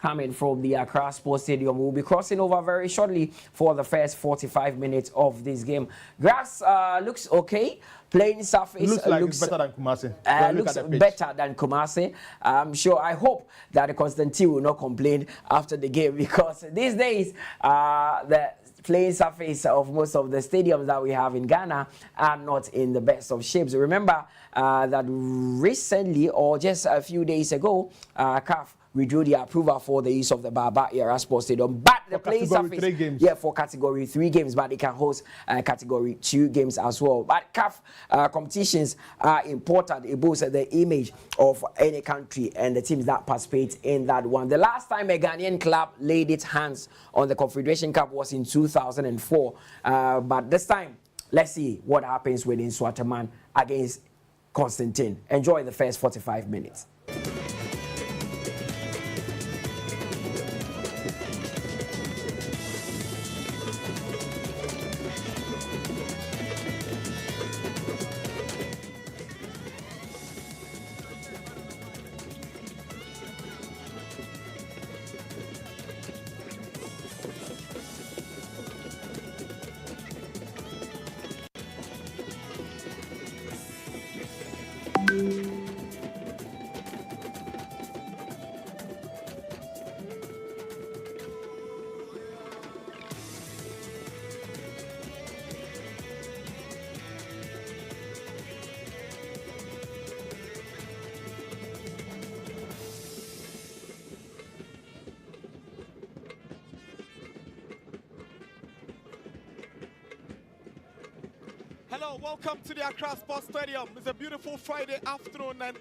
coming from the Accra Sports Stadium. We'll be crossing over very shortly for the first 45 minutes of this game. Grass looks okay. Playing surface looks better than Kumasi. Looks better than Kumasi. I'm sure. I hope that the Constantine will not complain after the game, because these days the playing surface of most of the stadiums that we have in Ghana are not in the best of shapes. Remember that recently, or just a few days ago, CAF withdrew the approval for the use of the Baba Era Sports Stadium, but the playing surface, for category 3 games, but they can host category 2 games as well. But CAF competitions are important. It boosts the image of any country and the teams that participate in that one. The last time a Ghanaian club laid its hands on the Confederation Cup was in 2004, but this time, let's see what happens with Nsoatreman against Constantine. Enjoy the first 45 minutes. Hello, welcome to the Accra Sports Stadium. It's a beautiful Friday afternoon, and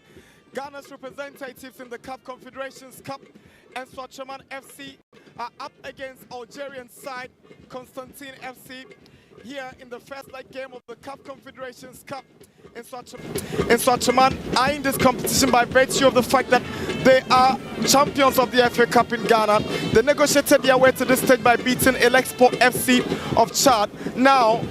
Ghana's representatives in the CAF Confederations Cup, Nsoatreman FC, are up against Algerian side Constantine FC here in the first leg game of the CAF Confederations Cup. Nsoatreman are in this competition by virtue of the fact that they are champions of the FA Cup in Ghana. They negotiated their way to this stage by beating Elexpo FC of Chad. Now,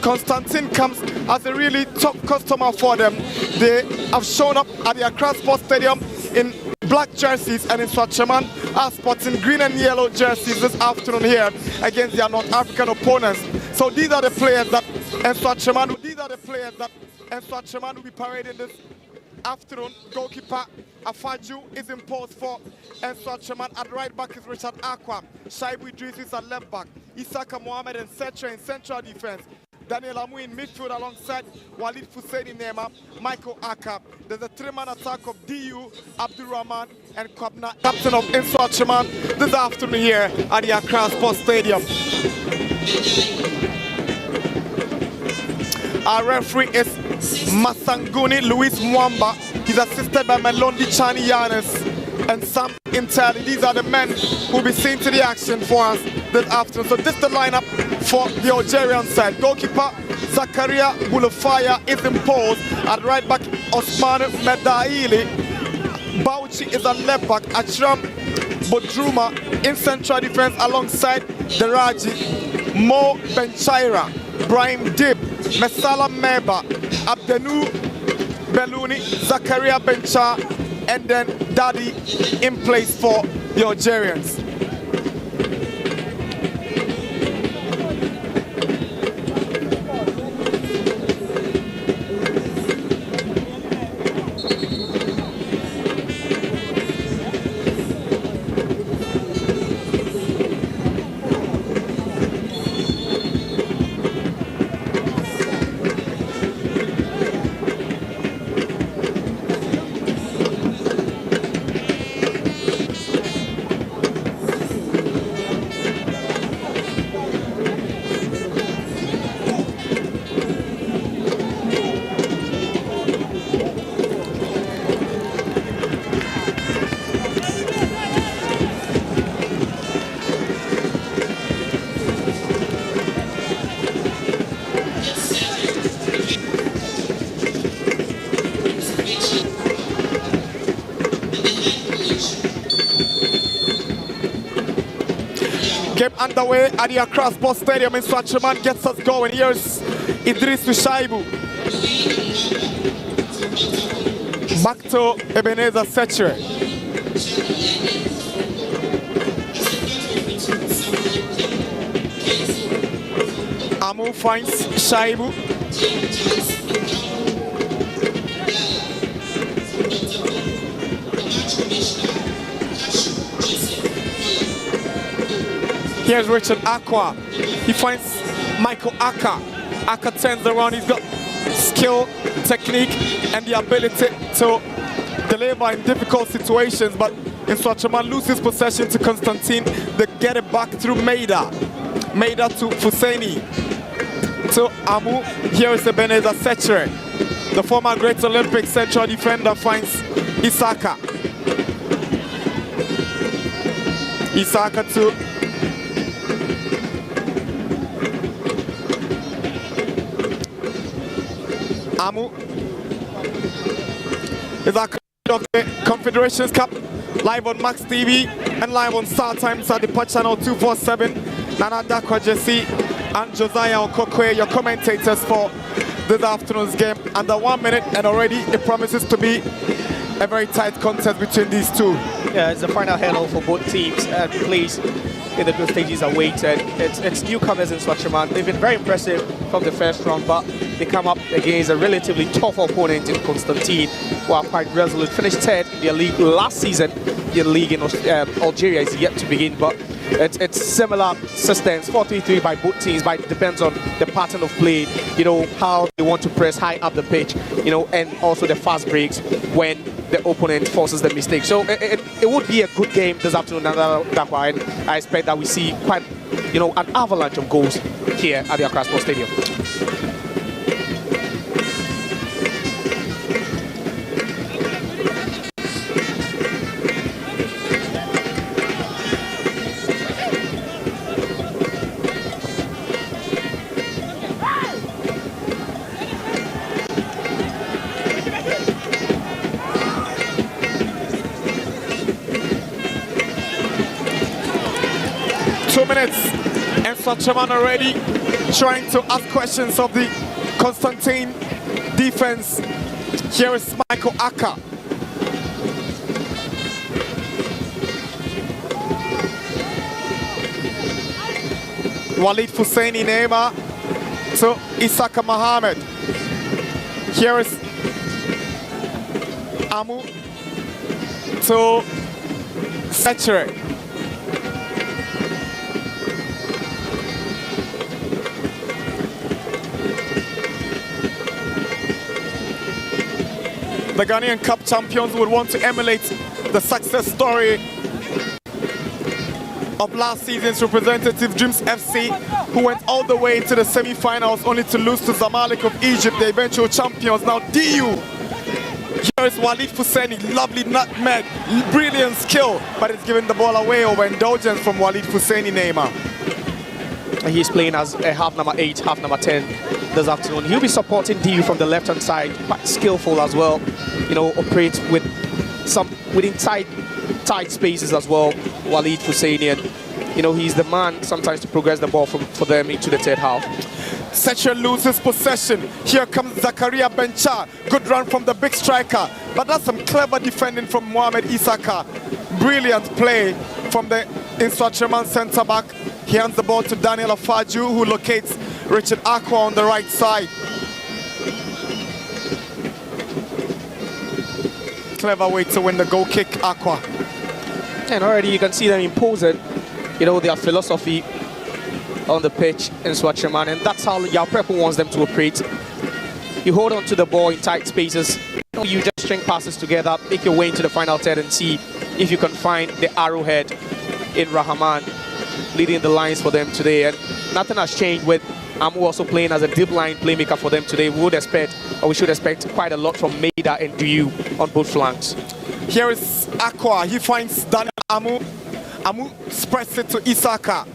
Constantine comes as a really top customer for them. They have shown up at the Accra Sports Stadium in black jerseys, and Nsoatreman are sporting green and yellow jerseys this afternoon here against their North African opponents. So these are the players that Nsoatreman will be parading this afternoon. Goalkeeper Afaju is in post for Nsoatreman. At right back is Richard Aqua. Shaibu Idris is at left back. Isaka Mohammed and Setra in central defense. Daniel Amu in midfield alongside Walid Fusaini Nema, Michael Akab. There's a 3-man attack of DU, Abdul Rahman, and Kwabna, captain of Nsoatreman, this afternoon here at the Accra Sports Stadium. Our referee is Masanguni Luis Mwamba. He's assisted by Melondi Chani Yanis and Sam Intali. These are the men who will be seen to the action for us this afternoon. So this is the lineup for the Algerian side. Goalkeeper Zakaria Boulafaya is imposed. At right back, Osman Medaili. Bauchi is at left back. Achram Bodruma in central defense alongside Deraji. Mo Benchaira, Brahim Dib, Mesala Meba, Abdenu Beluni, Zakaria Bencha, and then Daddy in place for the Algerians. Game underway at the Accra Sports Stadium. Nsoatreman gets us going. Here's Idris Shaibu. Back to Ebenezer Setre. Amu finds Shaibu. Here's Richard Aqua. He finds Michael Aka. Aka turns around. He's got skill, technique, and the ability to deliver in difficult situations. But Nsoatreman loses possession to Constantine. They get it back through Maida. Maida to Fuseni. To Amu. Here is Ebenezer Sechere. The former Great Olympic central defender finds Isaka. Isaka to Amu. Is our of the Confederations Cup live on Max TV and live on Star Times at the Punch Channel 247. Nana Dakwa Jesse and Josiah Okokwe, your commentators for this afternoon's game. Under 1 minute, and already it promises to be a very tight contest between these two. Yeah, it's the final hurdle for both teams. Please, in the group stages are waited. It's newcomers in Nsoatreman. They've been very impressive from the first round, but they come up against a relatively tough opponent in Constantine, who are quite resolute. Finished third in their league last season. Their league in Algeria is yet to begin, but it's similar systems, 4-3-3 by both teams, but it depends on the pattern of play, you know, how they want to press high up the pitch, you know, and also the fast breaks when the opponent forces the mistake. So it would be a good game this afternoon, and I expect that we see quite, you know, an avalanche of goals here at the Accra Sports Stadium. And Nsoatreman already trying to ask questions of the Constantine defense. Here is Michael Aka. Walid Fuseni Neema to Isaka Mohammed. Here is Amu to Sechere. The Ghanaian Cup champions would want to emulate the success story of last season's representative Dreams FC, who went all the way to the semi-finals only to lose to Zamalek of Egypt, the eventual champions. Now DU. Here is Walid Fuseni, lovely nutmeg, brilliant skill, but it's giving the ball away over indulgence from Walid Fuseni Neema. He's playing as a half number 8, half number 10 this afternoon. He'll be supporting DU from the left-hand side, quite skillful as well. You know, operates with within tight spaces as well. Walid Fuseni, and you know, he's the man sometimes to progress the ball for them into the third half. Sechere loses possession. Here comes Zakaria Bencha. Good run from the big striker, but that's some clever defending from Mohamed Isaka. Brilliant play from the Nsoatreman centre back. He hands the ball to Daniel Afaju, who locates Richard Aqua on the right side. Clever way to win the goal kick, Aqua. And already you can see them imposing, you know, their philosophy on the pitch in Nsoatreman, and that's how Yao Prepo wants them to operate. You hold on to the ball in tight spaces, you just string passes together, make your way into the final third and see if you can find the arrowhead in Rahman leading the lines for them today. And nothing has changed with Amu also playing as a deep line playmaker for them today. We should expect quite a lot from Maida and Duyu on both flanks. Here is Aqua. He finds Daniel Amu. Amu spreads it to Isaka.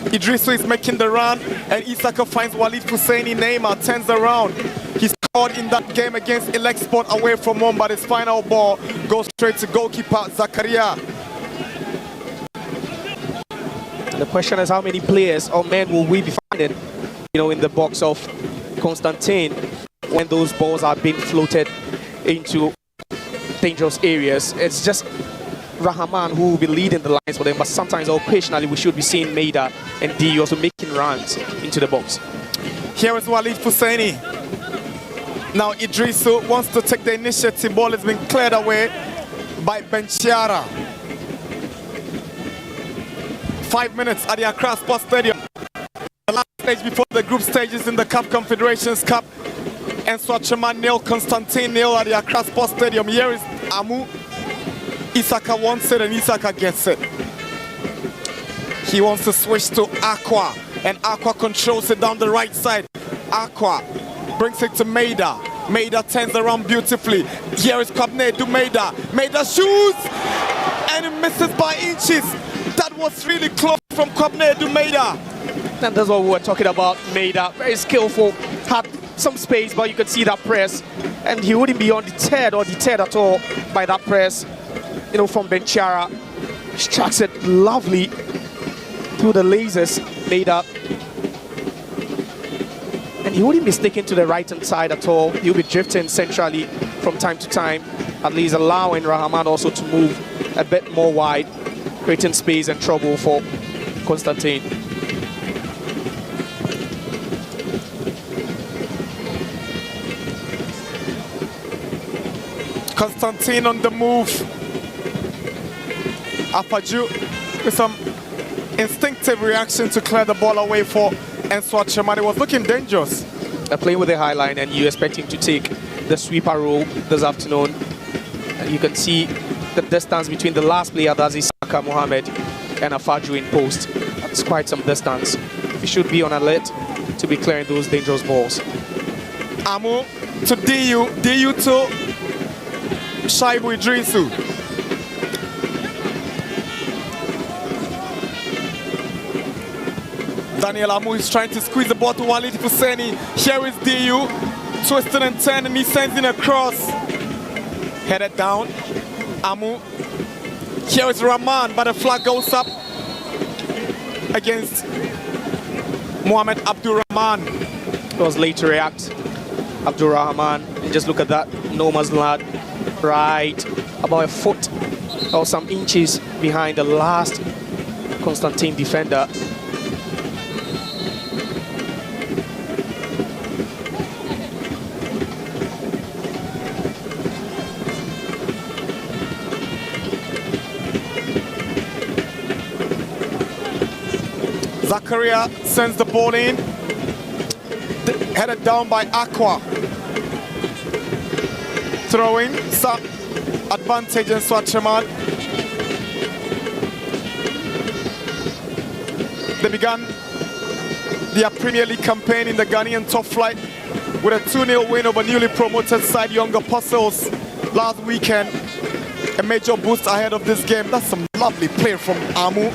Idrisu is making the run, and Isaka finds Walid Fuseni Neema, turns around. He scored in that game against Elexport away from home, but his final ball goes straight to goalkeeper Zakaria. The question is, how many players or men will we be finding, you know, in the box of Constantine when those balls are being floated into dangerous areas? It's just Rahman who will be leading the lines for them, but sometimes occasionally we should be seeing Maida and D also making runs into the box. Here is Walid Husseini. Now Idrisu wants to take the initiative. Ball has been cleared away by Benchiara. 5 minutes at the Accra Sports Stadium. The last stage before the group stages in the CAF Confederations Cup. Nsoatreman nil, Constantine nil at the Accra Sports Stadium. Here is Amu. Isaka wants it and Isaka gets it. He wants to switch to Aqua, and Aqua controls it down the right side. Aqua brings it to Maida. Maida turns around beautifully. Here is Kwabena Maida. Maida shoots and it misses by inches. That was really close from Kwabena Maida. And that's what we were talking about. Maida, very skillful, had some space, but you could see that press, and he wouldn't be undeterred or deterred at all by that press. You know, from Benchiara, tracks it lovely through the lasers, Maida. And he wouldn't be sticking to the right-hand side at all. He'll be drifting centrally from time to time, at least allowing Rahman also to move a bit more wide, creating space and trouble for Constantine. Constantine on the move. Apaju with some instinctive reaction to clear the ball away for Nsoatreman. It was looking dangerous. Playing with the high line, and you expect him to take the sweeper role this afternoon. And you can see the distance between the last player, that's Isaka Mohammed, and Afaju in post. That's quite some distance. He should be on alert to be clearing those dangerous balls. Amu to DU, DU to Shaibu Idrisu. Daniel Amu is trying to squeeze the ball to Walid Husseini. Here is DU, twisting and turning, he sends in a cross. Headed down, Amu. Here is Rahman, but the flag goes up against Mohamed Abdul Rahman. It was late to react, Abdul Rahman. And just look at that, no man's land, right about a foot or some inches behind the last Constantine defender. Zakaria sends the ball in, headed down by Aqua. Throwing some advantage in Nsoatreman. They began their Premier League campaign in the Ghanaian top flight with a 2-0 win over newly promoted side Young Apostles last weekend. A major boost ahead of this game. That's some lovely play from Amu.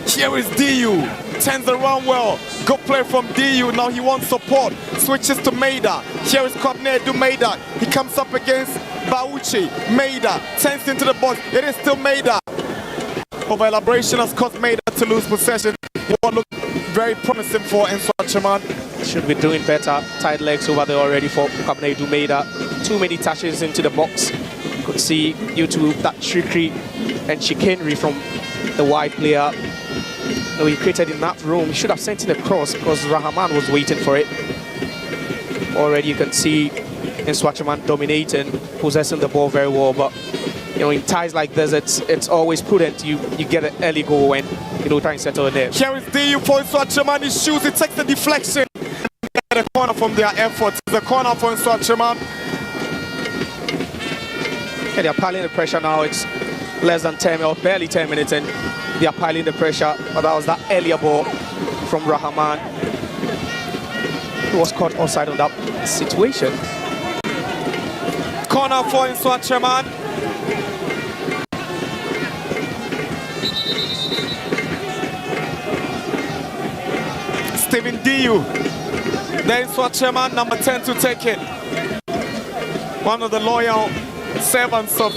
Here is DU, turns around well. Good play from DU, now he wants support. Switches to Maida. Here is Kwabena Maida. He comes up against Bauchi. Maida turns into the box. It is still Maida. Over elaboration has caused Maida to lose possession. What looked very promising for Nsoatreman. Should be doing better. Tight legs over there already for Kwabena Maida. Too many touches into the box. Could see due to that trickery and chicanery from the wide player. No, he created enough room. He should have sent in a cross because Rahman was waiting for it. Already you can see Nsoatreman dominating, possessing the ball very well. But you know, in ties like this, it's always prudent. You get an early goal when try and settle it there. Here is DU for Nsoatreman. He shoots. He takes the deflection. Get a corner from their efforts. The corner for Nsoatreman. Yeah, they're piling the pressure now. It's less than 10 or barely 10 minutes in. They are piling the pressure, but that was that earlier ball from Rahman. He was caught offside on that situation. Corner for Nsoatreman. Stephen DU. Then Nsoatreman, number 10, to take it. One of the loyal servants of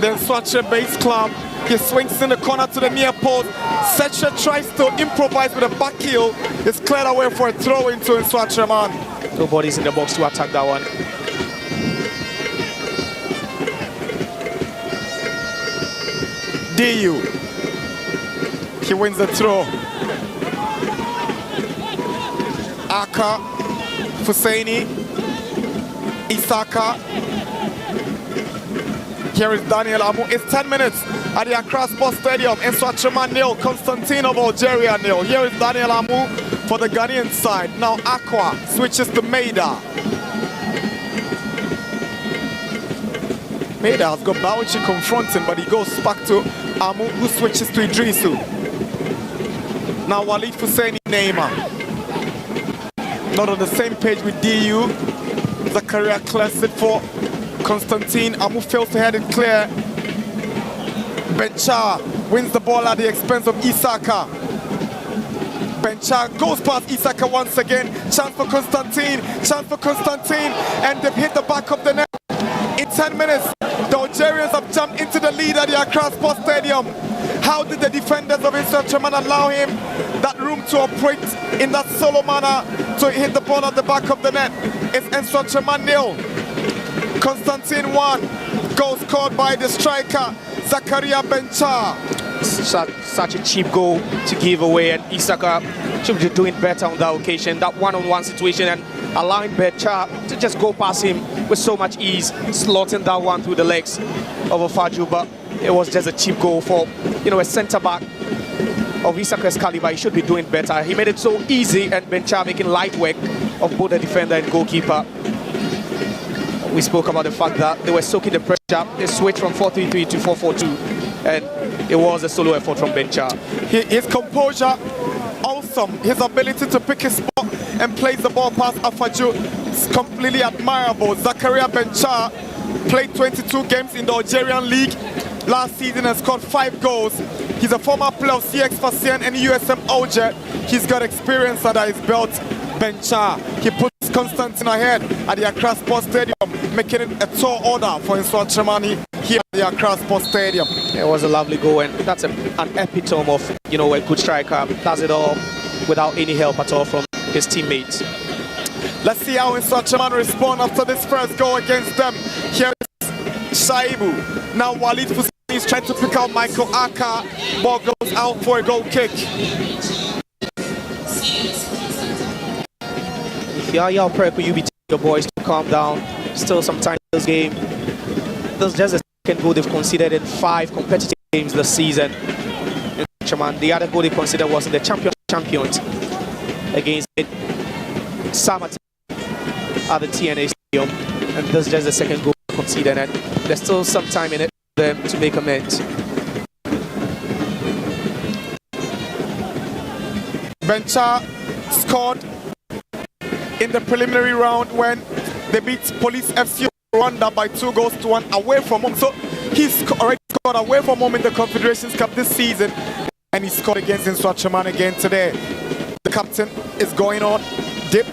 the Nsoatreman base club. He swings in the corner to the near post. Secha tries to improvise with a back heel. It's cleared away for a throw into Nsoatreman. Nobody's in the box to attack that one. DU. He wins the throw. Aka, Fusaini, Isaka. Here is Daniel Amu. It's 10 minutes at the Accra Sports Stadium. Nsoatreman nil, Constantine of Algeria nil. Here is Daniel Amu for the Ghanaian side. Now Aqua switches to Maida. Maida has got Bauchi confronting, but he goes back to Amu, who switches to Idrisu. Now Walid Fusaini Neymar. Not on the same page with DU. Zakaria clears it for Constantine. Amu fails to head it clear. Bencha wins the ball at the expense of Isaka. Bencha goes past Isaka once again. Chance for Constantine. And they've hit the back of the net. In 10 minutes, the Algerians have jumped into the lead at the Accra Sports Stadium. How did the defenders of Nsoatreman allow him that room to operate in that solo manner to hit the ball at the back of the net? It's Nsoatreman nil, Constantine 1. Goal scored by the striker, Zakaria Bencha. Such a cheap goal to give away, and Isaka should be doing better on that occasion. That one-on-one situation and allowing Bencha to just go past him with so much ease, slotting that one through the legs of Afaju, but it was just a cheap goal for, you know, a centre-back of Isaka's caliber. He should be doing better. He made it so easy, and Bencha making light work of both the defender and goalkeeper. We spoke about the fact that they were soaking the pressure. They switched from 4-3-3 to 4-4-2, and it was a solo effort from Bencha. His composure, awesome. His ability to pick his spot and place the ball past Afaju is completely admirable. Zakaria Bencha played 22 games in the Algerian League last season and scored 5 goals. He's a former player of CX Fasien and USM Alger. He's got experience under his belt. Bencha, he puts Constantine ahead at the Accra Sports Stadium, making it a tall order for Nsoatreman here at the Accra Sports Stadium. It was a lovely goal, and that's an epitome of, you know, a good striker. Does it all without any help at all from his teammates. Let's see how Nsoatreman respond after this first goal against them. Here is Shaibu. Now Walid Fusaini is trying to pick out Michael Aka. Ball goes out for a goal kick. If you are your prep, you be telling your boys to calm down. Still some time in this game. This is just the second goal they've conceded in 5 competitive games this season. The other goal they considered was in the champions against Samata at the TNA Stadium, and this is just the second goal conceded, and there's still some time in it for them to make amends. Bencha scored in the preliminary round when they beat Police FC Rwanda by 2-1 away from home. So he's already scored away from home in the Confederations Cup this season, and he scored against Nsoatreman again today. The captain is going on dip.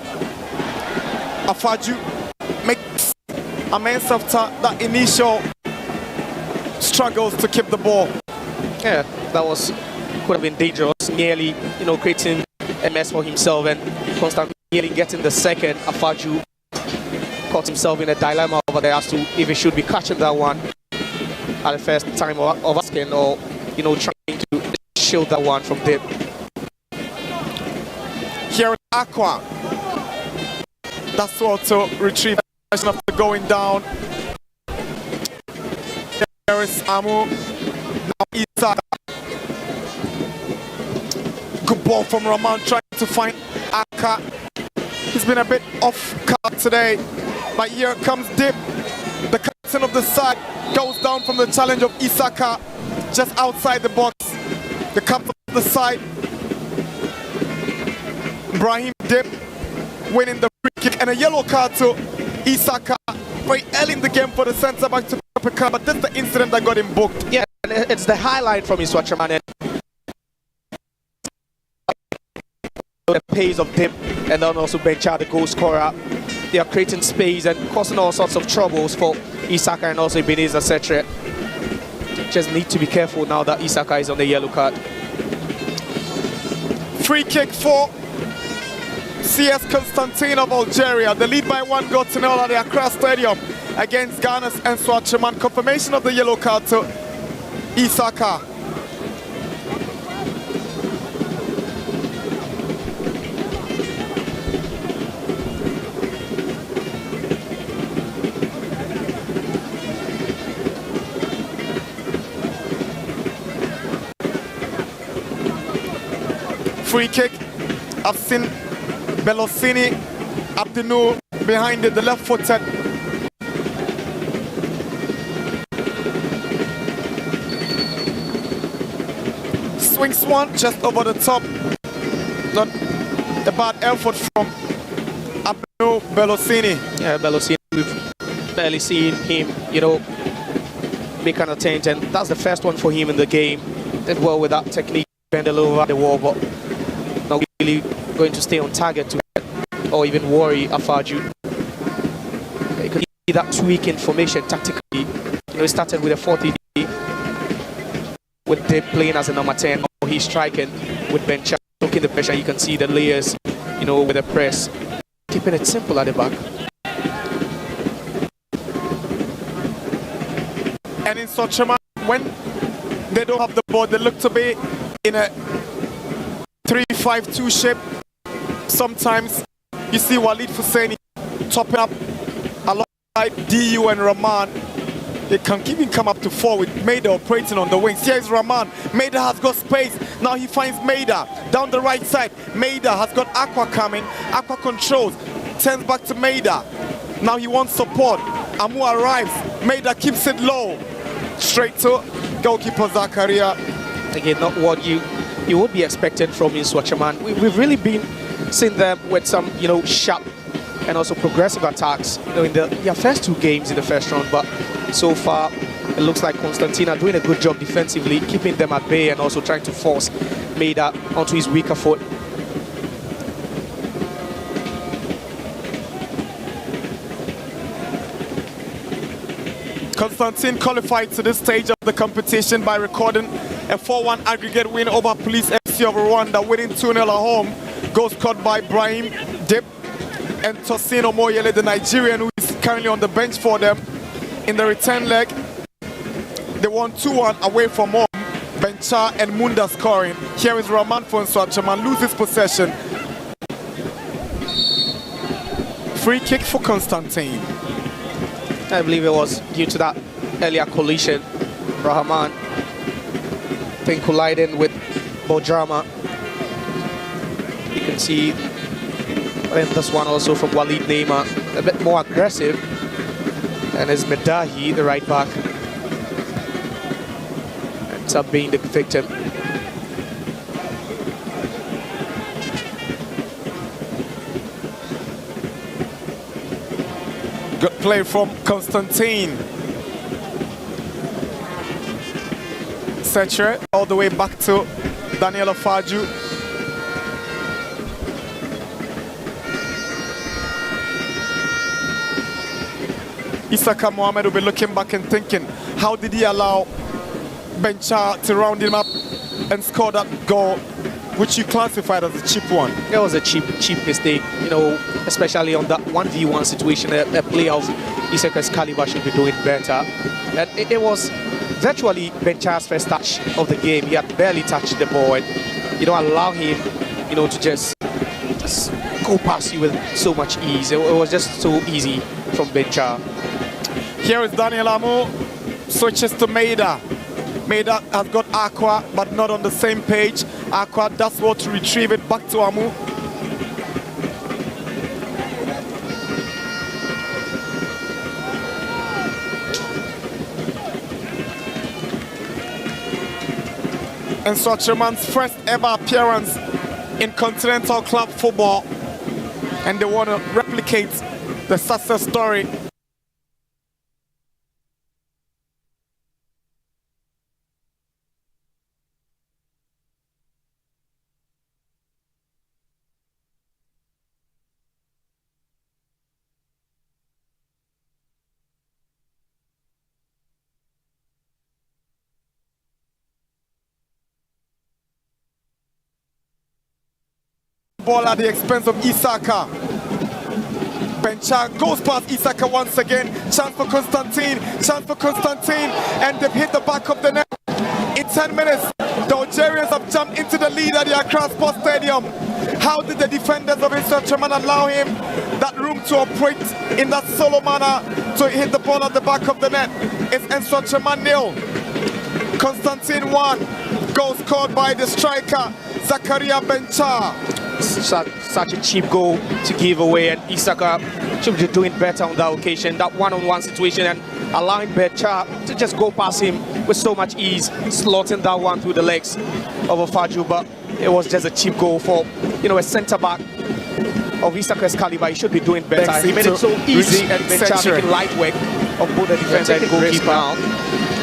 Afaju makes amends after that initial struggles to keep the ball. Yeah, that could have been dangerous, nearly, you know, creating a mess for himself, and Constantine nearly getting the second. Afaju caught himself in a dilemma over there as to if he should be catching that one at the first time of asking, or, you know, trying to shield that one from dip. Here in Aqua, that's all to retrieve after going down. Here is Amu. Now Isaka. Good ball from Rahman trying to find Aka. He's been a bit off guard today, but here comes Dip. The captain of the side goes down from the challenge of Isaka just outside the box. The captain of the side, Brahim Dip, winning the free kick, and a yellow card to Isaka very early in the game for the centre back to pick up a card, but that's the incident that got him booked. Yeah, and it's the highlight from Nsoatreman, the pace of Dip, and then also Bencha, the goal scorer. They are creating space and causing all sorts of troubles for Isaka and also Ebenezer Setre. Just need to be careful now that Isaka is on the yellow card. Free kick for CS Constantine of Algeria. The lead by 1-0 at the Accra Stadium against Ghana's Nsoatreman. Confirmation of the yellow card to Isaka. Free kick. I've seen Belosini, Abdinur behind it, the left-footed. Swings one just over the top. Not a bad effort from Abdinur Belosini. Yeah, Belosini, we've barely seen him, you know, make an attempt, and that's the first one for him in the game. Did well with that technique, bend over the wall, but not really going to stay on target to or even worry Afaju. You could see that tweak in formation tactically. You know, he started with a 40 with Dip playing as a number 10. Now he's striking with Bencha, taking the pressure. You can see the layers, you know, with the press, keeping it simple at the back. And in Nsoatreman, when they don't have the ball, they look to be in a 3-5-2 shape. Sometimes you see Walid Husseini topping up alongside DU and Rahman. They can even come up to 4 with Maida operating on the wings. Here is Rahman. Maida has got space. Now he finds Maida down the right side. Maida has got Aqua coming. Aqua controls. Turns back to Maida. Now he wants support. Amu arrives. Maida keeps it low. Straight to goalkeeper Zakaria. Again, not what you would be expected from Nsoatreman. We've really been seeing them with some, you know, sharp and also progressive attacks, you know, in their first 2 games in the first round. But so far, it looks like Constantine are doing a good job defensively, keeping them at bay and also trying to force Maida onto his weaker foot. Constantine qualified to this stage of the competition by recording a 4-1 aggregate win over Police FC of Rwanda, winning 2-0 at home. Goal scored by Brahim Dip and Tosino Moyele, the Nigerian who is currently on the bench for them. In the return leg, they won 2-1 away from home. Bencha and Munda scoring. Here is Rahman for Nsoatreman, loses possession. Free kick for Constantine. I believe it was due to that earlier collision. Rahman, I think, colliding with Bodrama. You can see this one also from Walid Neymar, a bit more aggressive. And it's Medahi, the right back, ends up being the victim. Good play from Constantine. Setre all the way back to Daniel Afaju. Isaka Mohamed will be looking back and thinking, how did he allow Bencha to round him up and score that goal, which you classified as a cheap one? It was a cheap mistake, you know, especially on that 1v1 situation. A player of Isaka's caliber should be doing better. And it was virtually Bencha's first touch of the game. He had barely touched the ball, and you don't allow him, you know, to just go past you with so much ease. It was just so easy from Bencha. Here is Daniel Amu, switches to Maida. Maida has got Aqua, but not on the same page. Aqua does well to retrieve it back to Amu. And Nsoatreman's first ever appearance in continental club football, and they want to replicate the success story. Ball at the expense of Isaka. Bencha goes past Isaka once again. Chance for Constantine, and they've hit the back of the net. In 10 minutes, the Algerians have jumped into the lead at the Accra Sports Stadium. How did the defenders of Nsoatreman allow him that room to operate in that solo manner to hit the ball at the back of the net? It's Nsoatreman 0, Constantine 1. Goal scored by the striker Zakaria Bencha. Such a cheap goal to give away, and Isaka should be doing better on that occasion. That one-on-one situation and allowing Bencha to just go past him with so much ease, slotting that one through the legs of Ofaju, but it was just a cheap goal for, you know, a centre-back of Isaka's caliber. He should be doing better. He made it so easy, and Bencha making light work of both the defender and goalkeeper.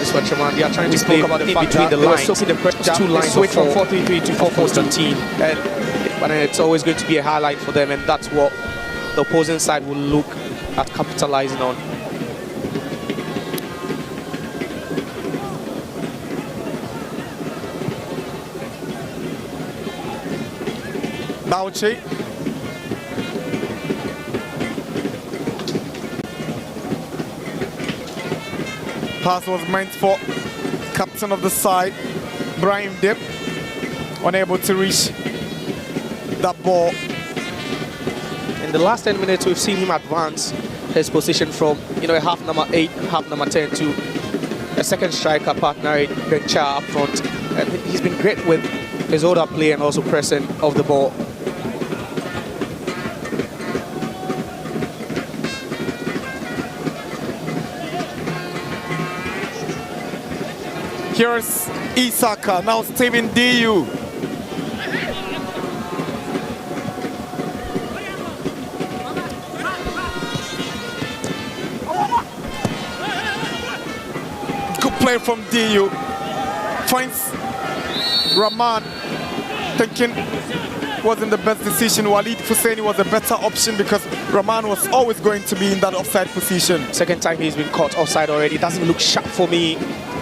Nsoatreman, they are trying to play about the in between the lines. Two lines switch from 4-3-3 to 4-4-13, but then it's always going to be a highlight for them, and that's what the opposing side will look at capitalizing on. Bauchi. Pass was meant for captain of the side, Brahim Dip, unable to reach that ball. In the last 10 minutes, we've seen him advance his position from, you know, a half number 8, half number 10 to a second striker partner in Bencha up front. And he's been great with his older play and also pressing of the ball. Here's Isaka, now Steven Diu. Good play from Diu. Finds Rahman, thinking wasn't the best decision. Walid Husseini was a better option because Rahman was always going to be in that offside position. Second time he's been caught offside already. Doesn't look sharp for me.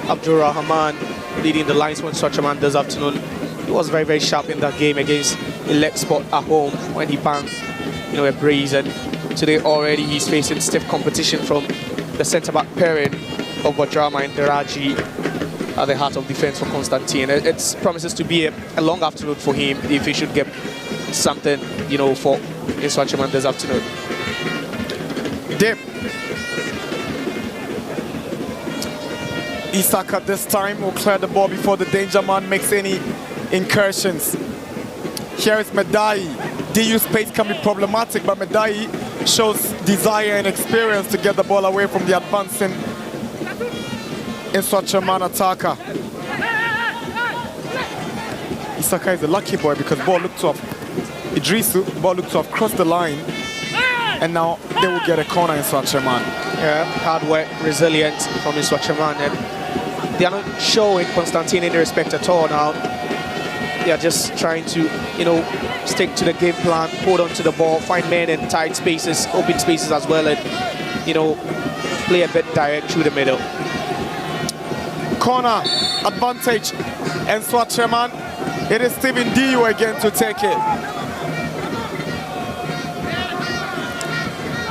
Abdul Rahman leading the lines when Nsoatreman this afternoon. He was very, very sharp in that game against Elect Sport at home when he banged, you know, a brace. And today already he's facing stiff competition from the centre-back pairing of Badrama and Deraji at the heart of defence for Constantine. It promises to be a long afternoon for him if he should get something, you know, for Nsoatreman this afternoon. Dip. Isaka this time will clear the ball before the danger man makes any incursions. Here is Medai. DU's pace can be problematic, but Medai shows desire and experience to get the ball away from the advancing Nsoatreman attacker. Isaka is a lucky boy because the ball looked to have Idrisu, the ball looked to have crossed the line, and now they will get a corner in Nsoatreman. Yeah, hard work, resilience from Nsoatreman, and they are not showing Constantine any respect at all now. They are just trying to, you know, stick to the game plan, hold on to the ball, find men in tight spaces, open spaces as well, and, you know, play a bit direct through the middle. Corner advantage, and Nsoatreman. It is Steven Diu again to take it.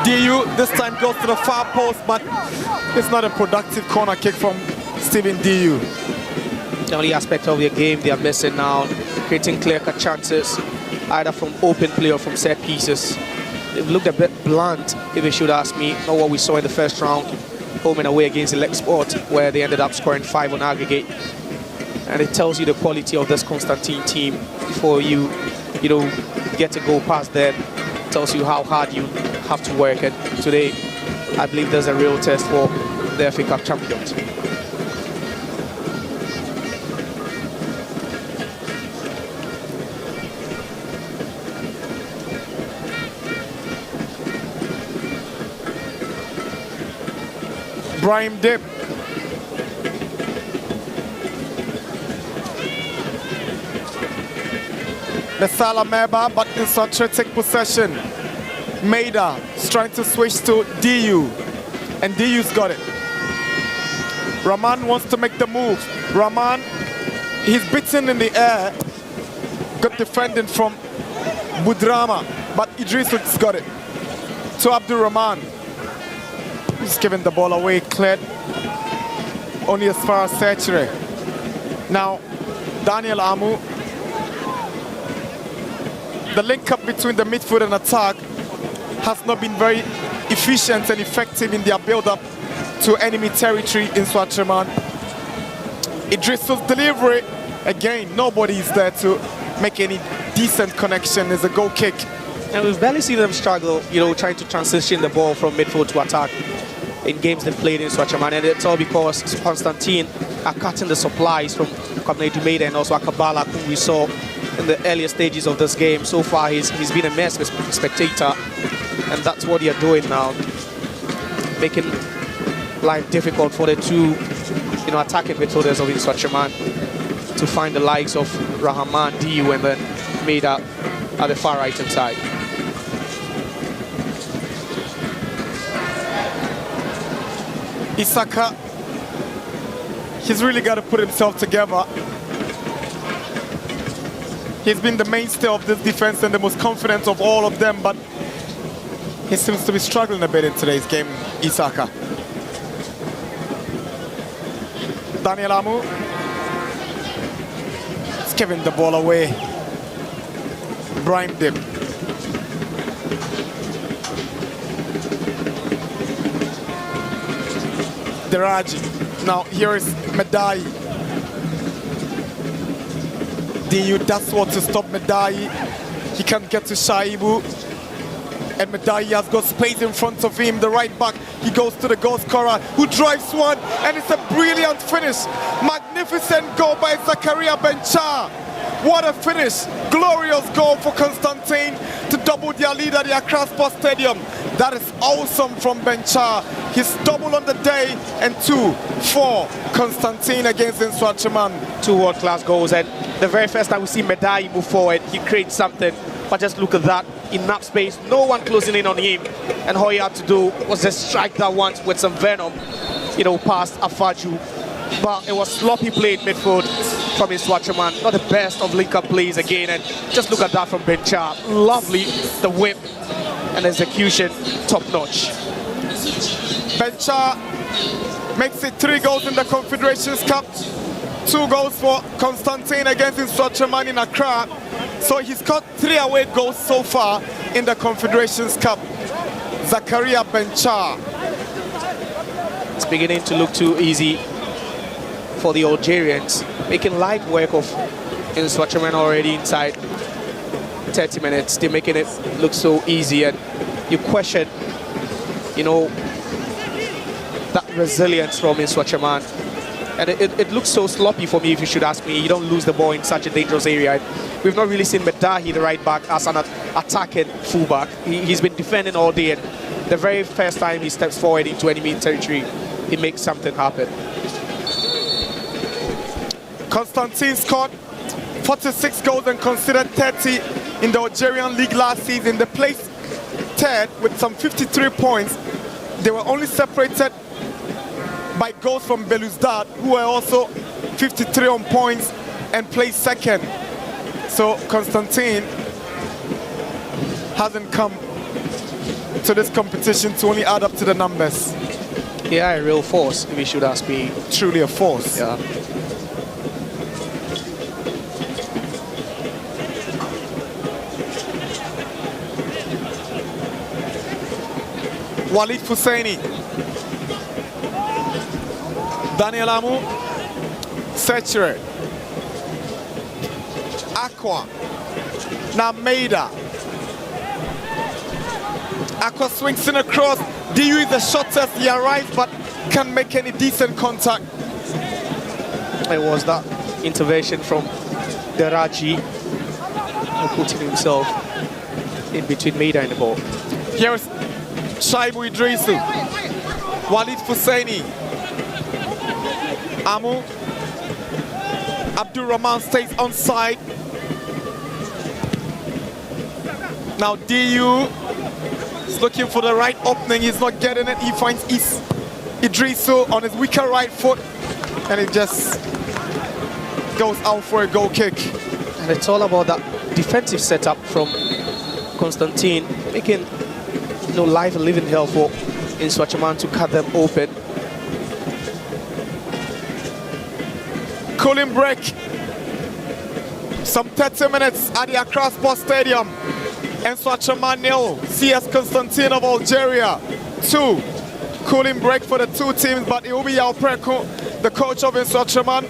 Diu this time goes to the far post, but it's not a productive corner kick from Steven Diu. The only aspect of their game they are missing now, creating clear-cut chances, either from open play or from set pieces. They've looked a bit blunt, if you should ask me. Not what we saw in the first round, home and away against Elect Sport, where they ended up scoring 5 on aggregate. And it tells you the quality of this Constantine team before you know, get to go past them. It tells you how hard you have to work. And today, I believe there's a real test for the FA Cup champions. Brahim Dip. The Salameba, but Nsoatre take possession. Maida is trying to switch to Diu, and Diu's got it. Rahman wants to make the move. Rahman, he's beaten in the air. Good defending from Budrama, but Idris's got it. To Abdul Rahman. He's giving the ball away, cleared only as far as Nsoatre. Now, Daniel Amu. The link-up between the midfield and attack has not been very efficient and effective in their build-up to enemy territory in Nsoatreman. Idris's delivery, again, nobody is there to make any decent connection. There's a goal kick. And we've barely seen them struggle, you know, trying to transition the ball from midfield to attack in games they've played in Nsoatreman. And it's all because Constantine are cutting the supplies from Kwabena and also Akabala, who we saw in the earlier stages of this game. So far, he's been a mess with spectator, and that's what they're doing now, making life difficult for the two, you know, attacking midfielders of Nsoatreman to find the likes of Rahman, Diu, and then Maida at the far right hand side. Isaka, he's really got to put himself together. He's been the mainstay of this defense and the most confident of all of them, but he seems to be struggling a bit in today's game, Isaka. Daniel Amu. He's giving the ball away. Brian Dip. Deraji. Now here is Medai. Diu does what to stop Medai. He can't get to Shaibu. And Medai has got space in front of him, the right back. He goes to the goal scorer, who drives one, and it's a brilliant finish. Magnificent goal by Zakaria Bencha. What a finish. Glorious goal for Constantine to double their lead at the Accra Sports Stadium. That is awesome from Bencha. He's double on the day, and 2 for Constantine against Nsoatreman. 2 world-class goals, and the very first time we see Medai move forward, he creates something. But just look at that, enough space, no one closing in on him, and all he had to do was just strike that once with some venom, you know, past Afaju. But it was sloppy play in midfield from Nsoatreman, not the best of link-up plays again, and just look at that from Bencha. Lovely, the whip and execution, top-notch. Bencha makes it 3 goals in the Confederations Cup, 2 goals for Constantine against Nsoatreman in Accra. So he's got 3 away goals so far in the Confederations Cup. Zakaria Bencha. It's beginning to look too easy for the Algerians, making light work of Nsoatreman already inside 30 minutes. They're making it look so easy, and you question, you know, that resilience from Nsoatreman. And it looks so sloppy for me, if you should ask me. You don't lose the ball in such a dangerous area. We've not really seen Medahi, the right back, as an attacking fullback. He's been defending all day, and the very first time he steps forward into enemy territory, he makes something happen. Constantine scored 46 goals and considered 30 in the Algerian League last season. They placed 3rd with some 53 points. They were only separated by goals from Belouizdad, who were also 53 on points and placed 2nd. So Constantine hasn't come to this competition to only add up to the numbers. Yeah, a real force, if you should ask me. Truly a force. Yeah. Walid Husseini. Daniel Amu. Sechere. Aqua. Now Maida. Aqua swings in across. Diu is the shortest. He arrives but can't make any decent contact. It was that intervention from Deraji, putting himself in between Maida and the ball. Here's Shaibu Idrisu. Walid Husseini. Amu. Abdul Rahman stays onside. Now Diu is looking for the right opening. He's not getting it. He finds Idrisu on his weaker right foot, and it just goes out for a goal kick. And it's all about that defensive setup from Constantine, making life a living hell for Nsoatreman to cut them open. Cooling break. Some 30 minutes at the Accra Sports Stadium. Nsoatreman 0, CS Constantine of Algeria 2. Cooling break for the 2 teams, but it will be Alpreko, the coach of Nsoatreman.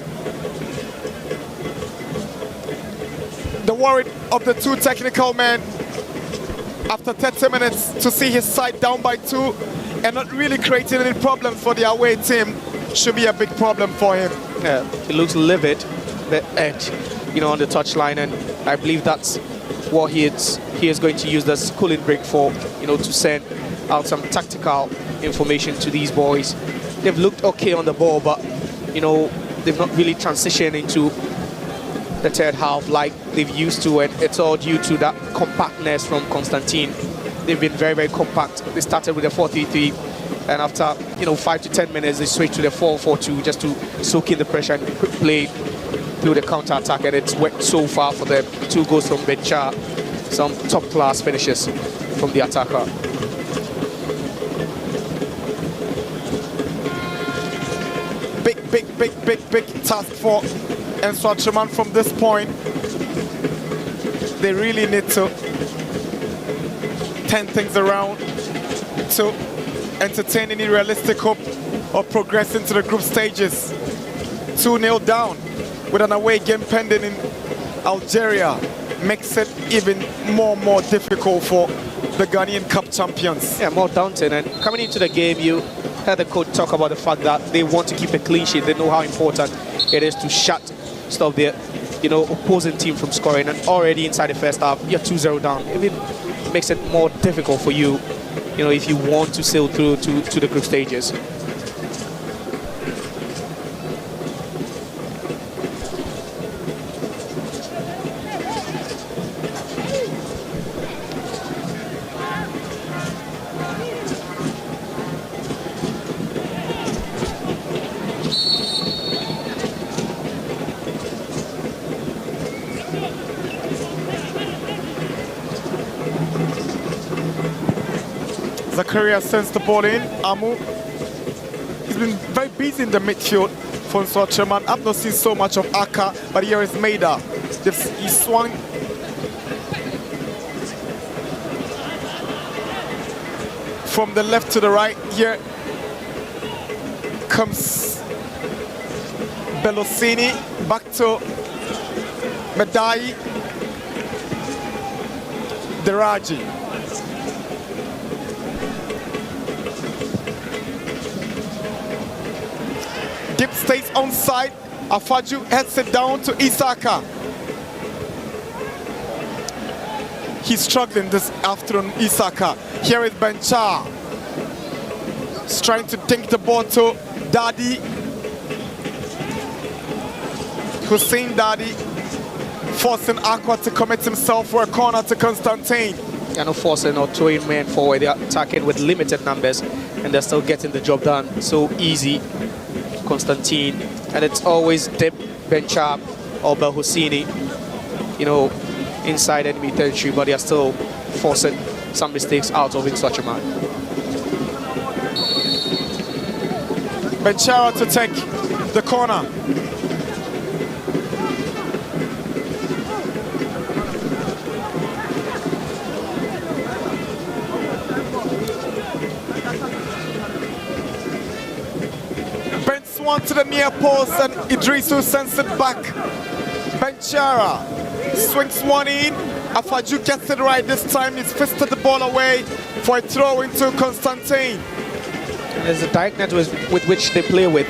the worry of the two technical men after 30 minutes to see his side down by 2 and not really creating any problems for the away team should be a big problem for him. Yeah, he looks livid, the edge, on the touchline, and I believe that's what he is going to use this cooling break for, to send out some tactical information to these boys. They've looked okay on the ball, but they've not really transitioned into the third half like they've used to, and it's all due to that compactness from Constantine. They've been very, very compact. They started with a 4-3-3, and after 5 to 10 minutes they switched to the 4-4-2 just to soak in the pressure and play through the counter-attack, and it's worked so far for them. 2 goals from Benchar, some top-class finishes from the attacker. Big task for Nsoatreman from this point. They really need to turn things around to entertain any realistic hope of progressing to the group stages. 2-0 down with an away game pending in Algeria makes it even more difficult for the Ghanaian Cup champions. Yeah, more daunting. And coming into the game, you heard the coach talk about the fact that they want to keep a clean sheet. They know how important it is to stop their opposing team from scoring, and already inside the first half you're 2-0 down. It makes it more difficult for you, if you want to sail through to the group stages. Zakaria sends the ball in. Amu, he's been very busy in the midfield for Nsoatreman. I've not seen so much of Aka, but here is Maida. He swung from the left to the right. Here comes Belosini, back to Medai, Deraji. Dip stays onside. Afaju heads it down to Isaka. He's struggling this afternoon, Isaka. Here is Benchar. He's trying to dink the ball to Daddy. Hussein Daddy forcing Aqua to commit himself for a corner to Constantine. They're not forcing or throwing men forward. They're attacking with limited numbers, and they're still getting the job done so easy. Constantine, and it's always Dip, Benchar or Belhusini, inside enemy territory, but they are still forcing some mistakes out of Nsoatreman. Benchara to take the corner. One to the near post, and Idrisu sends it back. Benchara swings one in. Afaju gets it right this time. He's fisted the ball away for a throw into Constantine. And there's a directness with which they play with.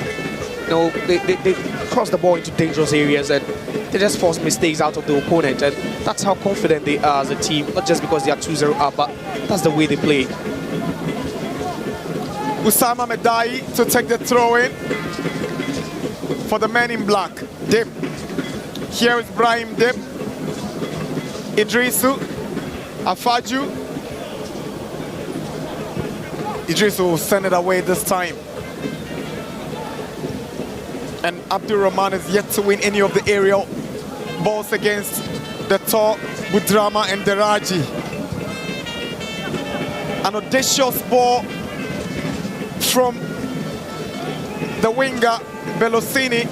They cross the ball into dangerous areas, and they just force mistakes out of the opponent. And that's how confident they are as a team, not just because they are 2-0 up, but that's the way they play. Usama Medai to take the throw in for the men in black. Dip. Here is Brahim Dip. Idrisu. Afaju. Idrisu will send it away this time. And Abdul Rahman is yet to win any of the aerial balls against the tall Budrama and Deraji. An audacious ball from the winger Belosini.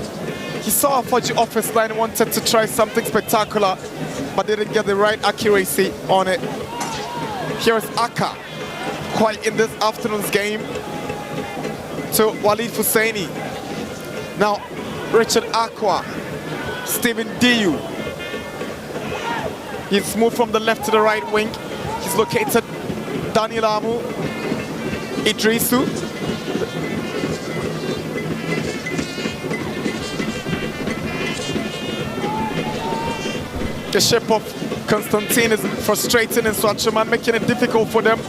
He saw Afaju off his line, wanted to try something spectacular, but didn't get the right accuracy on it. Here is Aka, quite in this afternoon's game, to Walid Husseini. Now Richard Aqua, Stephen Diu. He's moved from the left to the right wing. He's located Daniel Amu, Idrisu. The shape of Constantine is frustrating Nsoatreman, making it difficult for them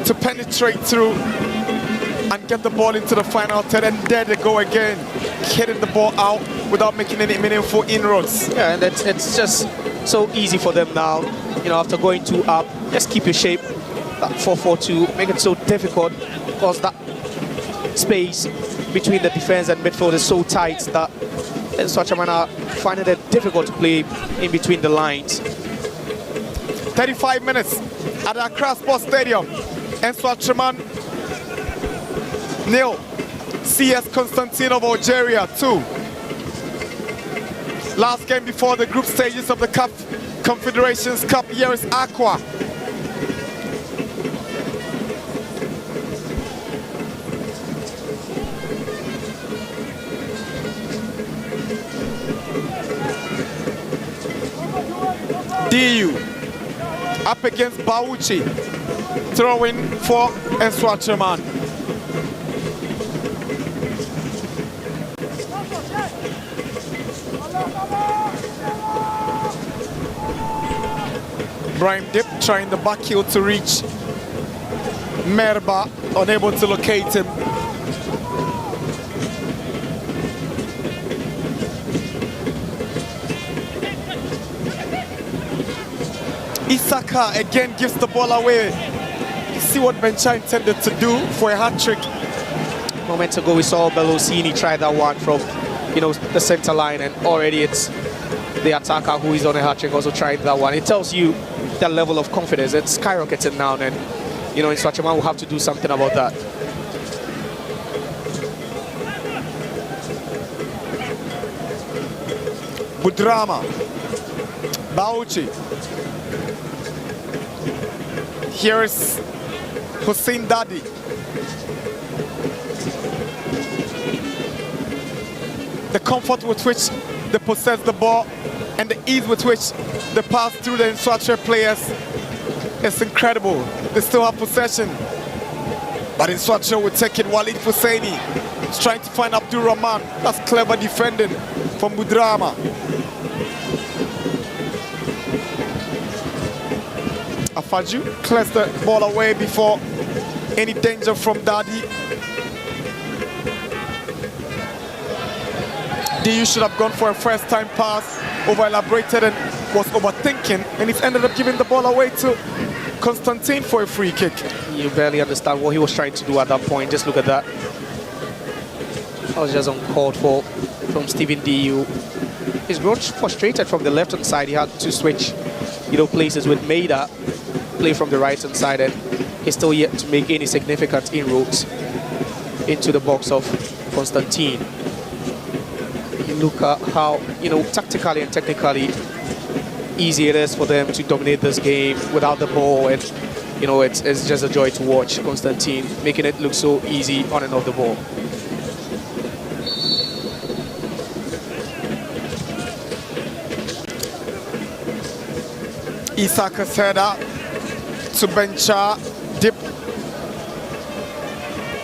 to penetrate through and get the ball into the final third, and there they go again, hitting the ball out without making any meaningful inroads. Yeah, and it's just so easy for them now. You know, after going 2 up, just keep your shape. That 4-4-2, make it so difficult because that space between the defense and midfield is so tight that Nsoatreman are finding it difficult to play in between the lines. 35 minutes at the Accra Sports Stadium. Nsoatreman 0. CS Constantine of Algeria 2. Last game before the group stages of the CAF Confederations Cup. Here is Aqua. DU up against Bauchi, throwing for Nsoatreman. Brian Dip trying the back heel to reach Merba, unable to locate him. Isaka again gives the ball away. You see what Bencha intended to do for a hat-trick. Moments ago we saw Bellosini try that one from, you know, the center line, and already it's the attacker who is on a hat-trick also tried that one. It tells you that level of confidence. It's skyrocketing now, and you know, Nsoatreman will have to do something about that. Budrama, Bauchi. Here is Hussein Dadi. The comfort with which they possess the ball and the ease with which they pass through the Nsoatre players is incredible. They still have possession, but Nsoatre will take it. Walid Husseini is trying to find Abdul Rahman. That's clever defending from Budrama. Afaju clears the ball away before any danger from Dadi. DU should have gone for a first-time pass, over-elaborated and was overthinking, and he's ended up giving the ball away to Constantine for a free kick. You barely understand what he was trying to do at that point. Just look at that. That was just uncalled for from Stephen DU. He's grown frustrated from the left-hand side. He had to switch, you know, places with Maida, play from the right-hand side, and he's still yet to make any significant inroads into the box of Constantine. You look at how, you know, tactically and technically easy it is for them to dominate this game without the ball, and you know, it's just a joy to watch Constantine making it look so easy on and off the ball. Isaka's header to Bencha. Dip.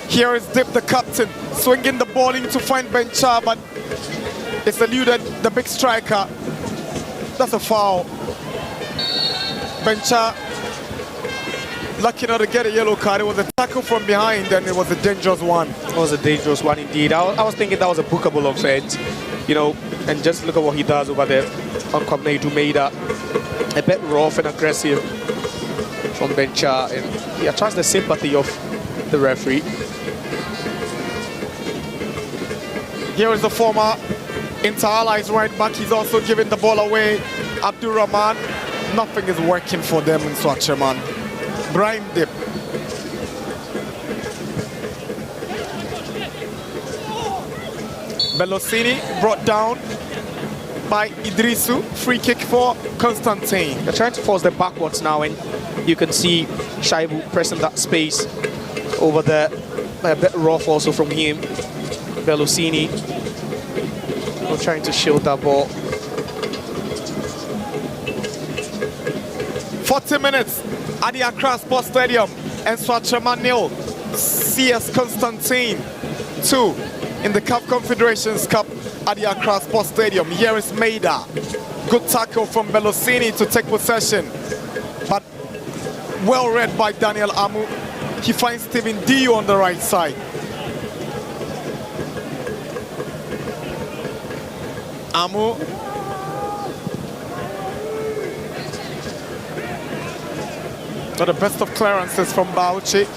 Here is Dip, the captain, swinging the ball in to find Bencha, but it's eluded the big striker. That's a foul. Bencha lucky not to get a yellow card. It was a tackle from behind, and it was a dangerous one. It was a dangerous one indeed. I was thinking that was a bookable offense, you know, and just look at what he does over there on Comneidu Maida. A bit rough and aggressive from Bencha, and he attracts the sympathy of the referee. Here is the former Inter-Allies right back. He's also giving the ball away. Abdul Rahman. Nothing is working for them in Nsoatreman. Brian Dip. Bellosini brought down by Idrisu. Free kick for Constantine. They're trying to force them backwards now, and you can see Shaibu pressing that space over there. A bit rough also from him. Bellosini trying to shield that ball. 40 minutes at the Accra Sports Stadium. Nsoatreman 0, CS Constantine 2 in the CAF Confederations Cup at the Accra Sports Stadium. Here is Maida. Good tackle from Belosini to take possession, but well read by Daniel Amu. He finds Stephen Diu on the right side. Amu. Not the best of clearances from Bauchi.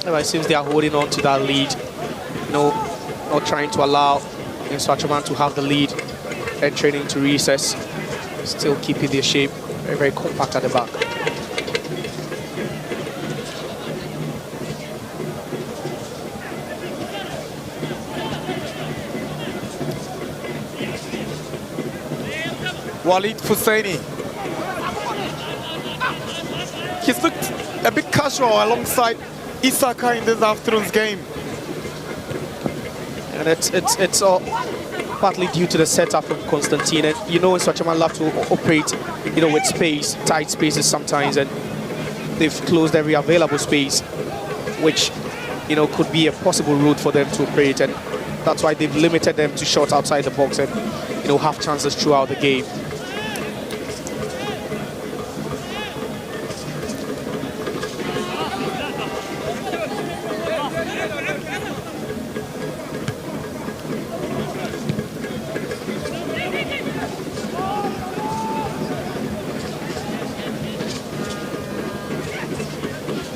Well, it seems they are holding on to that lead. Not trying to allow Nsoatreman to have the lead entering into recess. Still keeping their shape very, very compact at the back. Walid Husseini. He's looked a bit casual alongside Isaka in this afternoon's game. And it's all partly due to the setup from Constantine. And Nsoatreman love to operate, with space, tight spaces sometimes, and they've closed every available space, which, could be a possible route for them to operate. And that's why they've limited them to shots outside the box and, have chances throughout the game.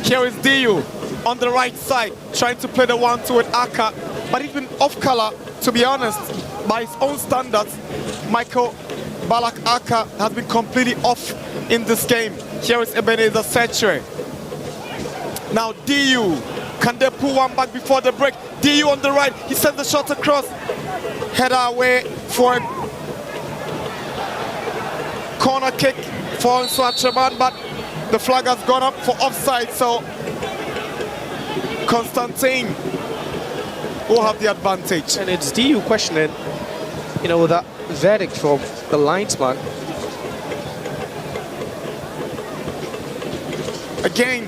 Here is Diu on the right side, trying to play the 1-2 with Aka, but he's been off color, to be honest, by his own standards. Michael Balak Aka has been completely off in this game. Here is Ebenezer Setre. Now Diu, can they pull one back before the break? Diu on the right, he sends the shot across. Header away for a corner kick for Nsoatreman, but the flag has gone up for offside, so Constantine will have the advantage. And it's Diu questioning, that verdict from the linesman. Again,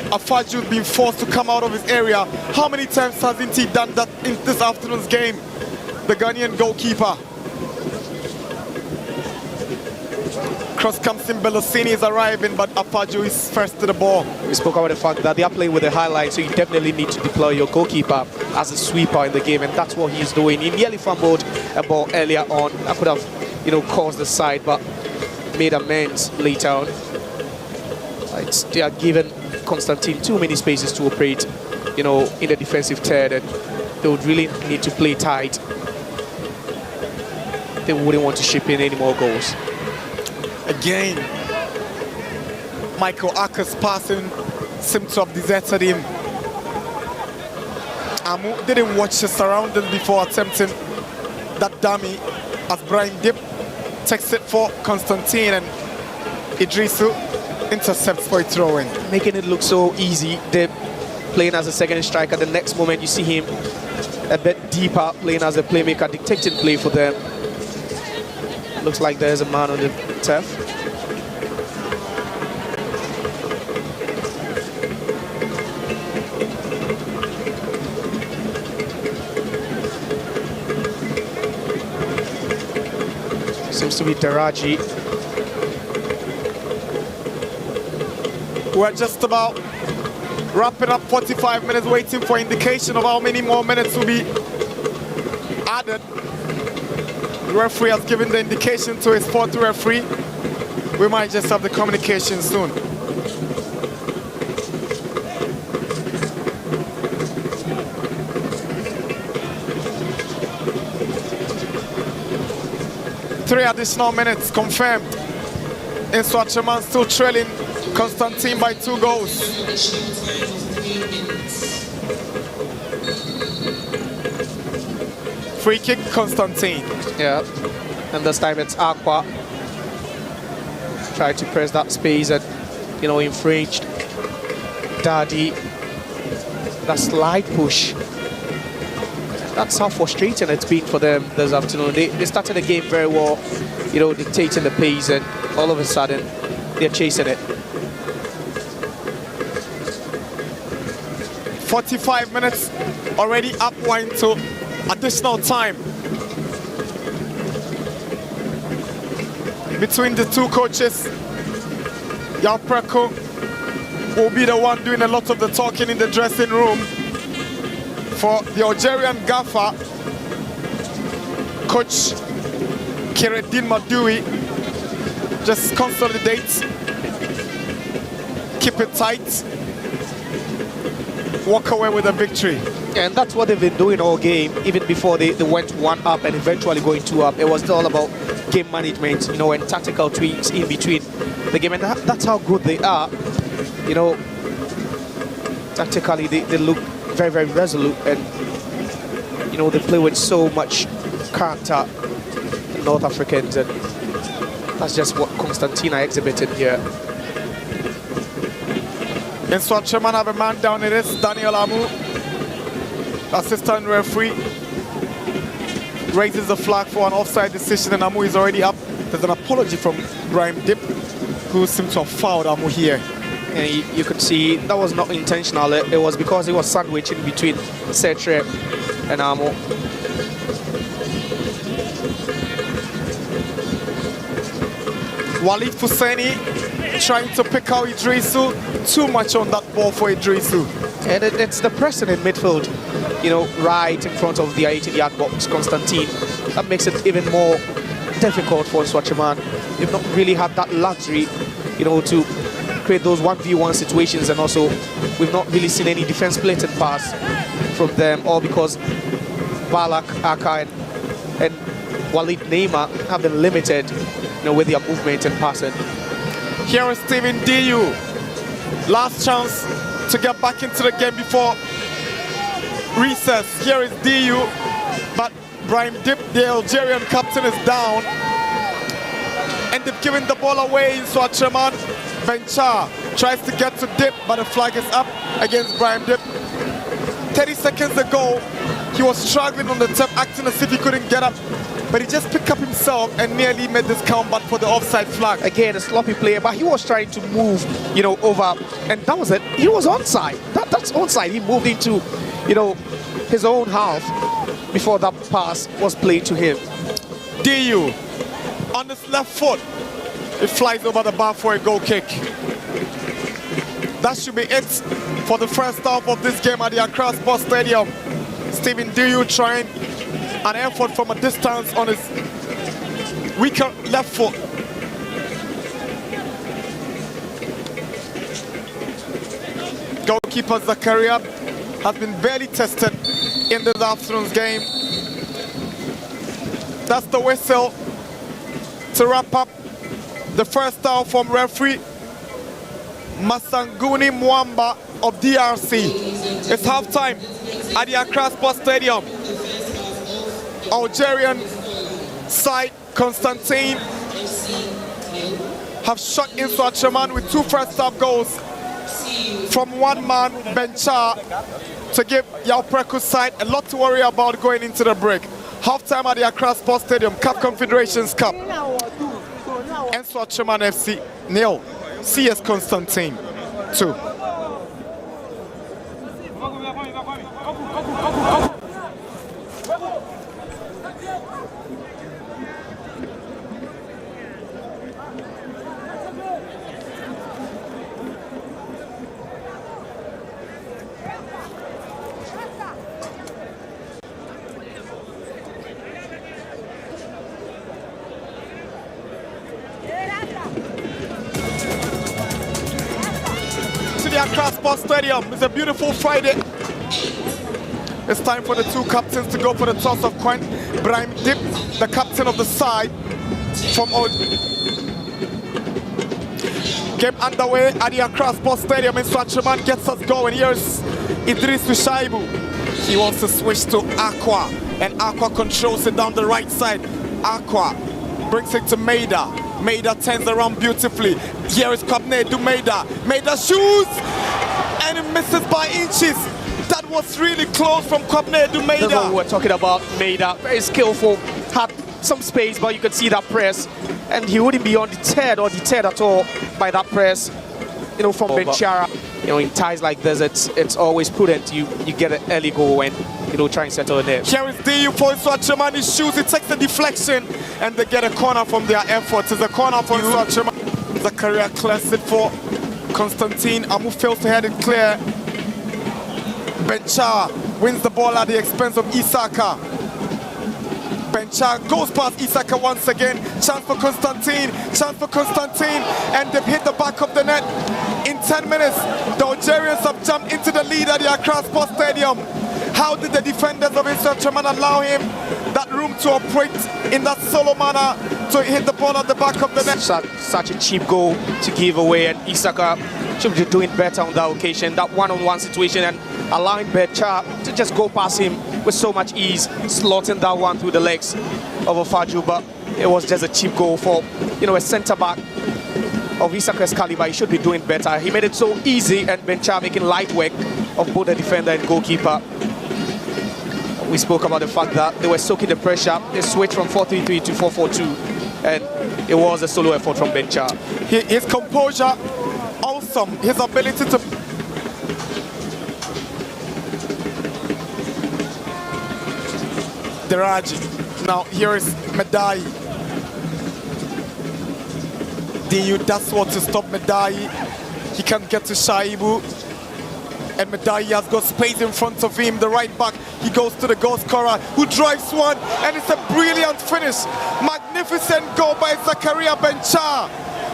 Afaju being forced to come out of his area. How many times hasn't he done that in this afternoon's game? The Ghanaian goalkeeper. Cross comes in, Belosini is arriving, but Afaju is first to the ball. We spoke about the fact that they are playing with a highlight, so you definitely need to deploy your goalkeeper as a sweeper in the game, and that's what he's doing. He nearly fumbled a ball earlier on. That could have, caused the side, but made amends later on. They are giving Constantine too many spaces to operate, in the defensive third, and they would really need to play tight. They wouldn't want to ship in any more goals. Again, Michael Aka's passing seems to have deserted him. Amu didn't watch his surroundings before attempting that dummy, as Brian Dip takes it for Constantine, and Idrisu intercepts for a throw-in. Making it look so easy. Dip playing as a second striker. The next moment you see him a bit deeper, playing as a playmaker, dictating play for them. Looks like there's a man on the turf. Seems to be Daraji. We're just about wrapping up 45 minutes, waiting for indication of how many more minutes will be added. The referee has given the indication to his fourth referee. We might just have the communication soon. Three additional minutes confirmed. Nsoatreman still trailing Constantine by 2 goals. Free kick, Constantine. Yeah, and this time it's Aqua. Tried to press that space and, infringed. Daddy, that slide push. That's how frustrating it's been for them this afternoon. They started the game very well, dictating the pace, and all of a sudden, they're chasing it. 45 minutes already upwind to additional time between the two coaches. Yaupreko will be the one doing a lot of the talking in the dressing room. For the Algerian gaffer, Coach Keredin Madoui, just consolidate, keep it tight, walk away with a victory. Yeah, and that's what they've been doing all game, even before they went 1 up and eventually going 2 up. It was all about game management, you know, and tactical tweaks in between the game, and that's how good they are. You know, tactically they look very, very resolute, and you know, they play with so much character, the North Africans, and that's just what Constantine exhibited here. Nsoatreman have a man down. It is Daniel Amu, assistant referee, raises the flag for an offside decision, and Amu is already up. There's an apology from Brahim Dip, who seems to have fouled Amu here. And you could see that was not intentional. It was because he was sandwiched in between Setre and Amu. Walid Fuseni trying to pick out Idrisu. Too much on that ball for Idrisu. And it's the pressing in midfield, you know, right in front of the 18-yard box, Constantine. That makes it even more difficult for Nsoatreman. They've not really had that luxury, you know, to create those 1v1 situations, and also we've not really seen any defense splitting pass from them, all because Balak, Aka, and Walid Neymar have been limited, you know, with their movement and passing. Here is Steven Diu. Last chance to get back into the game before recess. Here is Diu, but Brahim Dip, the Algerian captain, is down. And they've given the ball away. Nsoatreman Benchar tries to get to Dip, but the flag is up against Brahim Dip. 30 seconds ago, he was struggling on the tip, acting as if he couldn't get up. But he just picked up himself and nearly made this comeback for the offside flag. Again, a sloppy player, but he was trying to move, you know, over, and that was it. He was onside. That's onside. He moved into, you know, his own half before that pass was played to him. Diu on his left foot, it flies over the bar for a goal kick. That should be it for the first half of this game at the Accra Sports Stadium. Steven Diu trying an effort from a distance on his weaker left foot. Goalkeeper Zakaria has been barely tested in this afternoon's game. That's the whistle to wrap up the first half from referee Masanguni Mwamba of DRC. It's halftime at the Accra Sports Stadium. Algerian side, Constantine, have shot Nsoatreman with 2 first-half goals from one man, Benchar, to give Yaupreko's side a lot to worry about going into the break. Half-time at the Accra Sports Stadium, CAF Confederations Cup. Nsoatreman FC 0, CS Constantine 2. Accra Sports Stadium. It's a beautiful Friday. It's time for the two captains to go for the toss of coin. Brahim Dip, the captain of the side from game underway at the Accra Sports Stadium. Nsoatreman gets us going. Here's Idris Shaibu. He wants to switch to Aqua, and Aqua controls it down the right side. Aqua brings it to Maida. Maida turns around beautifully. Here is Kwabnedu Maida. Maida shoots, and it misses by inches. was really close from Kwabnedu Maida. That's what we were talking about. Maida, very skillful, had some space, but you could see that press, and he wouldn't be undeterred or deterred at all by that press. You know, from Benchara. You know, in ties like this, it's always prudent. You get an early goal when try and settle the net. Here is DU for Nsoatreman. He shoots, it takes a deflection, and they get a corner from their efforts. It's a corner for Nsoatreman. Zakaria clears it for Constantine. Amu fails to head it clear. Benchara wins the ball at the expense of Isaka. Benchara goes past Isaka once again. Chance for Constantine, and they've hit the back of the net. In 10 minutes, the Algerians have jumped into the lead at the Accra Sports Stadium. How did the defenders of Nsoatreman allow him that room to operate in that solo manner to hit the ball at the back of the net? Such a cheap goal to give away, and Isaka should be doing better on that occasion. That one-on-one situation and allowing Benchara to just go past him with so much ease, slotting that one through the legs of Afaju, but it was just a cheap goal for a centre-back of Isaka's caliber. He should be doing better. He made it so easy, and Benchara making light work of both the defender and goalkeeper. We spoke about the fact that they were soaking the pressure. They switched from 4-3-3 to 4-4-2, and it was a solo effort from Benchara. His composure, awesome. His ability to... Deraji. Now here is Medai. DU does what to stop Medai. He can get to Shaibu. And Medai has got space in front of him, the right back. He goes to the goal scorer, who drives one, and it's a brilliant finish. Magnificent goal by Zakaria Benchara.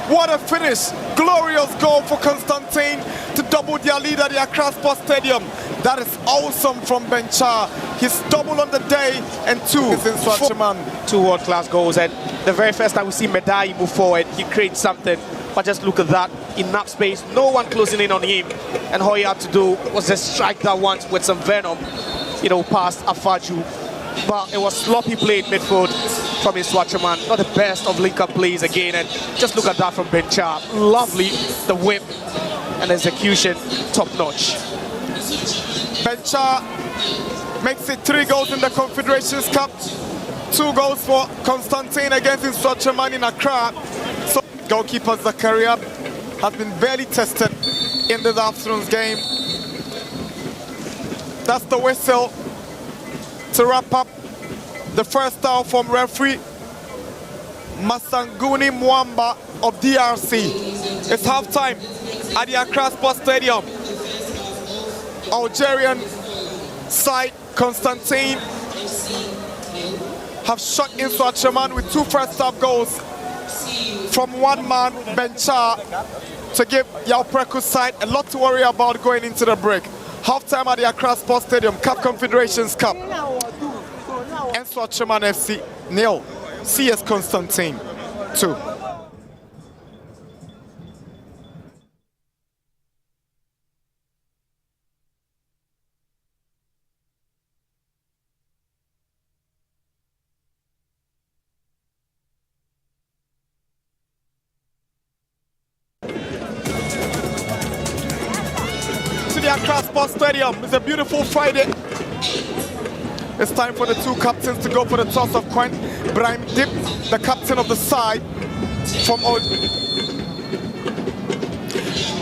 What a finish. Glorious goal for Constantine to double their lead at the Accra Sports Stadium. That is awesome from Benchara. He's double on the day, and two is Nsoatreman. Two world-class goals, and the very first time we see Medai move forward, he creates something. But just look at that, enough space, no one closing in on him, and all he had to do was just strike that one with some venom, past Afaju. But it was sloppy play in midfield from Nsoatreman, not the best of link-up plays again, and just look at that from Benchara. Lovely, the whip and execution, top-notch. Benchara makes it 3 goals in the Confederations Cup, 2 goals for Constantine against Nsoatreman in Accra. So goalkeeper Zakaria has been barely tested in this afternoon's game. That's the whistle to wrap up the first hour from referee Masanguni Mwamba of DRC. It's halftime at the Accra Sports Stadium. Algerian side Constantine have shot Nsoatreman with 2 first-half goals from one man, Benchara, to give Yaopreku side a lot to worry about going into the break. Half-time at the Accra Sports Stadium, CAF Confederations Cup. Nsoatreman FC 0, CS Constantine 2. Accra Sports Stadium. It's a beautiful Friday. It's time for the 2 captains to go for the toss of coin. Brahim Dip, the captain of the side from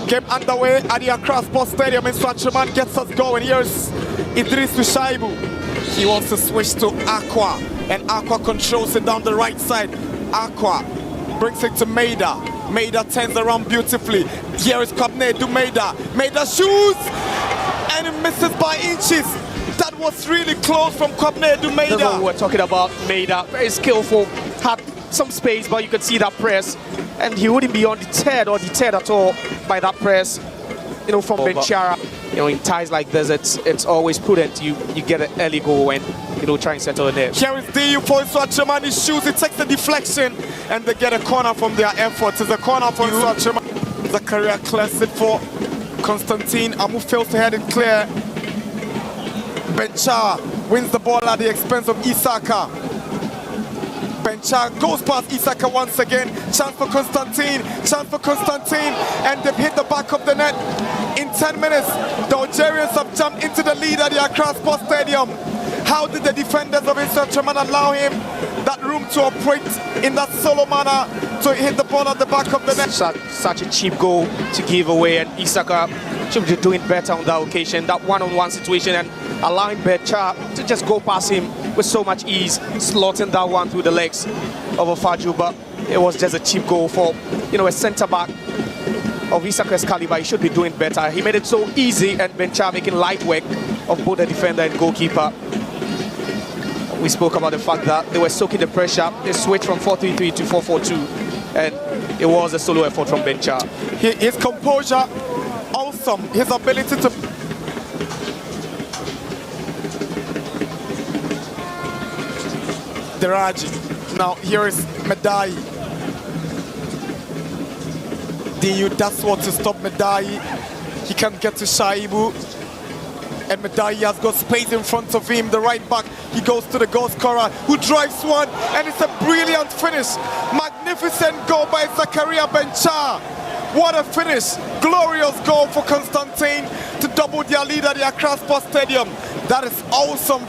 game underway at the Accra Sports Stadium. Nsoatreman gets us going. Here's Idris Shaibu. He wants to switch to Aqua, and Aqua controls it down the right side. Aqua brings it to Maida. Maida turns around beautifully. Here is Kwabnedu Maida. Maida shoots, and it misses by inches. That was really close from Kwabnedu Maida. That's what we're talking about. Maida, very skillful, had some space, but you could see that press, and he wouldn't be undeterred or deterred at all by that press. From Benchara. In ties like this, it's always prudent. You get an early goal when try and settle the net. Here is DU for Nsoatreman. He shoots, it takes a deflection, and they get a corner from their efforts. It's a corner for Nsoatreman. Zakaria clears it for Constantine. Amu fails to head it clear. Benchara wins the ball at the expense of Isaka. Benchara goes past Isaka once again. Chance for Constantine, and they've hit the back of the net. In 10 minutes, the Algerians have jumped into the lead at the Accra Sports Stadium. How did the defenders of Nsoatreman allow him that room to operate in that solo manner to hit the ball at the back of the net? Such a cheap goal to give away, and Isaka should be doing better on that occasion. That one-on-one situation and allowing Bencha to just go past him with so much ease, slotting that one through the legs of Ofaju, but it was just a cheap goal for, you know, a centre-back of Isaka's caliber. He should be doing better. He made it so easy, and Bencha making light work of both the defender and goalkeeper. We spoke about the fact that they were soaking the pressure. They switched from 4-3-3 to 4-4-2, and it was a solo effort from Bencha. His composure, awesome. His ability to... Deraji. Now here is Medai. DU does want to stop Medai. He can't get to Shaibu. And Medai has got space in front of him, the right back. He goes to the goal scorer, who drives one, and it's a brilliant finish. Magnificent goal by Zakaria Bencha. What a finish. Glorious goal for Constantine to double their lead at the Accra Sports Stadium. That is awesome.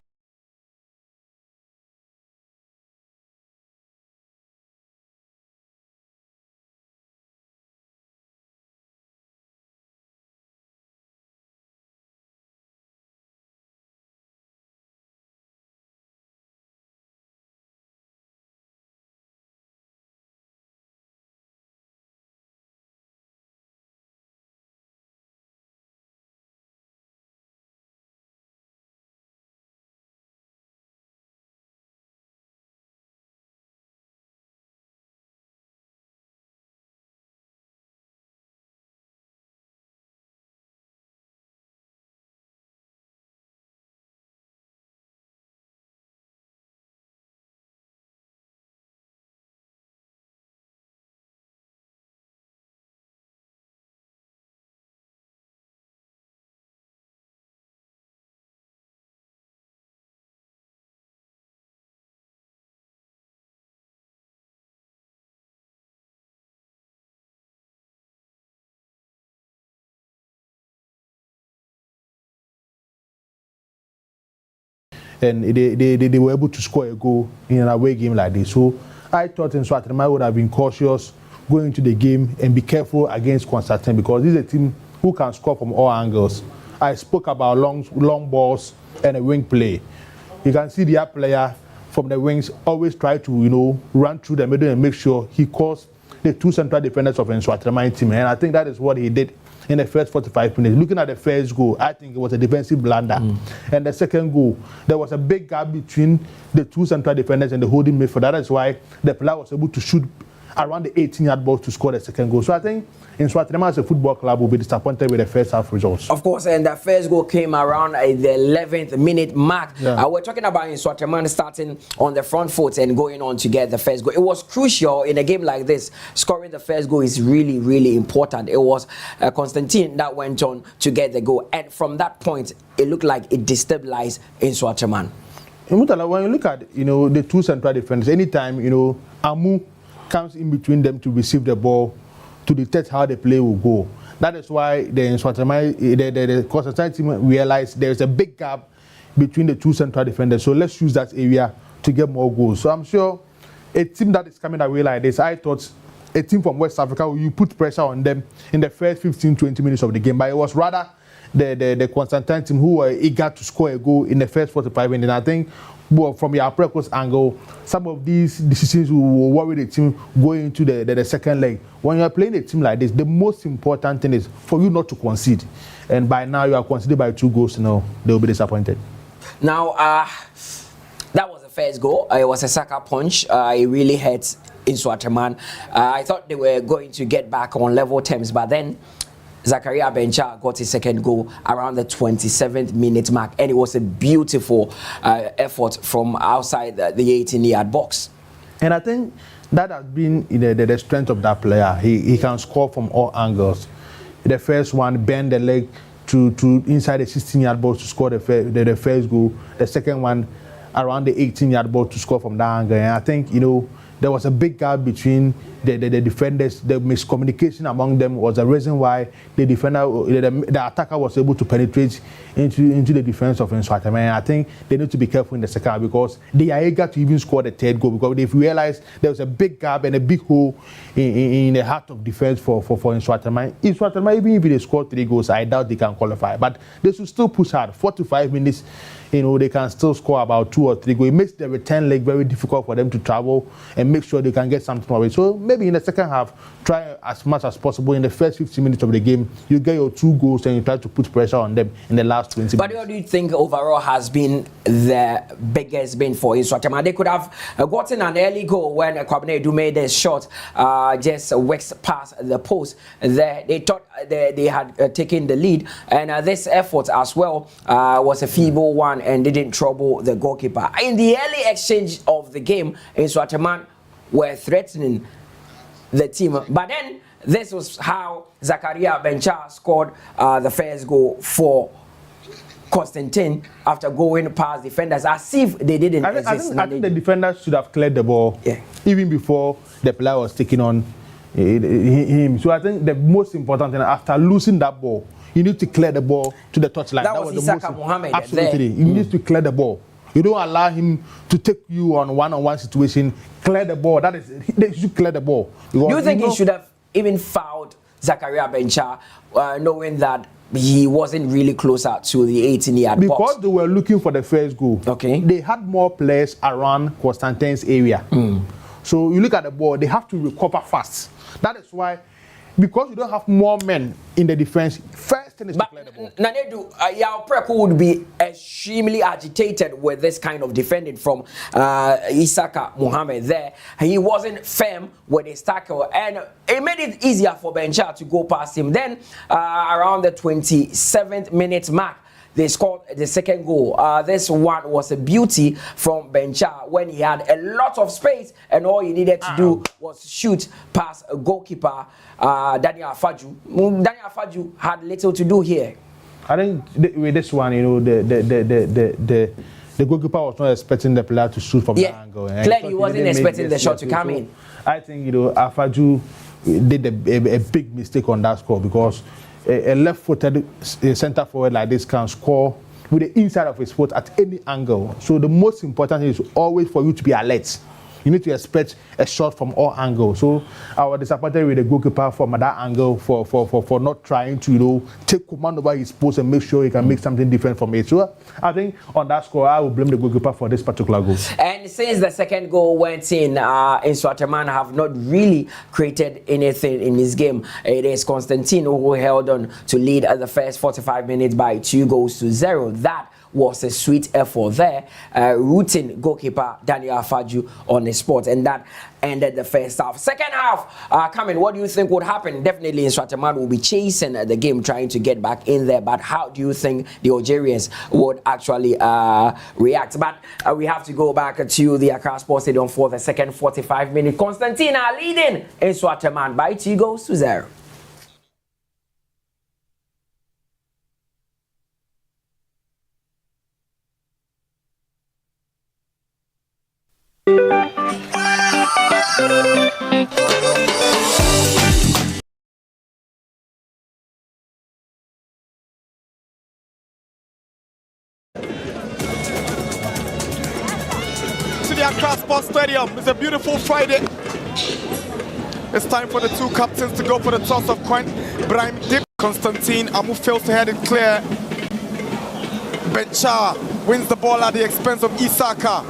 And they were able to score a goal in an away game like this. So I thought Nsoatreman would have been cautious going into the game and be careful against Constantine, because this is a team who can score from all angles. I spoke about long balls and a wing play. You can see the player from the wings always try to, you know, run through the middle and make sure he calls the two central defenders of Nsoatreman team. And I think that is what he did in the first 45 minutes. Looking at the first goal, I think it was a defensive blunder. And the second goal, there was a big gap between the two central defenders and the holding midfield. That is why the player was able to shoot around the 18-yard box to score the second goal. So I think Nsoatreman as a football club will be disappointed with the first half results. Of course, and the first goal came around at the 11th minute mark. Yeah. We're talking about Nsoatreman starting on the front foot and going on to get the first goal. It was crucial in a game like this. Scoring the first goal is really, really important. It was Constantine that went on to get the goal. And from that point, it looked like it destabilized Nsoatreman. When you look at, you know, the two central defenders, anytime, you know, Amu comes in between them to receive the ball, to detect how the play will go. That is why the Constantine team realized there is a big gap between the two central defenders. So let's use that area to get more goals. So I'm sure a team that is coming away like this, I thought a team from West Africa, you put pressure on them in the first 15-20 minutes of the game. But it was rather the Constantine team who were eager to score a goal in the first 45 minutes. And I think, well, from your Preco's angle, some of these decisions will worry the team going into the second leg. When you are playing a team like this, the most important thing is for you not to concede. And by now, you are conceded by 2 goals. Now they will be disappointed. Now, that was the first goal. It was a sucker punch. It really hurt Nsoatreman. I thought they were going to get back on level terms, but then Zakaria Bencha got his second goal around the 27th minute mark, and it was a beautiful effort from outside the 18-yard box. And I think that has been the strength of that player. He can score from all angles. The first one, bend the leg to inside the 16-yard box to score the first goal. The second one, around the 18-yard box to score from that angle. And I think, you know, there was a big gap between the defenders. The miscommunication among them was the reason why the attacker was able to penetrate into the defense of Nsoatreman. I think they need to be careful in the second half because they are eager to even score the third goal because they've realized there was a big gap and a big hole in the heart of defense for Nsoatreman. Even if they score 3 goals, I doubt they can qualify. But they should still push hard. 4 to 5 minutes, they can still score about 2 or 3 goals. It makes the return leg very difficult for them to travel and make sure they can get something away. So maybe in the second half, try as much as possible. In the first 15 minutes of the game, you get your 2 goals and you try to put pressure on them in the last 20 minutes. But what do you think overall has been the biggest been for Nsoatreman? They could have gotten an early goal when Kwabena Edu made a shot just weeks past the post. There, they thought they had taken the lead, and this effort as well was a feeble one and didn't trouble the goalkeeper. In the early exchange of the game, Nsoatreman were threatening the team, but then this was how Zakaria Bencha scored the first goal for Constantine after going past defenders as if they didn't exist. I think the defenders should have cleared the ball even before the player was taking on him. So I think the most important thing, after losing that ball, you need to clear the ball to the touchline. That was Isaka Mohammed. Absolutely. You need to clear the ball. You don't allow him to take you on one-on-one situation. Clear the ball. They should clear the ball. Do you think he should have even fouled Zakaria Bencha, knowing that he wasn't really closer to the 18-yard box? Because they were looking for the first goal. Okay. They had more players around Constantine's area. So you look at the ball, they have to recover fast. That is why, because you don't have more men in the defense, first thing is to play the ball. Nanedu, Yao Preku would be extremely agitated with this kind of defending from Isaka Mohammed there. He wasn't firm with his tackle, and it made it easier for Bencha to go past him. Then, around the 27th minute mark, they scored the second goal. This one was a beauty from Bencha when he had a lot of space and all he needed to do was shoot past a goalkeeper, Daniel Afaju. Daniel Afaju had little to do here. I think with this one, the goalkeeper was not expecting the player to shoot from that angle. Clearly, he wasn't expecting the shot to come in. I think Afaju did a big mistake on that score because a left-footed centre forward like this can score with the inside of his foot at any angle. So the most important thing is always for you to be alert. You need to expect a shot from all angles. So I was disappointed with the goalkeeper from that angle for not trying to take command over his post and make sure he can make something different from it. So I think on that score I will blame the goalkeeper for this particular goal. And since the second goal went in, Nsoatreman have not really created anything in this game. It is Constantine who held on to lead at the first 45 minutes by 2-0. That was a sweet effort there, rooting goalkeeper Daniel Afaju on the spot, and that ended the first half. Second half coming, what do you think would happen? Definitely Nsoatreman will be chasing the game, trying to get back in there, but how do you think the Algerians would actually react? But we have to go back to the Accra Sports Stadium for the second 45 minutes. Constantine are leading Nsoatreman by 2-0. To the Accra Sports Stadium. It's a beautiful Friday. It's time for the two captains to go for the toss of coin. Brahim Dip, Constantine Amu fails to head it clear. Bencha wins the ball at the expense of Isaka.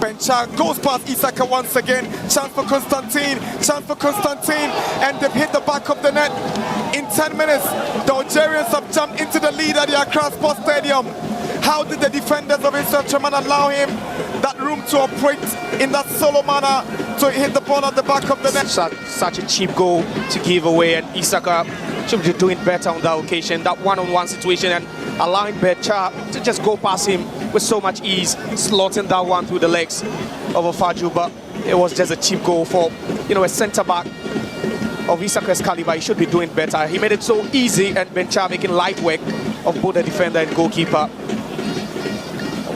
Bencha goes past Isaka once again. Chance for Constantine, and they've hit the back of the net. In 10 minutes, the Algerians have jumped into the lead at the Accra Sports Stadium. How did the defenders of Nsoatreman allow him that room to operate in that solo manner to hit the ball at the back of the net? Such a cheap goal to give away, and Isaka should be doing better on that occasion. That one-on-one situation and allowing Bencha to just go past him with so much ease, slotting that one through the legs of Afaju, but it was just a cheap goal for a centre-back of Isaka's caliber. He should be doing better. He made it so easy, and Bencha making light work of both the defender and goalkeeper.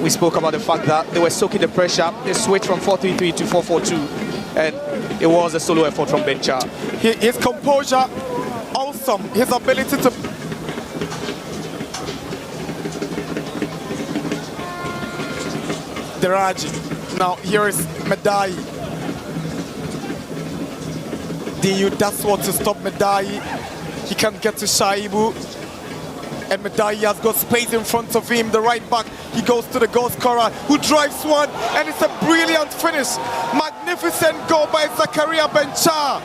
we spoke about the fact that they were soaking the pressure. They switched from 4-3-3 to 4-4-2, and it was a solo effort from Bencha. His composure, awesome. His ability to... Deraji. Now here is Medai. DU does want to stop Medai. He can get to Shaibu. And Medai has got space in front of him. The right back, he goes to the goal scorer who drives one, and it's a brilliant finish. Magnificent goal by Zakaria Bencha.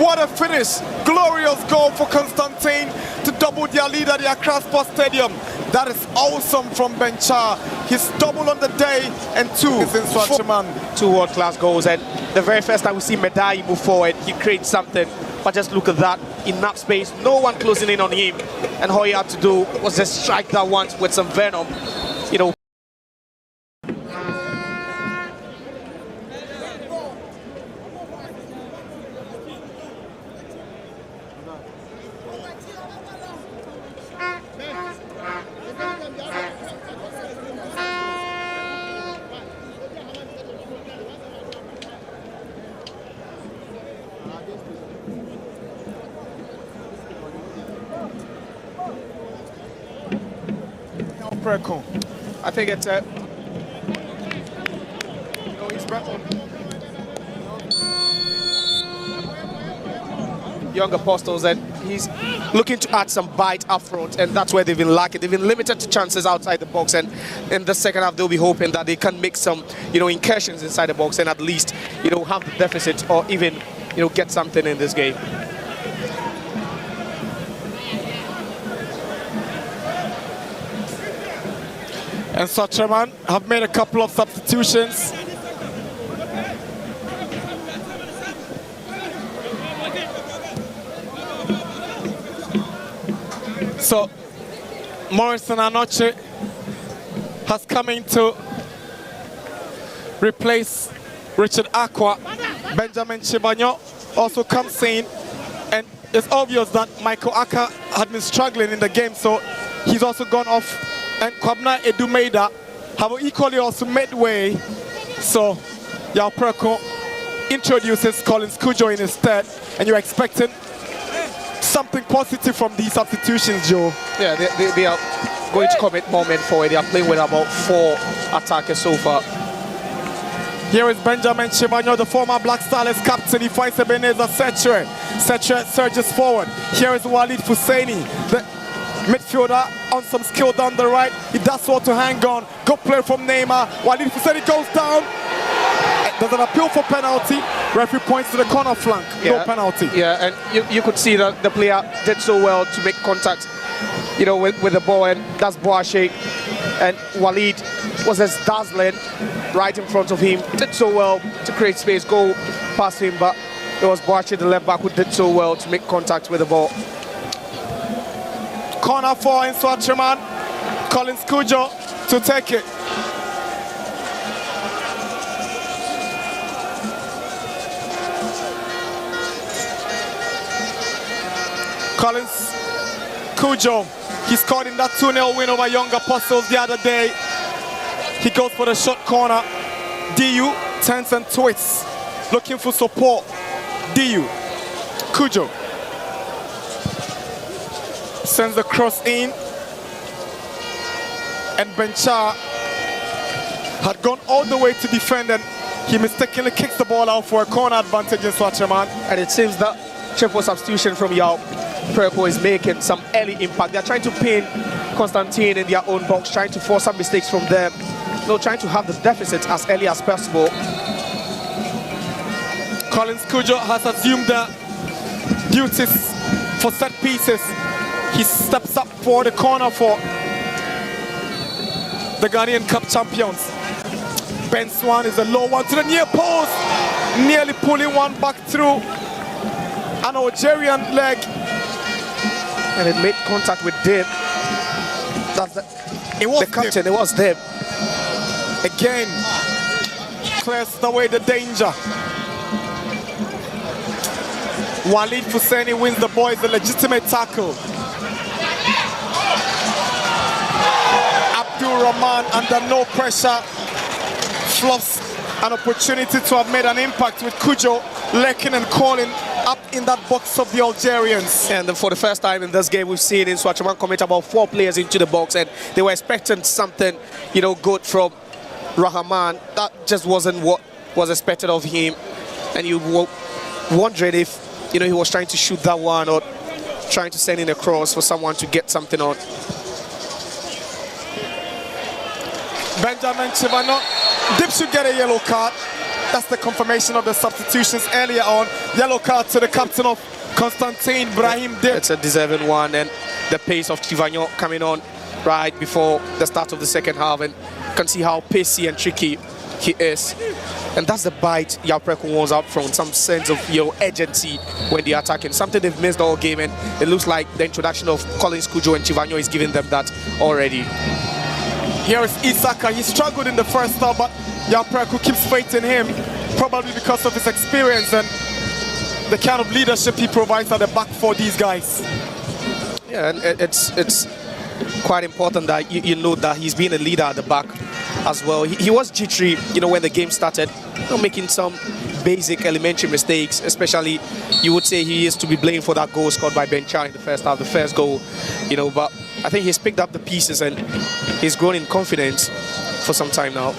What a finish. Glorious goal for Constantine to double their lead at the Accra Sports Stadium. That is awesome from Bencha. He's double on the day, and two is Nsoatreman. 2 world-class goals, and the very first time we see Medai move forward, he creates something. But just look at that, enough space, no one closing in on him, and all he had to do was just strike that once with some venom, you know. I think it's young Apostles, and he's looking to add some bite up front, and that's where they've been lacking. They've been limited to chances outside the box, and in the second half they'll be hoping that they can make some, you know, incursions inside the box and at least, you know, have the deficit or even, you know, get something in this game. And Nsoatreman have made a couple of substitutions. So Morrison Anoche has come in to replace Richard Aqua. Benjamin Chibanyo also comes in, and it's obvious that Michael Aka had been struggling in the game, so he's also gone off. And Kwabna Edumeda have equally also made way. So Yao Preko introduces Collins Kujo in his stead, and you're expecting something positive from these substitutions, Joe. Yeah, they are going to commit more men forward. They are playing with about 4 attackers so far. Here is Benjamin Chibanyo, the former Black Stars captain. He finds Ebenezer Setre. Setre surges forward. Here is Walid Husseini, the midfielder on some skill down the right. He does well to hang on. Good play from Neymar. Walid Husseini goes down. There's an appeal for penalty. Referee points to the corner flank. Yeah, no penalty. Yeah, and you could see that the player did so well to make contact, you know, with the ball, and that's Boache. And Walid was just dazzling right in front of him. Did so well to create space, go past him, but it was Boache, the left back, who did so well to make contact with the ball. Corner for Nsoatreman. Collins Kujo to take it. Collins Kujo, he scored in that 2-0 win over Young Apostles the other day. He goes for the short corner. DU turns and twists, looking for support. DU, Kujo sends the cross in, and Bencha had gone all the way to defend, and he mistakenly kicks the ball out for a corner advantage in Nsoatreman. And it seems that triple substitution from Yao Preko is making some early impact. They're trying to pin Constantine in their own box, trying to force some mistakes from them. No, trying to have the deficit as early as possible. Collins Kujo has assumed the duties for set pieces. He steps up for the corner for the Ghanaian Cup champions. Ben Swan is a low one to the near post, nearly pulling one back through an Algerian leg. And it made contact with Dib. That's the captain, it was Dib. Again, clears away the danger. Walid Husseini wins the ball. It's a legitimate tackle. Abdul Rahman under no pressure fluffs an opportunity to have made an impact with Kujo lurking and calling up in that box of the Algerians. And for the first time in this game, we've seen Nsoatreman commit about 4 players into the box, and they were expecting something, good from Rahman. That just wasn't what was expected of him, and you were wondering if, he was trying to shoot that one or trying to send in a cross for someone to get something on. Benjamin Chivano, Dip should get a yellow card. That's the confirmation of the substitutions earlier on. Yellow card to the captain of Constantine, Brahim Dip. It's a deserving one, and the pace of Chivano coming on right before the start of the second half, and you can see how pacey and tricky he is. And that's the bite Yapreko wants up front, some sense of urgency when they're attacking, something they've missed all game, and it looks like the introduction of Collins Kujo and Chivano is giving them that already. Here is Isaka. He struggled in the first half, but Yapreko keeps faith in him, probably because of his experience and the kind of leadership he provides at the back for these guys. Yeah, and it's quite important that you know that he's been a leader at the back as well. He was jittery, when the game started, making some basic elementary mistakes, especially you would say he is to be blamed for that goal scored by Bencha in the first half, the first goal, but I think he's picked up the pieces and he's grown in confidence for some time now.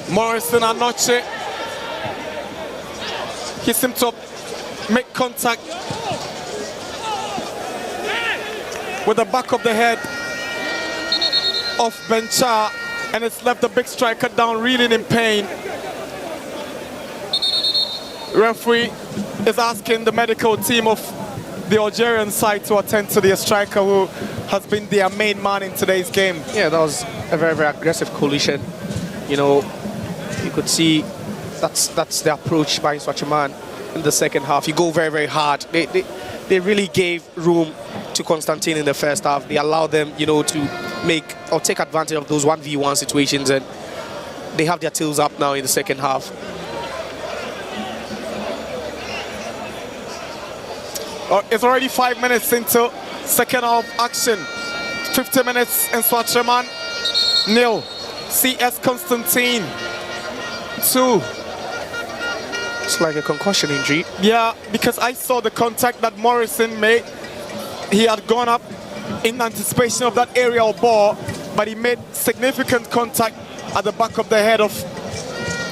Morrison Anoche, he seemed to make contact with the back of the head of Bencha, and it's left the big striker down, reeling in pain. Referee is asking the medical team of the Algerian side to attend to the striker who has been their main man in today's game. Yeah, that was a very, very aggressive collision. You could see that's the approach by Nsoatreman in the second half. You go very, very hard. They really gave room to Constantine in the first half. They allowed them, to make or take advantage of those 1v1 situations, and they have their tails up now in the second half. It's already 5 minutes into second half action. 50 minutes in Nsoatreman, 0. CS Constantine, 2. It's like a concussion injury. Yeah, because I saw the contact that Morrison made. He had gone up in anticipation of that aerial ball, but he made significant contact at the back of the head of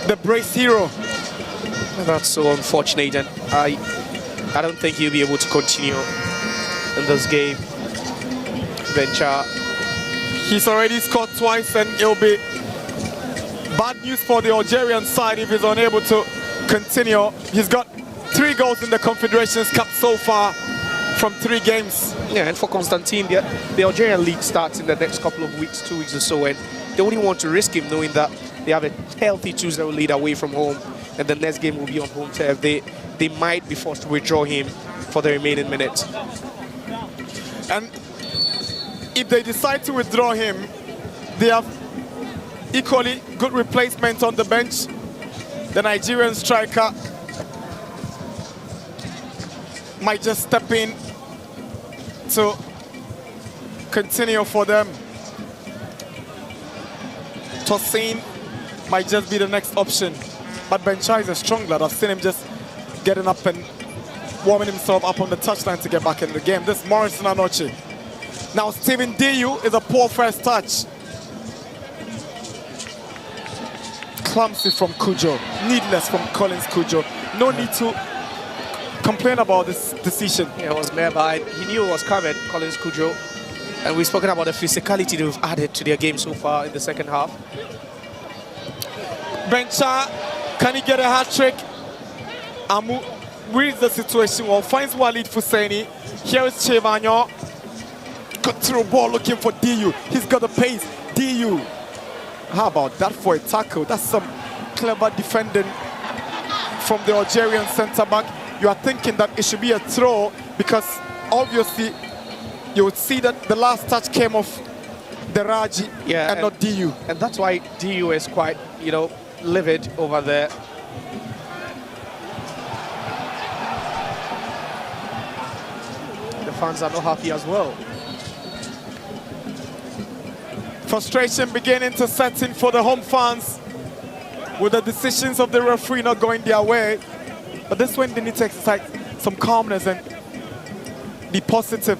the brace hero. That's so unfortunate, and I don't think he'll be able to continue in this game. Bencha. He's already scored twice, and it'll be bad news for the Algerian side if he's unable to continue. He's got 3 goals in the Confederations Cup so far from 3 games. Yeah, and for Constantine, the Algerian league starts in the next couple of weeks, 2 weeks or so, and they wouldn't want to risk him knowing that they have a healthy 2-0 lead away from home, and the next game will be on home turf. They might be forced to withdraw him for the remaining minutes. And if they decide to withdraw him, they have equally good replacement on the bench. The Nigerian striker might just step in to continue for them. Tosin might just be the next option. But Bencha is a strong lad. I've seen him just getting up and warming himself up on the touchline to get back in the game. This is Morrison Anoche. Now Stephen Diu is a poor first touch. Clumsy from Kujo. Needless from Collins Kujo. No need to complain about this decision. Yeah, it was nearby. He knew it was coming, Collins Kujo. And we've spoken about the physicality they've added to their game so far in the second half. Bencha, can he get a hat-trick? Amu reads the situation well, finds Walid Fuseni. Here is Chevagnon. Got through ball looking for Diu. He's got the pace. Diu. How about that for a tackle? That's some clever defending from the Algerian centre-back. You are thinking that it should be a throw because obviously you would see that the last touch came off Deraji and not Diu. And that's why Diu is quite, livid over there. The fans are not happy as well. Frustration beginning to set in for the home fans with the decisions of the referee not going their way. But this one they need to exercise some calmness and be positive.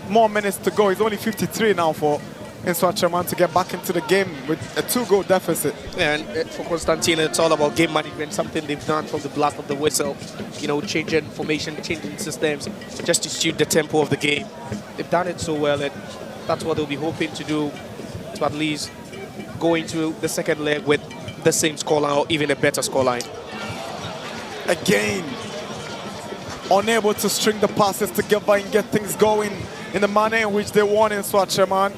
More minutes to go. It's only 53 now for Nsoatreman to get back into the game with a 2-goal deficit. Yeah, and for Constantine, it's all about game management, something they've done from the blast of the whistle. You know, changing formation, changing systems, just to suit the tempo of the game. They've done it so well, and that's what they'll be hoping to do, to at least go into the second leg with the same scoreline or even a better scoreline. Again, unable to string the passes together and get things going in the manner in which they want in Nsoatreman.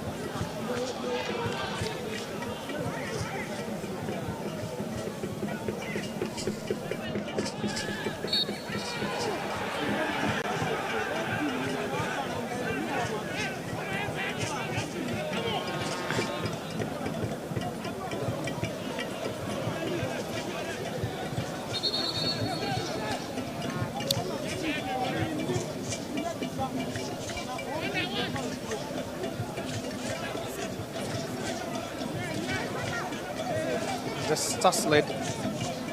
Just tussling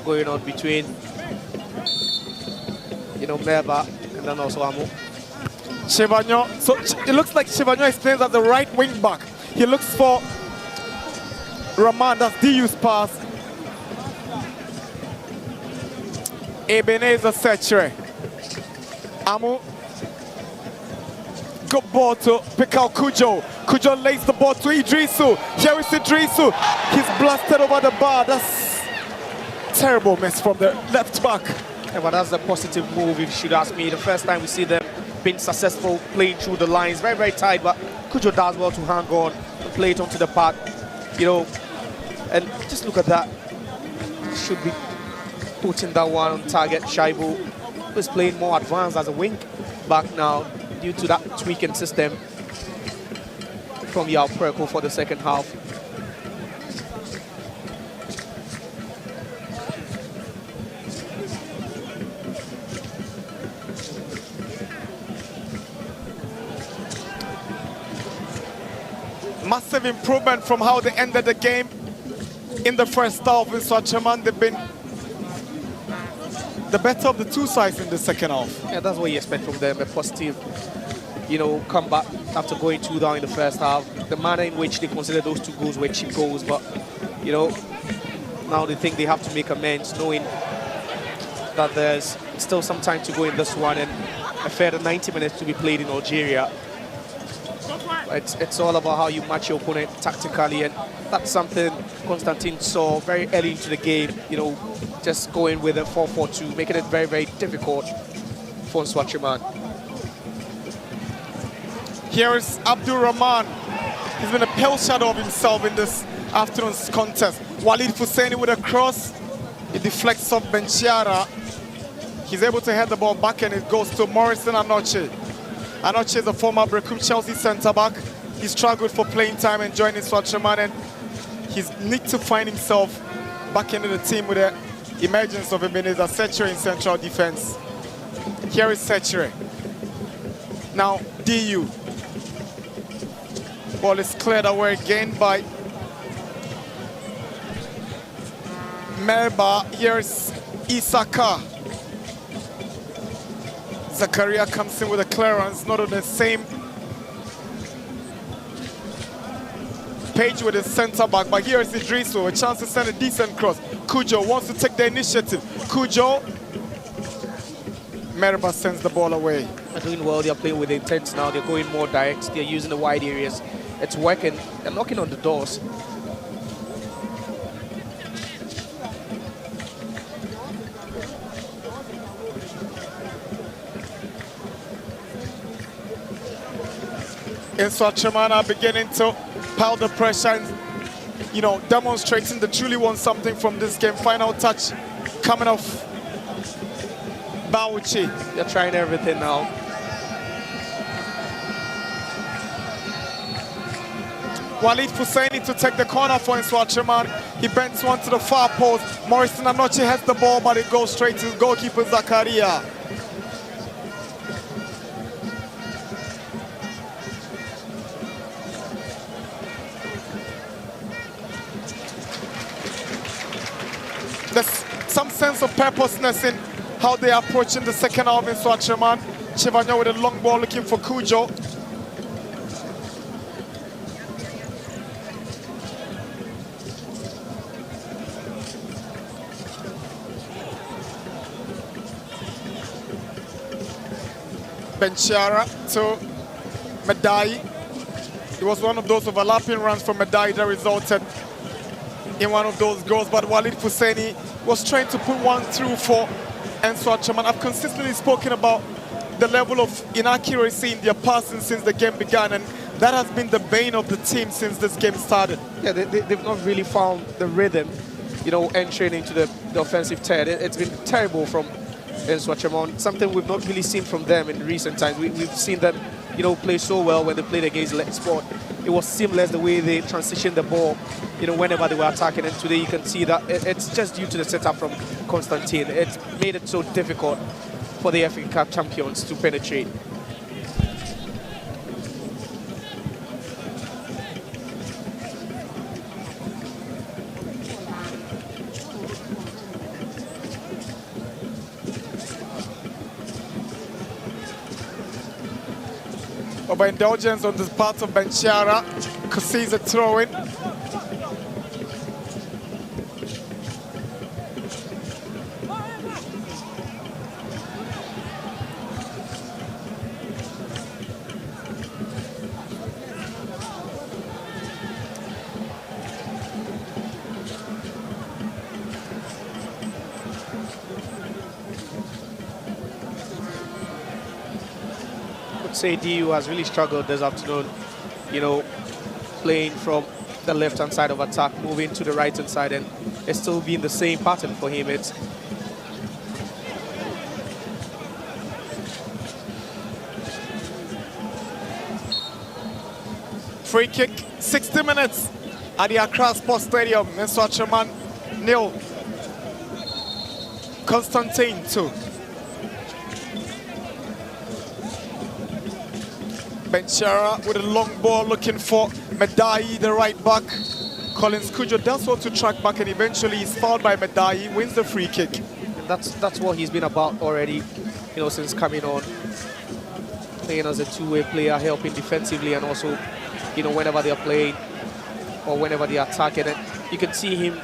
going on between, you know, Merba and then also Amu. Chevagnon, so it looks like Chevagnon is playing as the right wing back. He looks for Rahman, that's DU's pass. Ebenezer Nsoatreman. Amu. Good ball to pick out Kujo. Kujo lays the ball to Idrisu. Here is Idrisu. He's blasted over the bar. That's terrible miss from the left back. Yeah, but that's a positive move, if you should ask me. The first time we see them being successful, playing through the lines, very, very tight, but Kujo does well to hang on and play it onto the park, you know. And just look at that. Should be putting that one on target. Shaibu is playing more advanced as a wing back now due to that tweaking system from Yao Perko for the second half. Massive improvement from how they ended the game in the first half. In Nsoatreman, they've been the better of the two sides in the second half. Yeah, that's what you expect from them, a positive, you know, comeback after going 2 down in the first half. The manner in which they consider those 2 goals were cheap goals, but, you know, now they think they have to make amends, knowing that there's still some time to go in this one and a further 90 minutes to be played in Algeria. It's all about how you match your opponent tactically, and that's something Constantine saw very early into the game, you know, just going with a 4-4-2, making it very, very difficult for Nsoatreman. Here is Abdul Rahman. He's been a pale shadow of himself in this afternoon's contest. Walid Fuseni with a cross. It deflects off Benchiara. He's able to head the ball back and it goes to Morrison Anoche. Anoche is a former Brecum Chelsea centre-back. He struggled for playing time and joining Nsoatreman, and he's need to find himself back into the team with the emergence of Ebenezer Nsoatreman in central defence. Here is Nsoatreman. Now DU. Ball is cleared away again by Merba. Here's Isaka. Zakaria comes in with a clearance, not on the same page with his centre-back, but here's Idrisu, a chance to send a decent cross. Kujo wants to take the initiative. Kujo. Merba sends the ball away. They're doing well, they're playing with intent now, they're going more direct, they're using the wide areas. It's working, they're knocking on the doors. Nsoatreman are beginning to pile the pressure and, you know, demonstrating they truly want something from this game. Final touch coming off Bauchi. They're trying everything now. Walid Fuseni to take the corner for Nsoatreman. He bends one to the far post. Morrison Anoche has the ball, but it goes straight to goalkeeper Zakaria. of purposeness in how they are approaching the second half in Nsoatreman. Chivagno with a long ball looking for Kujo. Benchara to Medai. It was one of those overlapping runs from Medai that resulted in one of those goals, but Walid Husseini was trying to put one through for Nsoatreman. I've consistently spoken about the level of inaccuracy in their passing since the game began, and that has been the bane of the team since this game started. Yeah, they've not really found the rhythm, you know, entering into the offensive third. It's been terrible from Nsoatreman, something we've not really seen from them in recent times. We've seen them, you know, play so well when they played against Let's Sport. It was seamless the way they transitioned the ball, you know, whenever they were attacking. And today you can see that it's just due to the setup from Constantine. It's made it so difficult for the FA Cup champions to penetrate. Overindulgence on the part of Benchara. Kusi's a throw-in. Say DU has really struggled this afternoon, you know, playing from the left-hand side of attack, moving to the right-hand side, and it's still been the same pattern for him. It's free kick, 60 minutes at the Accra Sports Stadium. Nsoatreman 0, Constantine 2. Benchara with a long ball looking for Medai, the right back. Collins Kujo does want to track back, and eventually he's fouled by Medai, wins the free kick. And that's what he's been about already, you know, since coming on. Playing as a two-way player, helping defensively, and also, you know, whenever they're playing or whenever they're attacking. And you can see him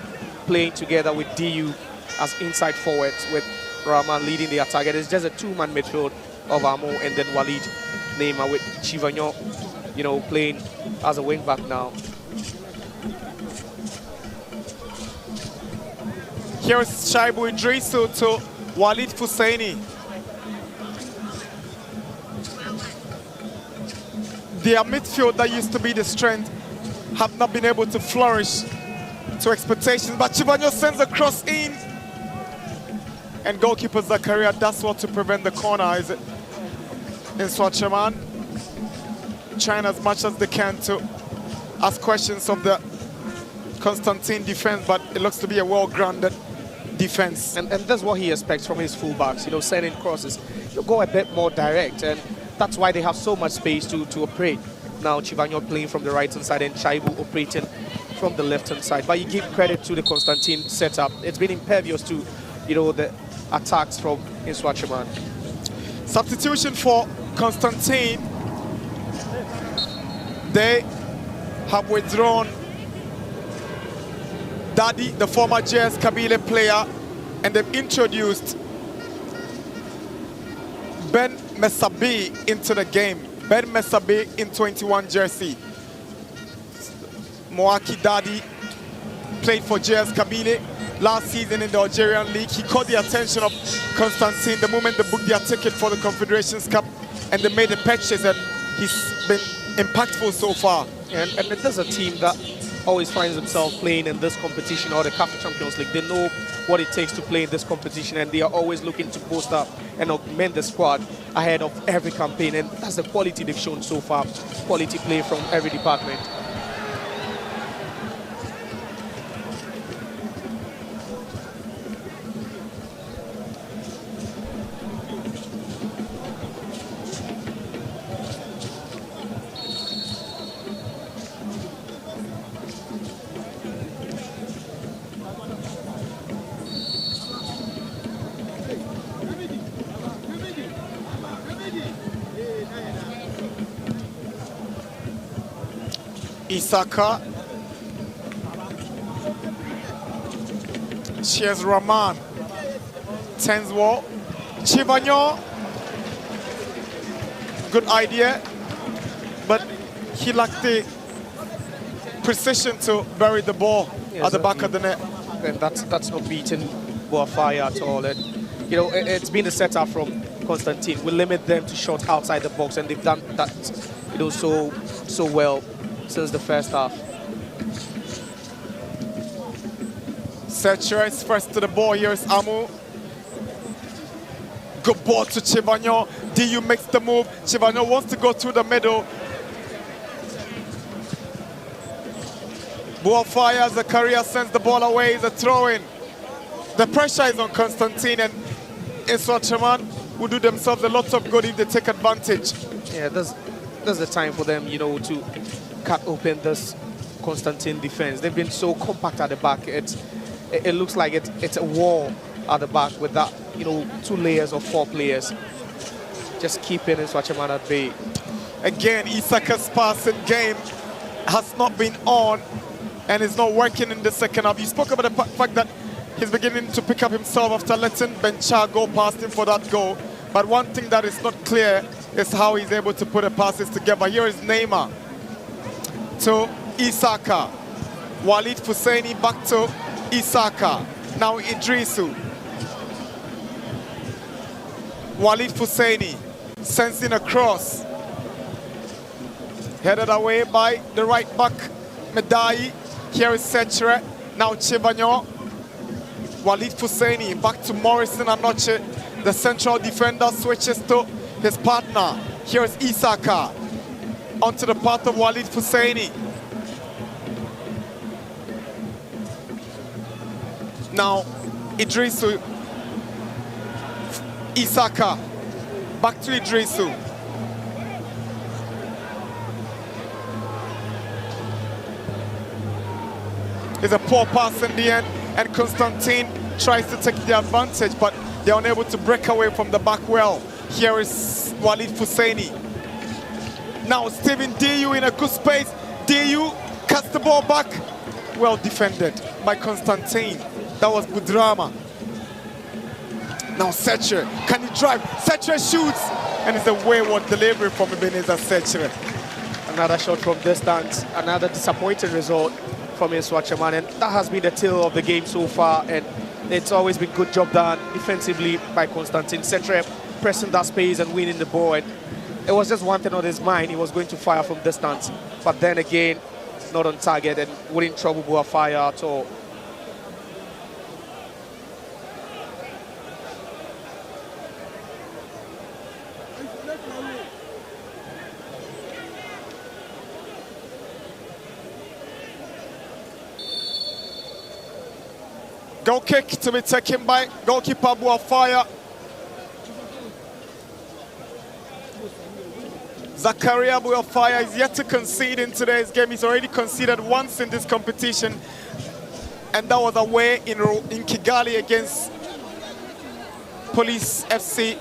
playing together with DU as inside forwards, with Rahman leading the attack. And it's just a two-man midfield of Amo and then Walid Neymar with Chivagno, you know, playing as a wing back now. Here's Shaibu Idrisu to Walid Husseini. Their midfield that used to be the strength have not been able to flourish to expectations, but Chivagno sends a cross in, and goalkeeper Zakaria does what to prevent the corner. Is it Nsoatreman trying as much as they can to ask questions of the Constantine defense, but it looks to be a well-grounded defense. And that's what he expects from his fullbacks, you know, sending crosses. You go a bit more direct, and that's why they have so much space to operate. Now Chivagno playing from the right-hand side and Chaibu operating from the left-hand side. But you give credit to the Constantine setup. It's been impervious to, you know, the attacks from Nsoatreman. Substitution for Constantine. They have withdrawn Daddy, the former JS Kabile player, and they've introduced Ben Mesabi into the game. Ben Mesabi in 21 jersey. Moaki Daddy played for JS Kabile last season in the Algerian League. He caught the attention of Constantine the moment they booked their ticket for the Confederations Cup, and they made a purchase, and he's been impactful so far. And there's a team that always finds themselves playing in this competition or the CAF Champions League. They know what it takes to play in this competition, and they are always looking to boost up and augment the squad ahead of every campaign, and that's the quality they've shown so far. Quality play from every department. Isaka. Cheers Rahman. Tenswell. Chibanyo. Good idea, but he lacked the precision to bury the ball at the back of the net. And that's not beating Boafaya at all. And you know, it's been a setup from Constantine. We limit them to shots outside the box, and they've done that, you know, so well since the first half. Setcher is first to the ball. Here's Amu. Good ball to Chibanyo. DU makes the move. Chibanyo wants to go through the middle. Boafaya, Zakaria sends the ball away. It's a throw-in. The pressure is on Constantine, and Nsoatreman will do themselves a lot of good if they take advantage. Yeah, there's the time for them, you know, to cut open this Constantine defense. They've been so compact at the back. It looks like it's a wall at the back with that, you know, 2 layers of 4 players. Just keeping Nsoatreman at bay. Again, Isaka's passing game has not been on and is not working in the second half. You spoke about the fact that he's beginning to pick up himself after letting Bencha go past him for that goal. But one thing that is not clear is how he's able to put the passes together. Here is Neymar to Isaka. Walid Husseini back to Isaka. Now Idrisu. Walid Husseini sends in a cross. Headed away by the right back, Medai. Here is Setcher. Now Chibanyo. Walid Husseini back to Morrison Anoche. The central defender switches to his partner. Here is Isaka. Onto the path of Walid Husseini. Now Idrisu. Isaka. Back to Idrisu. It's a poor pass in the end, and Constantine tries to take the advantage, but they're unable to break away from the back well. Here is Walid Husseini. Now Stephen DU in a good space. DU cuts the ball back. Well defended by Constantine. That was Budrama. Now Setcher, can he drive? Setcher shoots, and it's a wayward delivery from Ebenezer Setcher. Another shot from distance, another disappointing result from Nsoatreman, and that has been the tale of the game so far, and it's always been good job done defensively by Constantine. Setcher pressing that space and winning the ball, and it was just one thing on his mind. He was going to fire from distance, but then again, not on target and wouldn't trouble Boafaya at all. Goal kick to be taken by goalkeeper Boafaya. Zakaria Boafaya is yet to concede in today's game. He's already conceded once in this competition, and that was away in Kigali against Police FC.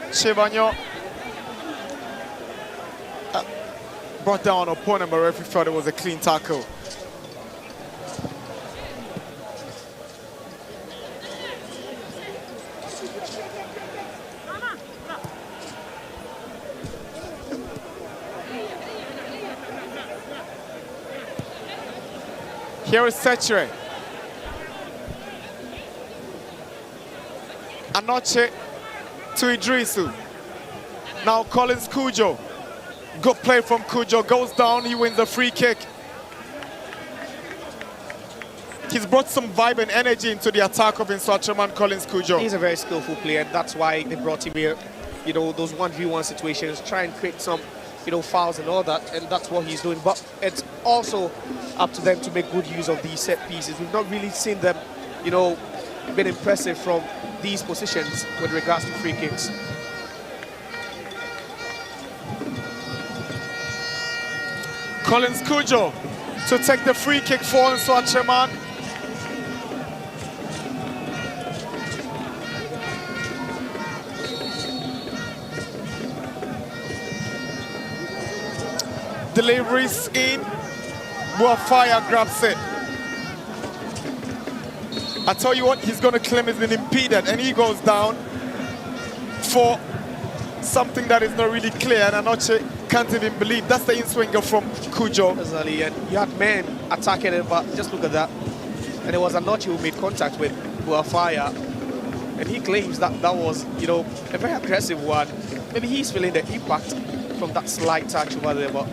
Chibanyo brought down an opponent, but referee thought it was a clean tackle. Here is Setcher. Anoche to Idrisu. Now Collins Kujo. Good play from Kujo. Goes down. He wins the free kick. He's brought some vibe and energy into the attack of Nsoatreman, Collins Kujo. He's a very skillful player, and that's why they brought him here. You know, those 1v1 situations, try and create some, you know, fouls and all that, and that's what he's doing. But it's also up to them to make good use of these set pieces. We've not really seen them, you know, been impressive from these positions with regards to free kicks. Collins Kujo to take the free kick for Nsoatreman. Deliveries in. Buafaya grabs it. I tell you what, he's going to claim he's been impeded, and he goes down for something that is not really clear, and Anoche can't even believe. That's the in-swinger from Cujo. Exactly, and you had men attacking it, but just look at that. And it was Anoche who made contact with Buafaya, and he claims that that was, you know, a very aggressive one. Maybe he's feeling the impact from that slight touch over there, but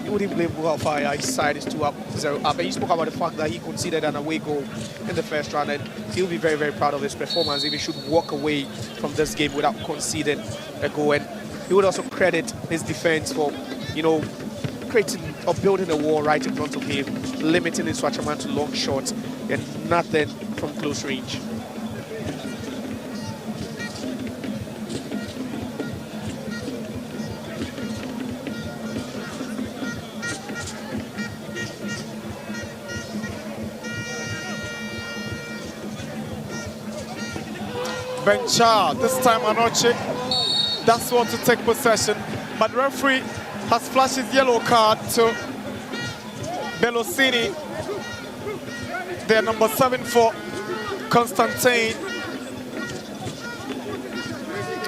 you wouldn't blame Buafaya. His side is 2-0 up. And he spoke about the fact that he conceded an away goal in the first round, and he'll be very, very proud of his performance if he should walk away from this game without conceding a goal. And he would also credit his defense for, you know, creating or building a wall right in front of him, limiting Nsoatreman to long shots and nothing from close range. Benchar, this time Anoche, that's what to take possession. But referee has flashed his yellow card to Bellosini. They're number 7 for Constantine.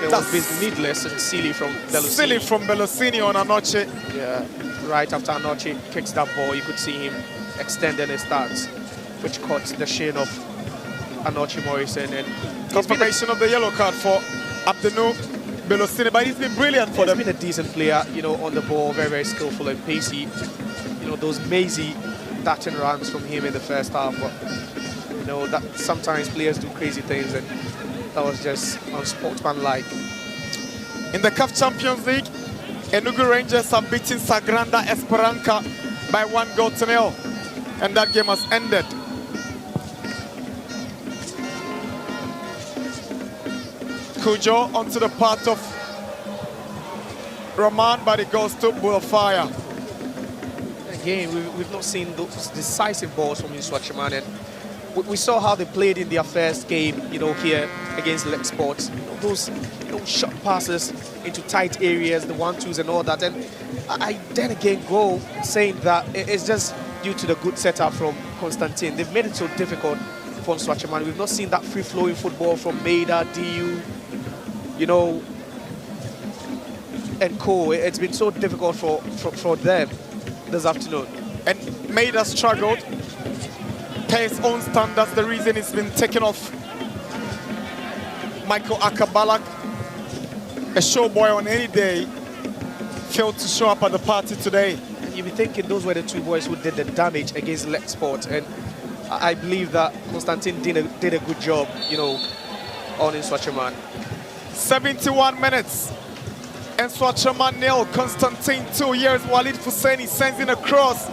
It was needless and silly from Bellosini. Silly from Bellosini on Anoche. Yeah, right after Anoche kicks that ball, you could see him extending his stance, which caught the shin of Anoche Morrison. And confirmation of the yellow card for Abdenu Bellosini, but he's been brilliant for them. He's been a decent player, you know, on the ball, very, very skillful and pacey. You know, those mazy darting runs from him in the first half, but you know that sometimes players do crazy things, and that was just unsportsmanlike. In the CAF Champions League, Enugu Rangers have beaten Sagrada Esperanca by 1-0, and that game has ended. Cujo onto the path of Rahman, but it goes to Buafaya. Again, we've not seen those decisive balls from Nsoatreman, and we saw how they played in their first game, you know, here against Lake Sports. You know, those short passes into tight areas, the 1-2s and all that. And I then again go saying that it's just due to the good setup from Constantine. They've made it so difficult for Nsoatreman. We've not seen that free-flowing football from Maida, DU, you know, and co. It's been so difficult for them this afternoon. And Maida struggled. Per his own standards, the reason he's been taken off Michael Akabalak, a showboy on any day, failed to show up at the party today. And you'll be thinking those were the two boys who did the damage against Lake Sport, and I believe that Constantine did a good job, you know, on Nsoatreman. 71 minutes. Nsoatreman 0, Constantine 2. Here's Walid Fuseni, sends in a cross.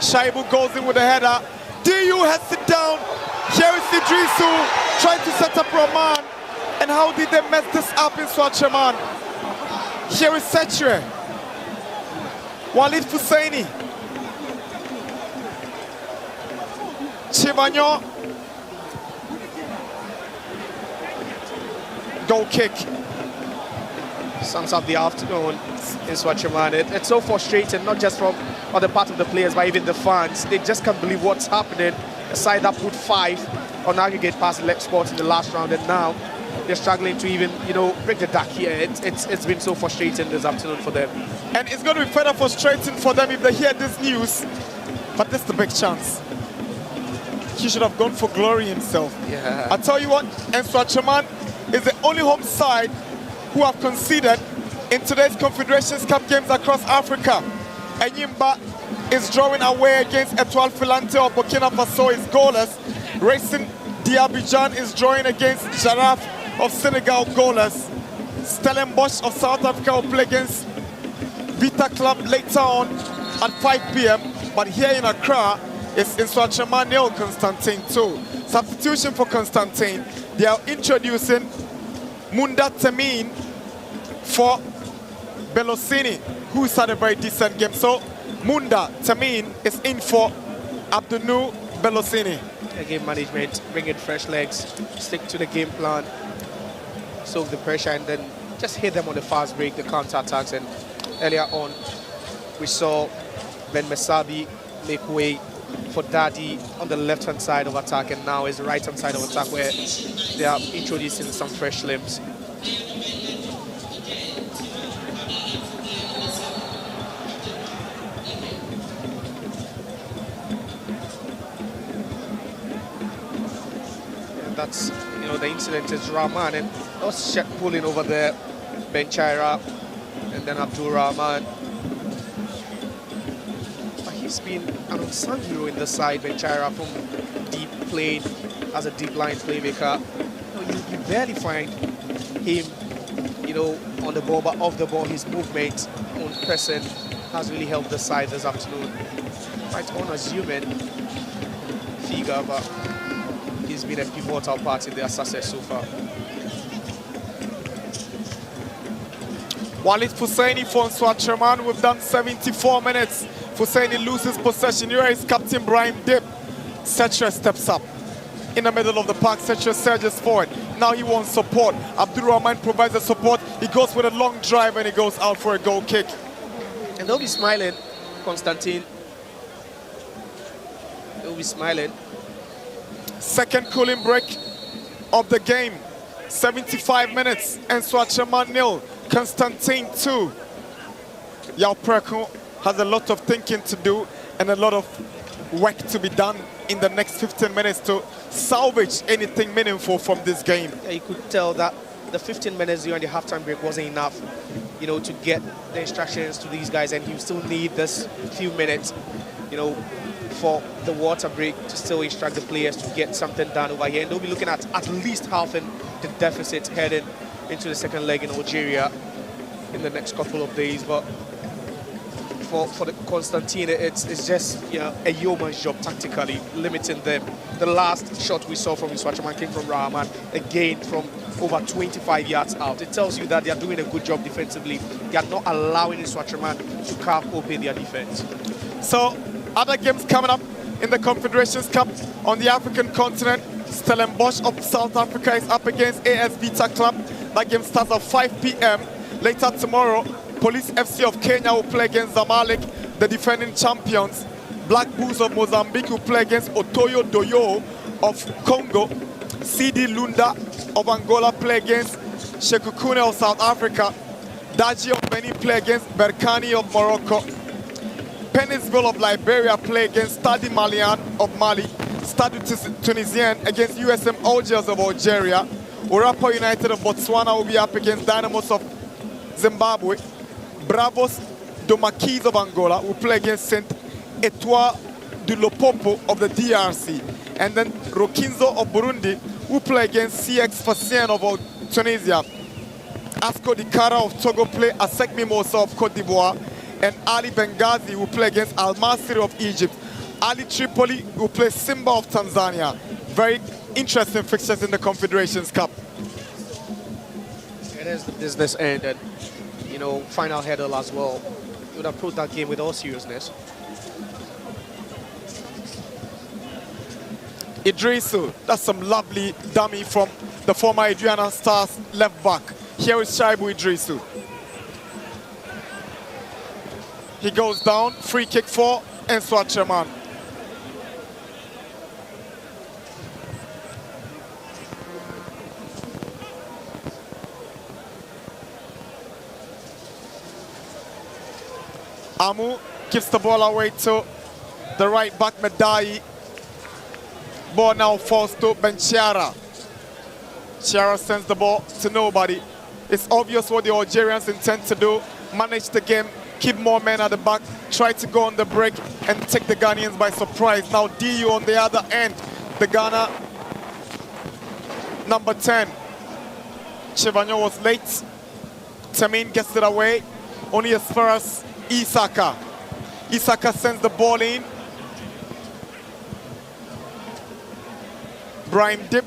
Shaibu goes in with a header. DU has it down. Here is Idrisu trying to set up Rahman. And how did they mess this up in Nsoatreman? Here is Setre. Walid Fuseni. Chivanyo. Goal kick. Sums up the afternoon in Nsoatreman. It's so frustrating, not just from on the part of the players, but even the fans. They just can't believe what's happening. A side that put 5 on aggregate past Lake Sports in the last round, and now they're struggling to even, you know, break the duck here. It's been so frustrating this afternoon for them. And it's going to be further frustrating for them if they hear this news. But this is the big chance. He should have gone for glory himself. Yeah. I tell you what, Nsoatreman is the only home side who have conceded in today's Confederations Cup games across Africa. Enyimba is drawing away against Etoile Filante of Burkina Faso, is goalless. Racing D'Abidjan is drawing against Jaraf of Senegal, goalless. Stellenbosch of South Africa will play against Vita Club later on at 5 p.m. But here in Accra, it's Nsoatreman 0, Constantine 2. Substitution for Constantine. They are introducing Munda Temin for Bellosini, who's had a very decent game. So Munda Temin is in for Abdenu Bellosini. Game management, bring in fresh legs, stick to the game plan, soak the pressure, and then just hit them on the fast break, the counter attacks. And earlier on, We saw Ben Mesabi make way for Daddy on the left-hand side of attack, and now is the right-hand side of attack where they are introducing some fresh limbs. And that's, you know, the incident is Rahman, and that was Shek pulling over there, Ben Chaira, and then Abdul Rahman. He's been an unsung hero in the side, Ben Chaira, from deep playing as a deep line playmaker. You barely find him, you know, on the ball, but off the ball, his movement on pressing has really helped the side this afternoon. Quite unassuming figure, but he's been a pivotal part in their success so far. Walid Hussaini for Nsoatreman. We've done 74 minutes. Hussaini loses possession. Here is Captain Brian Dip. Setra steps up in the middle of the park. Setra surges forward. Now he wants support. Abdul Rahman provides the support. He goes with a long drive and he goes out for a goal kick. And they'll be smiling, Constantine. They'll be smiling. Second cooling break of the game. 75 minutes. Nsoatreman 0. Constantine 2. Yao Preko has a lot of thinking to do and a lot of work to be done in the next 15 minutes to salvage anything meaningful from this game. Yeah, you could tell that the 15 minutes during the halftime break wasn't enough, you know, to get the instructions to these guys, and you still need this few minutes, you know, for the water break to still instruct the players to get something done over here. And they'll be looking at least halving the deficit heading into the second leg in Algeria in the next couple of days. But for the Constantine, it's just, you know, a yeoman's job tactically, limiting them. The last shot we saw from Nsoatreman came from Rahman, again from over 25 yards out. It tells you that they are doing a good job defensively. They are not allowing Nsoatreman to carve open their defense. So, other games coming up in the Confederations Cup on the African continent. Stellenbosch of South Africa is up against AS Vita Club. That game starts at 5 p.m. Later tomorrow, Police FC of Kenya will play against Zamalek, the defending champions. Black Bulls of Mozambique will play against Otoyo Doyo of Congo. CD Lunda of Angola play against Shekukune of South Africa. Daji of Benin play against Berkane of Morocco. Pennisville of Liberia play against Stade Malien of Mali. Stade Tunisien against USM Algiers of Algeria. Orapa United of Botswana will be up against Dynamos of Zimbabwe. Bravos Domakis of Angola will play against Saint Etoile du Lopopo of the DRC. And then Rokinzo of Burundi will play against CX Facien of Tunisia. Asco Dikara of Togo play Asec Mimosa of Cote d'Ivoire. And Ali Benghazi will play against Al Masry of Egypt. Ali Tripoli will play Simba of Tanzania. Very interesting fixtures in the Confederations Cup. It is the business end and, you know, final hurdle as well. You would approach that game with all seriousness. Idrisu, that's some lovely dummy from the former Adriana Stars left back. Here is Shaibu Idrisu. He goes down, free kick for Nsoatreman. Amu gives the ball away to the right back, Medai. Ball now falls to Benchiara. Chiara sends the ball to nobody. It's obvious what the Algerians intend to do. Manage the game, keep more men at the back, try to go on the break and take the Ghanaians by surprise. Now DU on the other end. The Ghana number 10. Chivagno was late. Tamin gets it away. Only as far as Isaka. Isaka sends the ball in. Brian Dip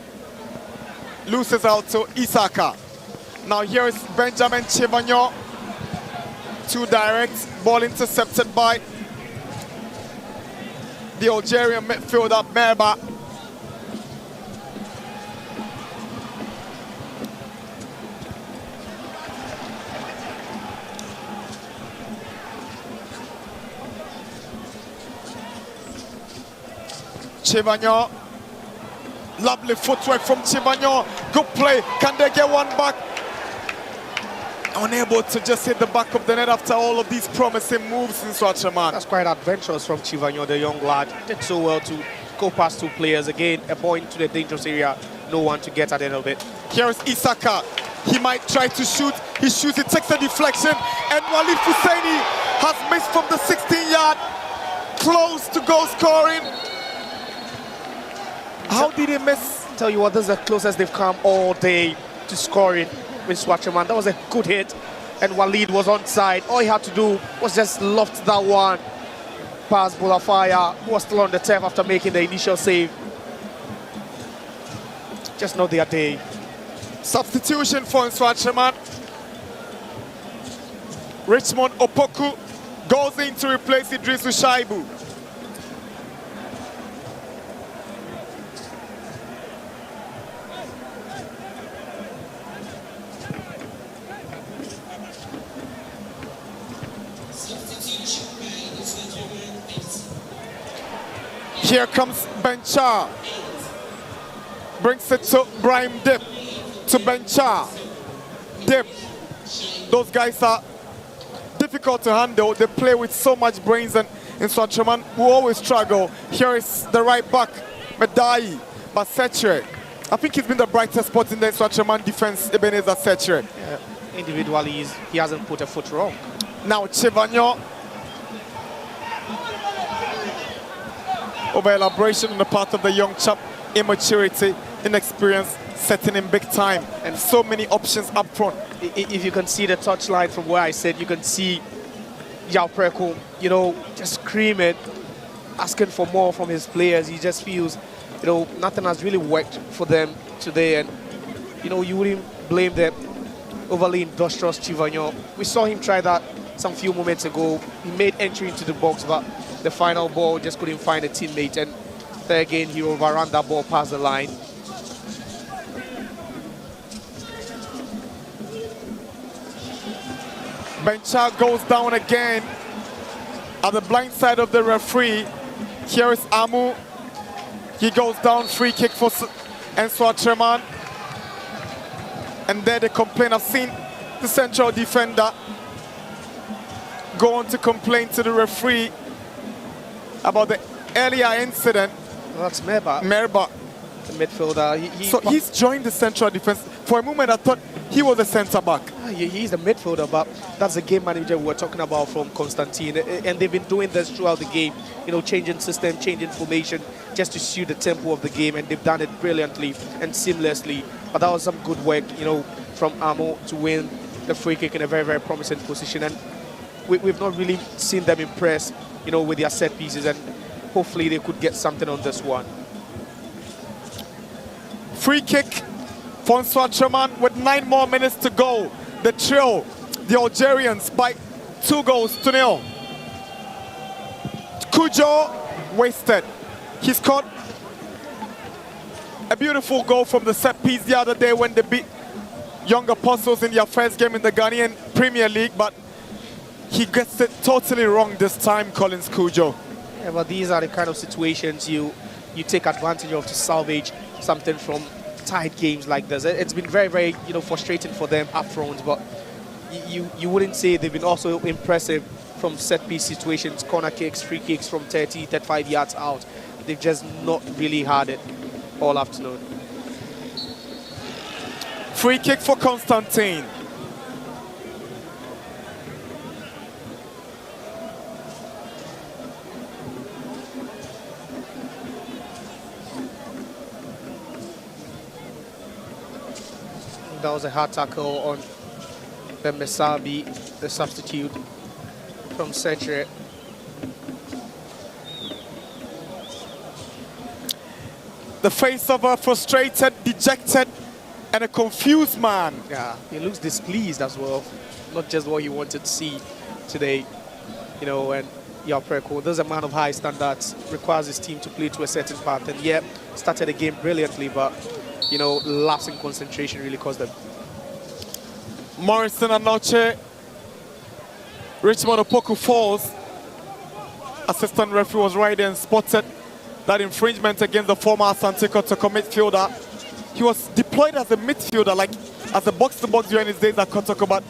loses out to Isaka. Now here is Benjamin Chivagno. Too direct. Ball intercepted by the Algerian midfielder Merba. Chivagnon. Lovely footwork from Chivagnon. Good play. Can they get one back? Unable to just hit the back of the net after all of these promising moves in Nsoatreman. That's quite adventurous from Chivagnon, the young lad. Did so well to go past 2 players. Again, a ball into the dangerous area. No one to get at the end of it. Here is Isaka. He might try to shoot. He shoots, it takes a deflection. And Walid Husseini has missed from the 16-yard. Close to goal scoring. How did he miss? Tell you what, this is the closest they've come all day to scoring with Nsoatreman. That was a good hit. And Walid was onside. All he had to do was just loft that one past Bulafaya, who was still on the turf after making the initial save. Just not their day. Substitution for Nsoatreman. Richmond Opoku goes in to replace Idrisu Shaibu. Here comes Benchar. Brings it to Brahim Dip. To Benchar. Dip. Those guys are difficult to handle. They play with so much brains, and Nsoatreman will always struggle. Here is the right back, Medai, but Setre. I think he's been the brightest spot in the Nsoatreman defense, Ebenezer Setre. Yeah, individually, he hasn't put a foot wrong. Now Chivagnon. Over elaboration on the part of the young chap, immaturity, inexperience, setting in big time, and so many options up front. If you can see the touchline from where I said, you can see Yao Preko, you know, just screaming, asking for more from his players. He just feels, you know, nothing has really worked for them today, and you know, you wouldn't blame the overly industrious Chivagnon. We saw him try that some few moments ago. He made entry into the box, but the final ball just couldn't find a teammate, and there again he overran that ball past the line. Benchar goes down again at the blind side of the referee. Here is Amu. He goes down, free kick for Nsoatreman. And there they complain. I've seen the central defender go on to complain to the referee about the earlier incident. Well, that's Merba. Merba. The midfielder. He's joined the central defense. For a moment I thought he was a centre back. He's the midfielder, but that's the game manager we were talking about from Constantine, and they've been doing this throughout the game, you know, changing system, changing formation, just to suit the tempo of the game, and they've done it brilliantly and seamlessly. But that was some good work, you know, from Amo to win the free kick in a very, very promising position, and we've not really seen them impress, you know, with their set pieces, and hopefully they could get something on this one. Free kick for Nsoatreman with 9 more minutes to go. The trail, the Algerians by 2-0. Kujo wasted. He scored a beautiful goal from the set piece the other day when they beat Young Apostles in their first game in the Ghanaian Premier League, but he gets it totally wrong this time, Collins Kujo. Yeah, but these are the kind of situations you take advantage of to salvage something from tight games like this. It's been very, very, you know, frustrating for them up front, but you wouldn't say they've been also impressive from set piece situations, corner kicks, free kicks from 30, 35 yards out. They've just not really had it all afternoon. Free kick for Constantine. That was a hard tackle on Bembesabi, the substitute from Setre. The face of a frustrated, dejected, and a confused man. Yeah, he looks displeased as well. Not just what he wanted to see today, you know, and Yapreko, there's a man of high standards, requires his team to play to a certain path, and yeah, started the game brilliantly, but you know, lapse in concentration really caused them. Morrison Anoche. Richmond Opoku falls. Assistant referee was right there and spotted that infringement against the former Asante Kotoko midfielder. He was deployed as a midfielder, like as a box-to-box during his days at Kotoko, but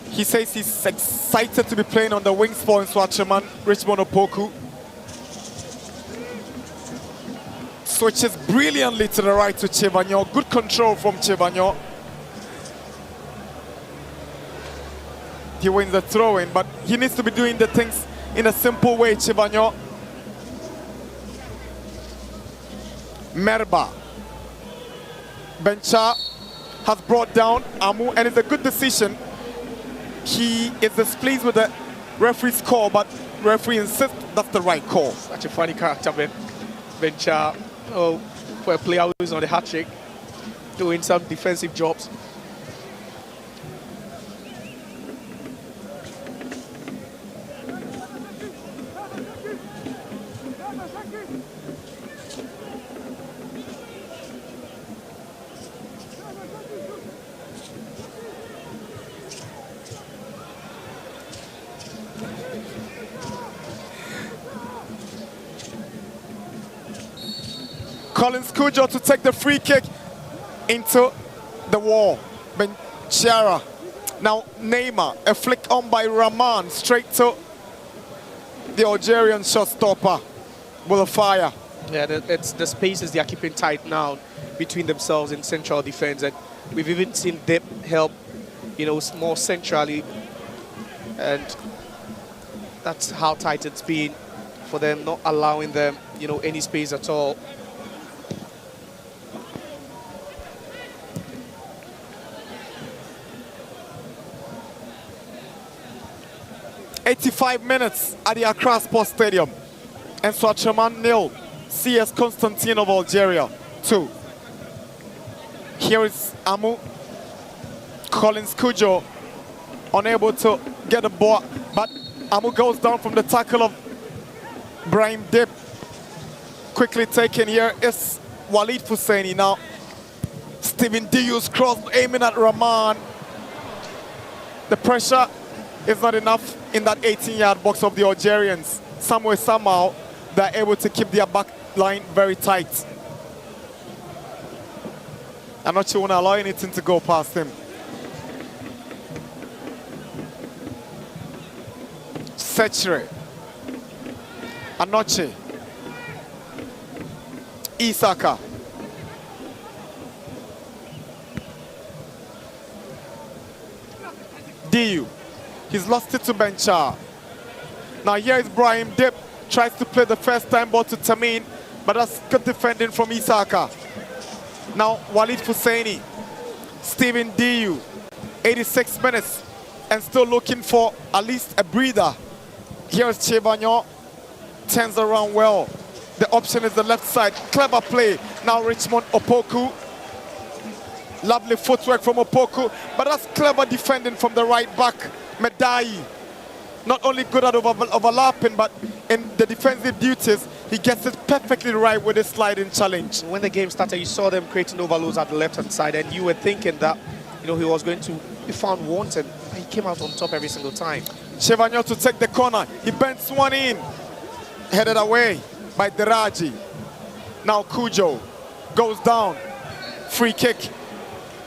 he says he's excited to be playing on the wings for Nsoatreman, Richmond Opoku. Switches brilliantly to the right to Chevanyo. Good control from Chevanyo. He wins the throw-in, but he needs to be doing the things in a simple way, Chevanyo. Merba. Bencha has brought down Amu, and it's a good decision. He is displeased with the referee's call, but referee insists that's the right call. Such a funny character, man. Bencha, oh, for a player who's on the hat trick, doing some defensive jobs. Collins Kujo to take the free kick into the wall. Benchara. Now Neymar, a flick on by Rahman, straight to the Algerian shot stopper with a fire. Yeah, it's the spaces they are keeping tight now between themselves in central defense, and we've even seen depth help, you know, more centrally, and that's how tight it's been for them, not allowing them, you know, any space at all. '85 minutes at the Accra Sports Stadium. Nsoatreman 0, CS Constantine of Algeria 2. Here is Amu. Collins Kujo unable to get the ball, but Amu goes down from the tackle of Brahim Dip. Quickly taken. Here is Walid Husseini. Now Stephen Diu's cross aiming at Rahman. The pressure is not enough in that 18-yard box of the Algerians. Somewhere, somehow, they're able to keep their back line very tight. I'm not sure want to allow anything to go past him. Sechere. Anoche. Isaka. Diu. He's lost it to Bencha. Now here is Brahim Dip. Tries to play the first time ball to Tamim, but that's good defending from Isaka. Now Walid Husseini. Stephen Diu. 86 minutes and still looking for at least a breather. Here's Chevanyo. Turns around well. The option is the left side. Clever play. Now Richmond Opoku. Lovely footwork from Opoku, but that's clever defending from the right back. Medai, not only good at overlapping, but in the defensive duties, he gets it perfectly right with his sliding challenge. When the game started, you saw them creating overloads at the left-hand side, and you were thinking that, you know, he was going to be found wanted. He came out on top every single time. Chevanyo to take the corner. He bends one in, headed away by Deraji. Now Kujo goes down. Free kick.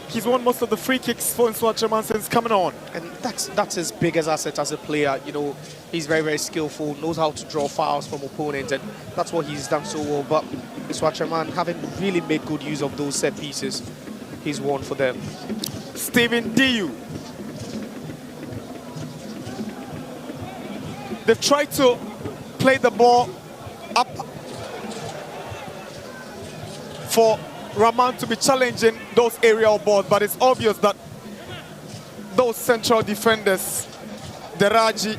He's won most of the free kicks for Nsoatreman since coming on. And that's his biggest asset as a player. You know, he's very, very skillful, knows how to draw fouls from opponents, and that's what he's done so well. But Nsoatreman haven't really made good use of those set pieces he's won for them. Stephen Diu. They've tried to play the ball up for Rahman to be challenging those aerial balls, but it's obvious that those central defenders, Deraji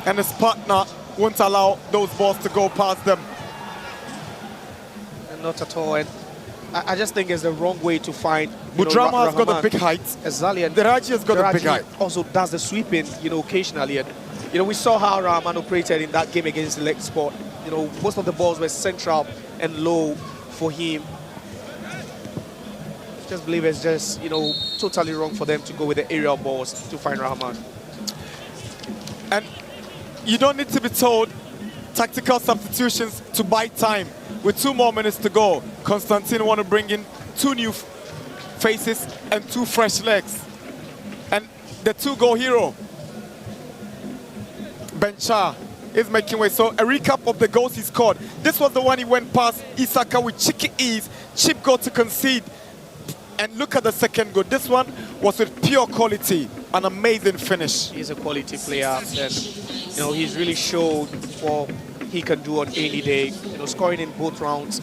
and his partner, won't allow those balls to go past them. And not at all. And I just think it's the wrong way to find. Budrama has got a big height. Exactly. And Deraji has got a big height. Also does the sweeping, you know, occasionally. And, you know, we saw how Rahman operated in that game against the leg sport. You know, most of the balls were central and low for him. Just believe it's just, you know, totally wrong for them to go with the aerial balls to find Rahman. And you don't need to be told tactical substitutions to buy time. With 2 more minutes to go, Constantine want to bring in 2 new faces and 2 fresh legs. And the 2-goal hero, Bencha, is making way. So a recap of the goals he scored. This was the one he went past Isaka with cheeky ease, cheap goal to concede. And look at the second goal. This one was with pure quality, an amazing finish. He's a quality player, and he's really showed what he can do on any day. Scoring in both rounds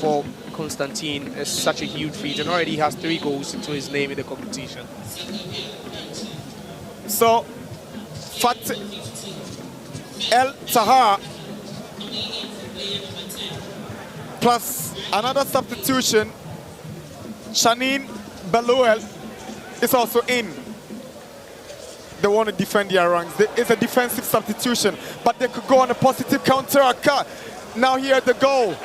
for Constantine is such a huge feat, and already he has 3 goals into his name in the competition. So, El Tahar plus another substitution, Shanine Belouel, is also in. They want to defend their ranks. It's a defensive substitution, but they could go on a positive counter-attack. Now here the goal.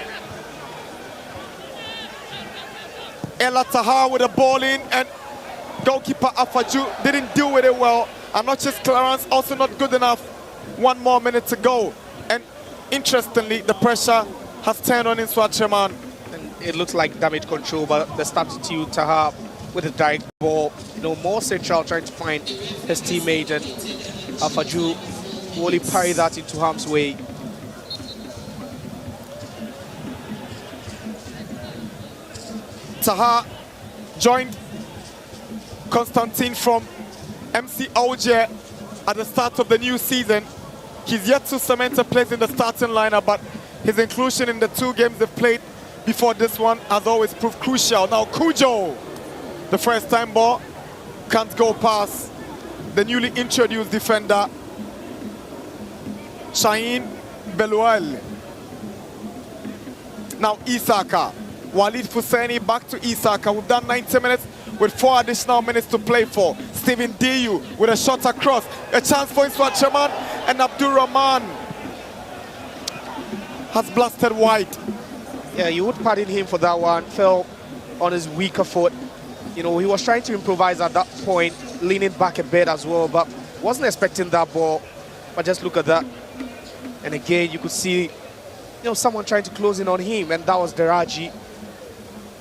El Tahar with a ball in, and goalkeeper Afaju didn't deal with it well. And not just clearance, also not good enough. 1 more minute to go. And interestingly, the pressure has turned on Nsoatreman. It looks like damage control, but the substitute Tahar with a direct ball, more central, trying to find his teammate, and Afaju will only parry that into harm's way. Tahar joined Constantine from MC Alger at the start of the new season. He's yet to cement a place in the starting lineup, but his inclusion in the 2 games they've played before this one has always proved crucial. Now Cujo, the first time ball, can't go past the newly introduced defender, Shanine Belouel. Now Isaka, Walid Fuseni back to Isaka. We've done 90 minutes with 4 additional minutes to play for. Stephen Diyu with a shot across. A chance for Nsoatreman, and Abdul Rahman has blasted wide. Yeah, you would pardon him for that one. Fell on his weaker foot. He was trying to improvise at that point, leaning back a bit as well, but wasn't expecting that ball. But just look at that. And again, you could see, someone trying to close in on him, and that was Deraji,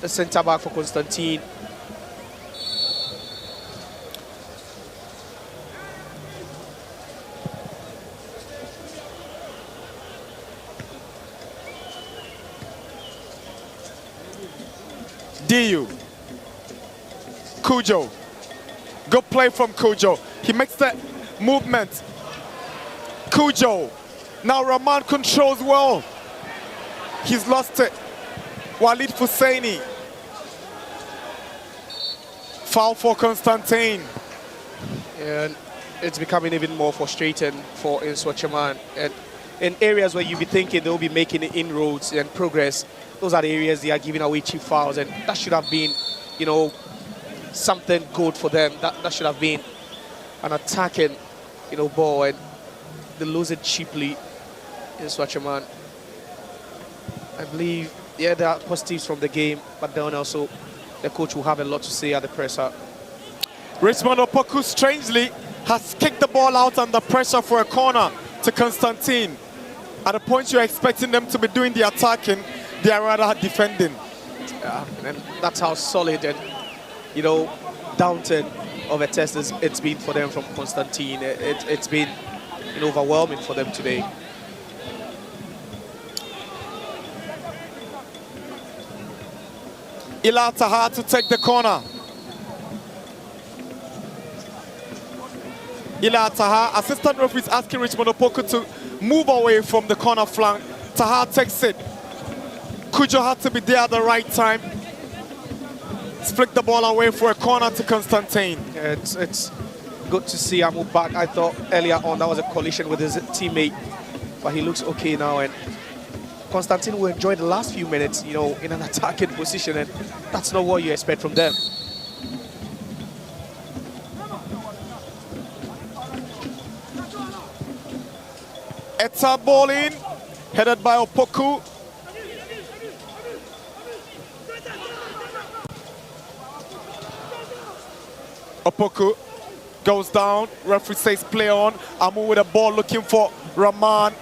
the centre-back for Constantine. Diyu, Cujo, good play from Cujo. He makes the movement. Cujo, now Rahman controls well. He's lost it. Walid Fuseni. Foul for Constantine. And it's becoming even more frustrating for Nsoatreman. And in areas where you'll be thinking they'll be making inroads and progress, those are the areas they are giving away cheap fouls, and that should have been, something good for them. That should have been an attacking, ball, and they lose it cheaply in Nsoatreman. I believe, yeah, there are positives from the game, but then also the coach will have a lot to say at the presser. Richmond Opoku, strangely, has kicked the ball out under pressure for a corner to Constantine. At a point you're expecting them to be doing the attacking, they are rather defending. Yeah, and that's how solid and, downturn of a test it's been for them from Constantine. It's been overwhelming for them today. El Tahar to take the corner. El Tahar, assistant referee is asking Richmond Opoku to move away from the corner flank. Tahar takes it. Cujo had to be there at the right time. Flick the ball away for a corner to Constantine. Yeah, it's good to see Amu back. I thought earlier on that was a collision with his teammate, but he looks okay now. And Constantine will enjoy the last few minutes, in an attacking position, and that's not what you expect from them. Eta ball in, headed by Opoku. Opoku goes down, referee says play on. Amu with a ball looking for Rahman.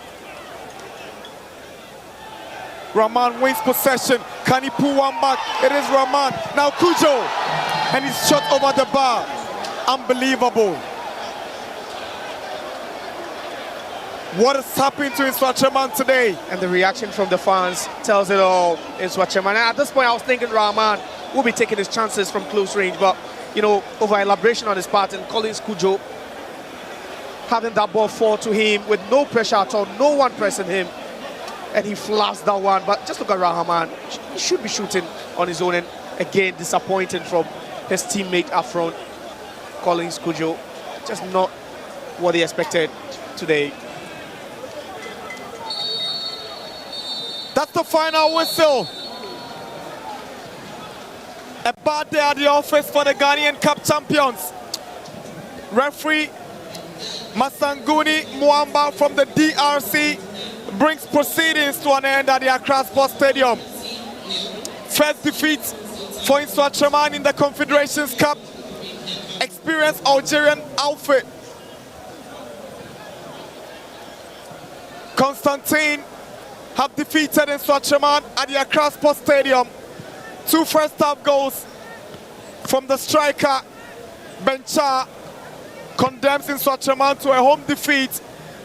Rahman wins possession. Can he pull one back? It is Rahman. Now Kujo. And he's shot over the bar. Unbelievable. What is happening to Nsoatreman today? And the reaction from the fans tells it all. Nsoatreman. And at this point, I was thinking Rahman will be taking his chances from close range, but you know, over elaboration on his part and Collins Kujo having that ball fall to him with no pressure at all, no one pressing him, and he flashed that one. But just look at Rahman. He should be shooting on his own, and again, disappointing from his teammate up front, Collins Kujo. Just not what he expected today. That's the final whistle. A bad day at the office for the Ghanaian Cup champions. Referee Masanguni Mwamba from the DRC brings proceedings to an end at the Accra Sports Stadium. First defeat for Nsoatreman in the Confederations Cup. Experienced Algerian outfit. Constantine have defeated Nsoatreman at the Accra Sports Stadium. 2 first-half goals from the striker Bencha condemns Nsoatreman to a home defeat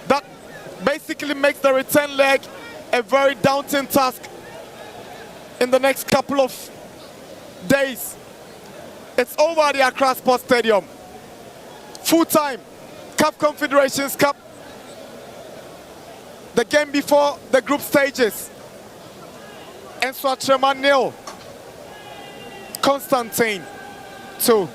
that basically makes the return leg a very daunting task in the next couple of days. It's over at the Accra Sports Stadium. Full-time CAF Confederations Cup. The game before the group stages. Nsoatreman 0. Constantine 2.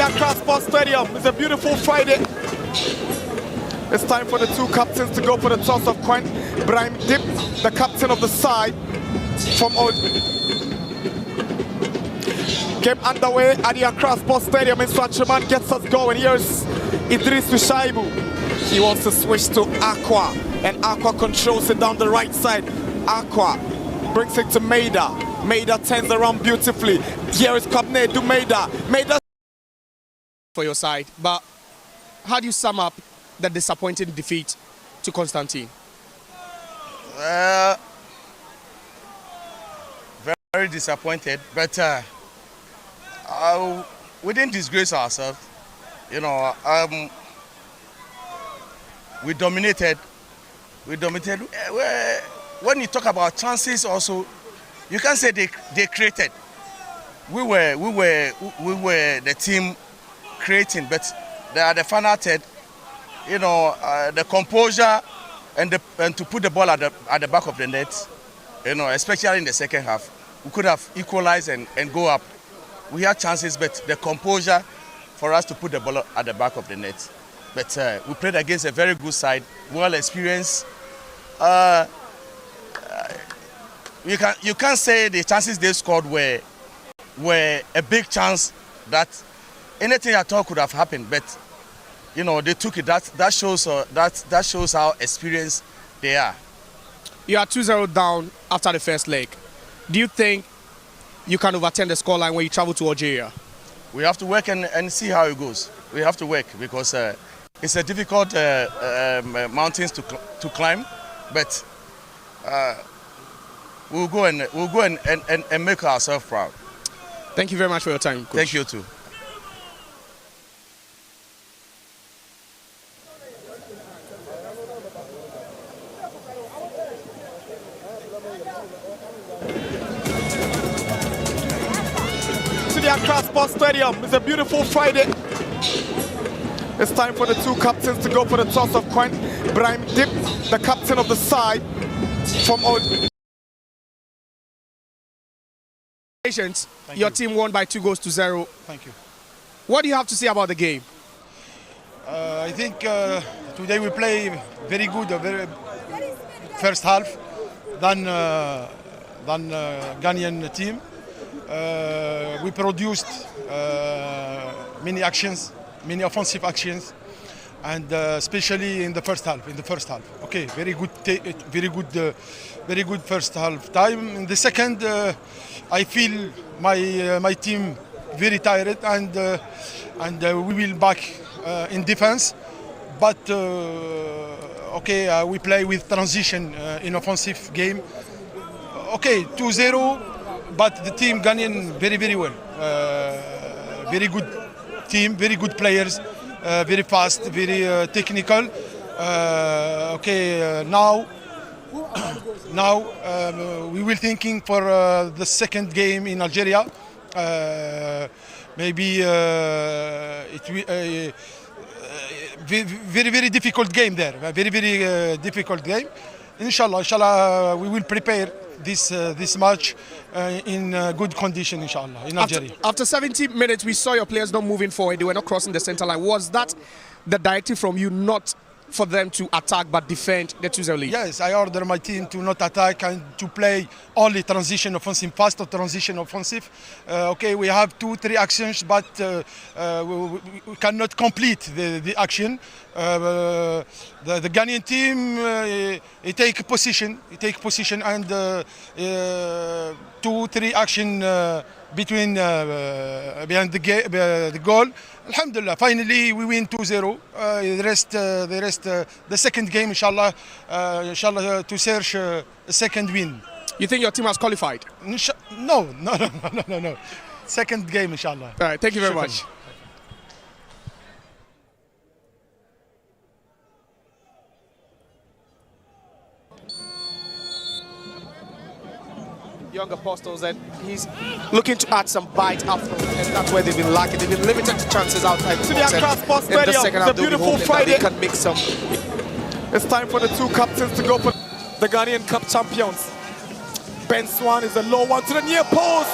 Accra Sports Stadium. It's a beautiful Friday. It's time for the 2 captains to go for the toss of coin. Brahim Dip, the captain of the side from game underway at the Accra Sports Stadium. Nsoatreman gets us going. Here's Idris Shaibu. He wants to switch to Aqua, and Aqua controls it down the right side. Aqua brings it to Maida. Maida turns around beautifully. Here is Kabne to Maida. Maida for your side, but how do you sum up the disappointing defeat to Constantine? Very disappointed, but we didn't disgrace ourselves. You know, we dominated. We dominated. When you talk about chances, also, you can say they created. We were the team creating, but at the final third, you know, the composure and to put the ball at the back of the net, you know, especially in the second half, we could have equalized and go up. We had chances, but the composure for us to put the ball at the back of the net. But we played against a very good side, well experienced. You can't say the chances they scored were a big chance that anything at all could have happened. But you know, they took it. That shows how experienced they are. You are 2-0 down after the first leg. Do you think you can overturn the scoreline when you travel to Algeria? We have to work and see how it goes. We have to work because it's a difficult mountains to climb, but we'll go and make ourselves proud. Thank you very much for your time, Coach. Thank you too. Accra Sports Stadium. It's a beautiful Friday. It's time for the two captains to go for the toss of coin. Brahim Dip, the captain of the side from Your team won by 2-0. Thank you. What do you have to say about the game? I think today we play very good, a very first half than Ghanaian team. We produced many actions, many offensive actions, and especially in the first half. Okay, very good first half time. In the second, I feel my team very tired, and we will back in defense. But okay, we play with transition in offensive game. Okay, 2-0. But the team Ghanaian very well. Very good team, very good players, very fast, very technical. Now we will thinking for the second game in Algeria. Maybe it will very difficult game there. Very difficult game. Inshallah, we will prepare this match in good condition, inshallah, in Algeria. After 70 minutes, we saw your players not moving forward. They were not crossing the center line. Was that the directive from you, not for them to attack but defend the 2-0 lead? Yes, I order my team to not attack and to play only transition offensive, fast or transition offensive. Okay, we have 2-3 actions, but we cannot complete the action. The Ghanaian team it take position and 2-3 action behind the goal. Alhamdulillah, finally we win 2-0. The second game, inshallah, to search a second win. You think your team has qualified? No. Second game, inshallah. All right, thank you very much. Young Apostles, and he's looking to add some bite after, and that's where they've been lacking. They've been limited to chances outside the box. In the second half, it's a beautiful Friday. They can make some. It's time for the two captains to go for the Ghanaian Cup champions. Ben Swan is a low one to the near post,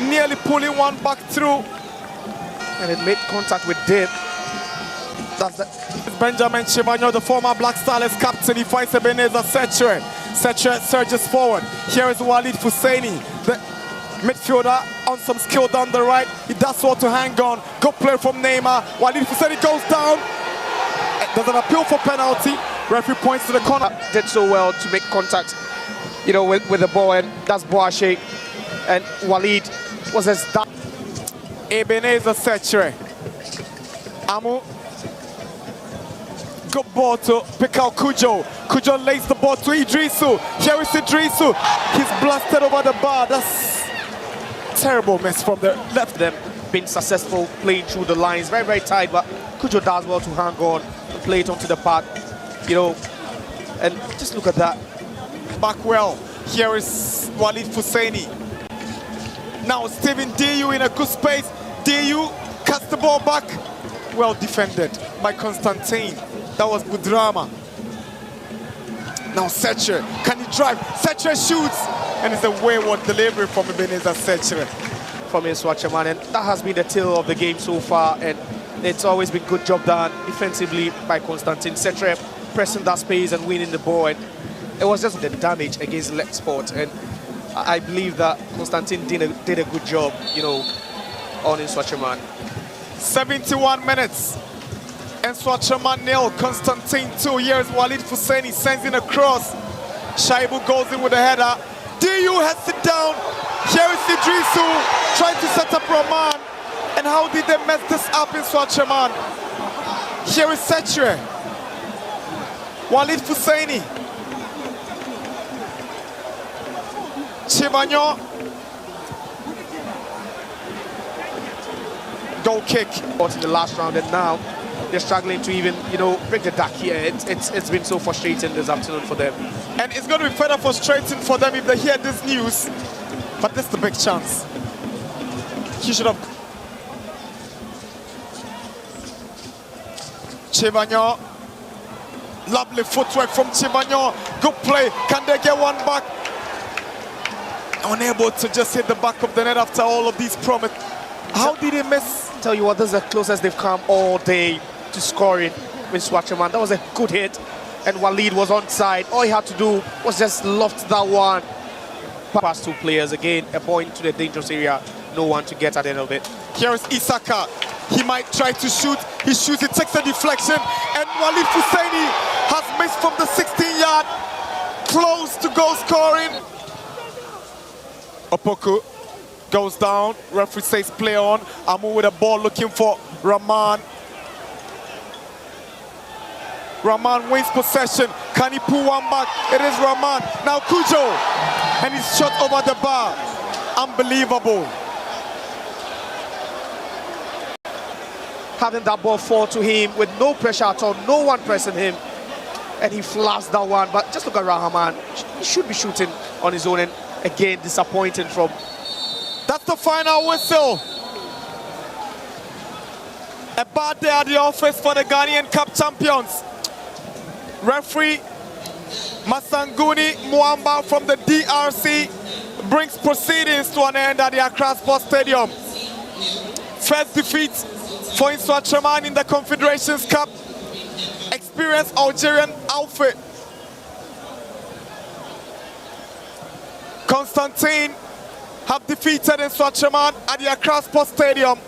nearly pulling one back through, and it made contact with Dib. That's Benjamin Chivagno, the former Black Stars captain. He finds Ebenezer Nsoatreman. Nsoatreman surges forward. Here is Walid Husseini, the midfielder, on some skill down the right. He does well to hang on. Good play from Neymar. Walid Husseini goes down. There's an appeal for penalty. Referee points to the corner. Did so well to make contact, you know, with the ball, and that's Boashe. And Walid was as down. Ebenezer Nsoatreman. Amu. Good ball to pick out Kujo. Kujo lays the ball to Idrisu. Here is Idrisu. He's blasted over the bar. That's terrible miss from the left. Them been successful playing through the lines. Very tight, but Kujo does well to hang on and play it onto the pad. you know, and just look at that. Back well. Here is Walid Husseini. Now Stephen Diu in a good space. Diu cuts the ball back. Well defended by Constantine. That was Budrama. Now Setcher, can he drive? Setcher shoots, and it's a wayward delivery from Ebenezer Setcher. From Nsoatreman, and that has been the tale of the game so far, and it's always been good job done defensively by Constantine. Setcher pressing that space and winning the ball, and it was just the damage against Let's Sport, and I believe that Constantine did a good job, you know, on Nsoatreman. 71 minutes. Nsoatreman 0, Constantine 2. Here's Walid Husseini, sends in a cross. Shaibu goes in with a header. Diu has it down. Here is Idrisu trying to set up Rahman. And how did they mess this up in Nsoatreman? Here is Setcher. Walid Husseini. Chibanyo. Goal kick. In the last round, and now they're struggling to even, you know, break the duck here. It's been so frustrating this afternoon for them. And it's going to be further frustrating for them if they hear this news. But this is the big chance. He should have. Chibanyo. Lovely footwork from Chibanyo. Good play. Can they get one back? Unable to just hit the back of the net after all of these promises. How did he miss? Tell you what, this is the closest they've come all day to scoring with Nsoatreman. That was a good hit, and Walid was onside. All he had to do was just loft that one. Past two players again, a ball into the dangerous area. No one to get at the end of it. Here is Isaka. He might try to shoot. He shoots, it takes a deflection, and Walid Husseini has missed from the 16-yard. Close to goal scoring. Opoku goes down. Referee says play on. Amu with a ball looking for Rahman. Rahman wins possession. Can he pull one back? It is Rahman. Now Kujo. And he's shot over the bar. Unbelievable. Having that ball fall to him with no pressure at all, no one pressing him, and he flashed that one. But just look at Rahman. He should be shooting on his own, and again, disappointing from. That's the final whistle. A bad day at the office for the Ghanaian Cup champions. Referee Masanguni Mwamba from the DRC brings proceedings to an end at the Accra Sports Stadium. First defeat for Nsoatreman in the Confederations Cup. Experienced Algerian outfit. Constantine have defeated Nsoatreman at the Accra Sports Stadium.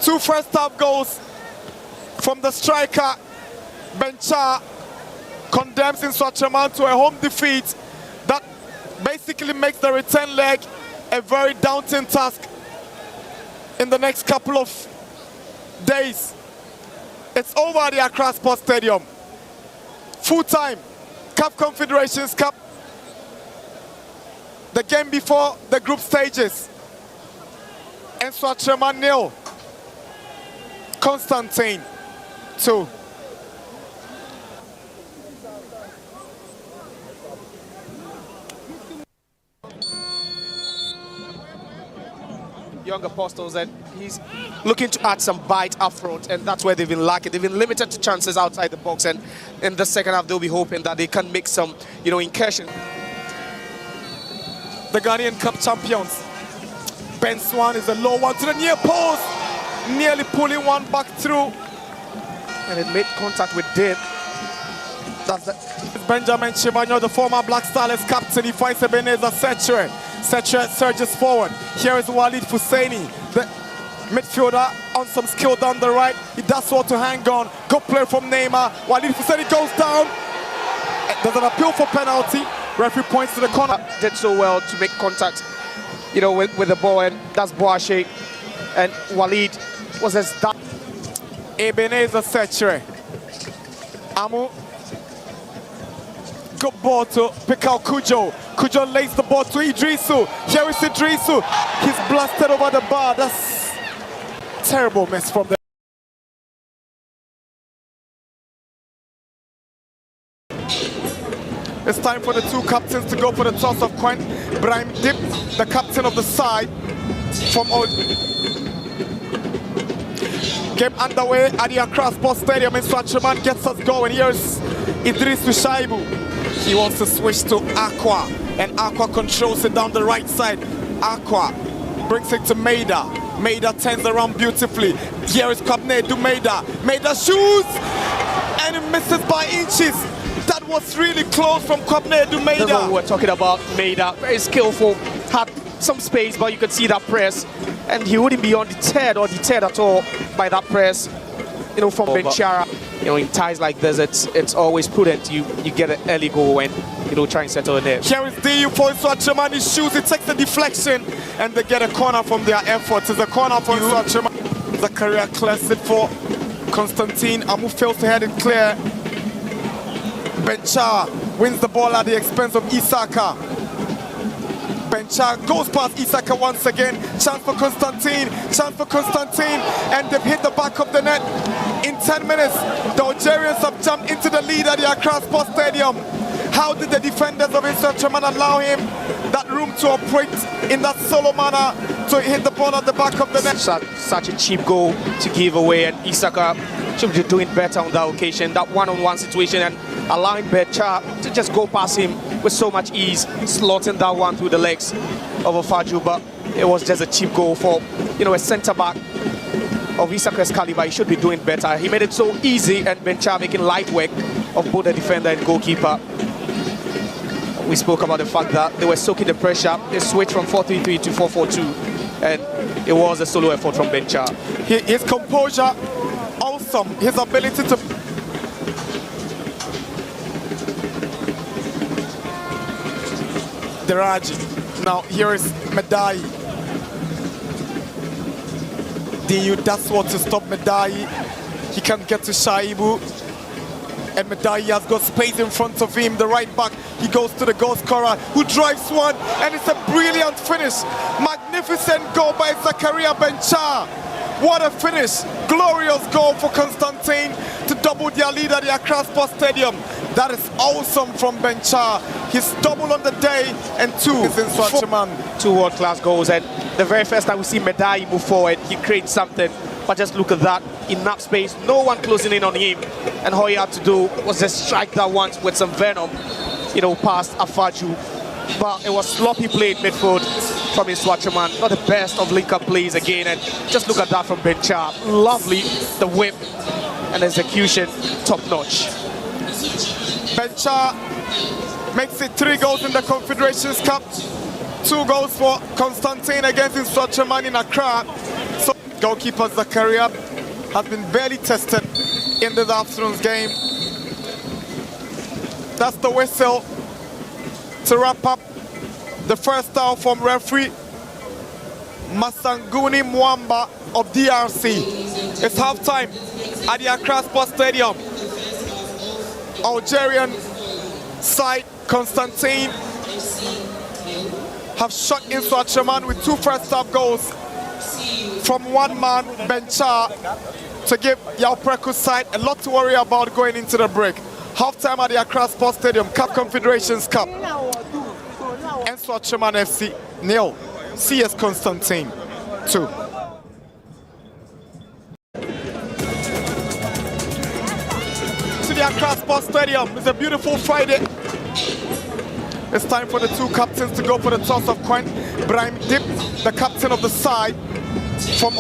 Two first-half goals from the striker, Bencha, condemns Nsoatreman to a home defeat that basically makes the return leg a very daunting task in the next couple of days. It's over at the Accra Sports Stadium. Full-time CAF Confederations Cup. The game before the group stages. Nsoatreman 0. Constantine 2. Young Apostles, and he's looking to add some bite up front, and that's where they've been lacking. They've been limited to chances outside the box, and in the second half they'll be hoping that they can make some, you know, incursion. The Ghanaian Cup champions. Ben Swan is a low one to the near post, nearly pulling one back through, and it made contact with Dave. That's the Benjamin Chibanyo, the former Black Stars captain. He finds Ebenezer Setcher. Setcher surges forward. Here is Walid Husseini, the midfielder, on some skill down the right. He does well to hang on. Good play from Neymar. Walid Husseini goes down. There's an appeal for penalty. Referee points to the corner. Did so well to make contact, you know, with the ball, and that's Boashe. And Walid was as that. Ebenezer Setcher. Amu. Good ball to pick out Kujo. Kujo lays the ball to Idrisu. Here is Idrisu. He's blasted over the bar. That's terrible miss from the It's time for the two captains to go for the toss of coin. Brahim Dip, the captain of the side from game underway at the Accra Sports Stadium. Nsoatreman gets us going. Here's Idris Shaibu. He wants to switch to Aqua, and Aqua controls it down the right side. Aqua brings it to Maida. Maida turns around beautifully. Here is Kwabena Maida. Maida shoots, and it misses by inches. That was really close from Kwabena Maida. That's what we're talking about. Maida, very skillful, had some space, but you could see that press, and he wouldn't be undeterred or deterred at all by that press. You know, from Benchara. You know, in ties like this, it's always prudent. You get an early goal when try and settle it there. Here is DU for Nsoatreman. He shoots, it takes the deflection, and they get a corner from their efforts. It's a corner for Nsoatreman. Zakaria clears it for Constantine. Amu fails to head it clear. Benchar wins the ball at the expense of Isaka. Benchar goes past Isaka once again. Chance for Constantine, and they've hit the back of the net. In 10 minutes, the Algerians have jumped into the lead at the Accra Sports Stadium. How did the defenders of Nsoatreman allow him that room to operate in that solo manner to hit the ball at the back of the net? Such a cheap goal to give away, and Isaka should be doing better on that occasion. That one-on-one situation and allowing Benchar to just go past him with so much ease, slotting that one through the legs of Afaju, but it was just a cheap goal for a centre-back of Isaka's caliber. He should be doing better. He made it so easy, and Benchar making light work of both the defender and goalkeeper. We spoke about the fact that they were soaking the pressure. They switched from 4-3-3 to 4-4-2, and it was a solo effort from Benchar. His composure, awesome. His ability to Deraji. Now here is Medai. DU does what to stop Medai. He can't get to Shaibu. And Medai has got space in front of him, the right back. He goes to the goal scorer, who drives one, and it's a brilliant finish. Magnificent goal by Zakaria Benchar. What a finish. Glorious goal for Constantine to double their lead at the Accra Sports Stadium. That is awesome from Benchar. He's double on the day, and two is Nsoatreman. Two world-class goals, and the very first time we see Medai move forward, he creates something. But just look at that, enough space, no one closing in on him, and all he had to do was just strike that one with some venom, past Afaju. But it was sloppy play in midfield from Nsoatreman, not the best of link-up plays again, and just look at that from Benchar. Lovely, the whip and execution, top-notch. Benchar makes it 3 goals in the Confederations Cup, 2 goals for Constantine against Nsoatreman in Accra. So goalkeeper Zakaria has been barely tested in this afternoon's game. That's the whistle to wrap up the first half from referee Masanguni Mwamba of DRC. It's halftime at the Accra Sports Stadium. Algerian side Constantine have shot Nsoatreman with 2 first-half goals from one man, Benchar, to give Yaopreku's side a lot to worry about going into the break. Half-time at the Accra Sports Stadium, CAF Confederations Cup. Nsoatreman FC 0, CS Constantine 2. To the Accra Sports Stadium. It's a beautiful Friday. It's time for the two captains to go for the toss of coin. Brahim Dip, the captain of the side from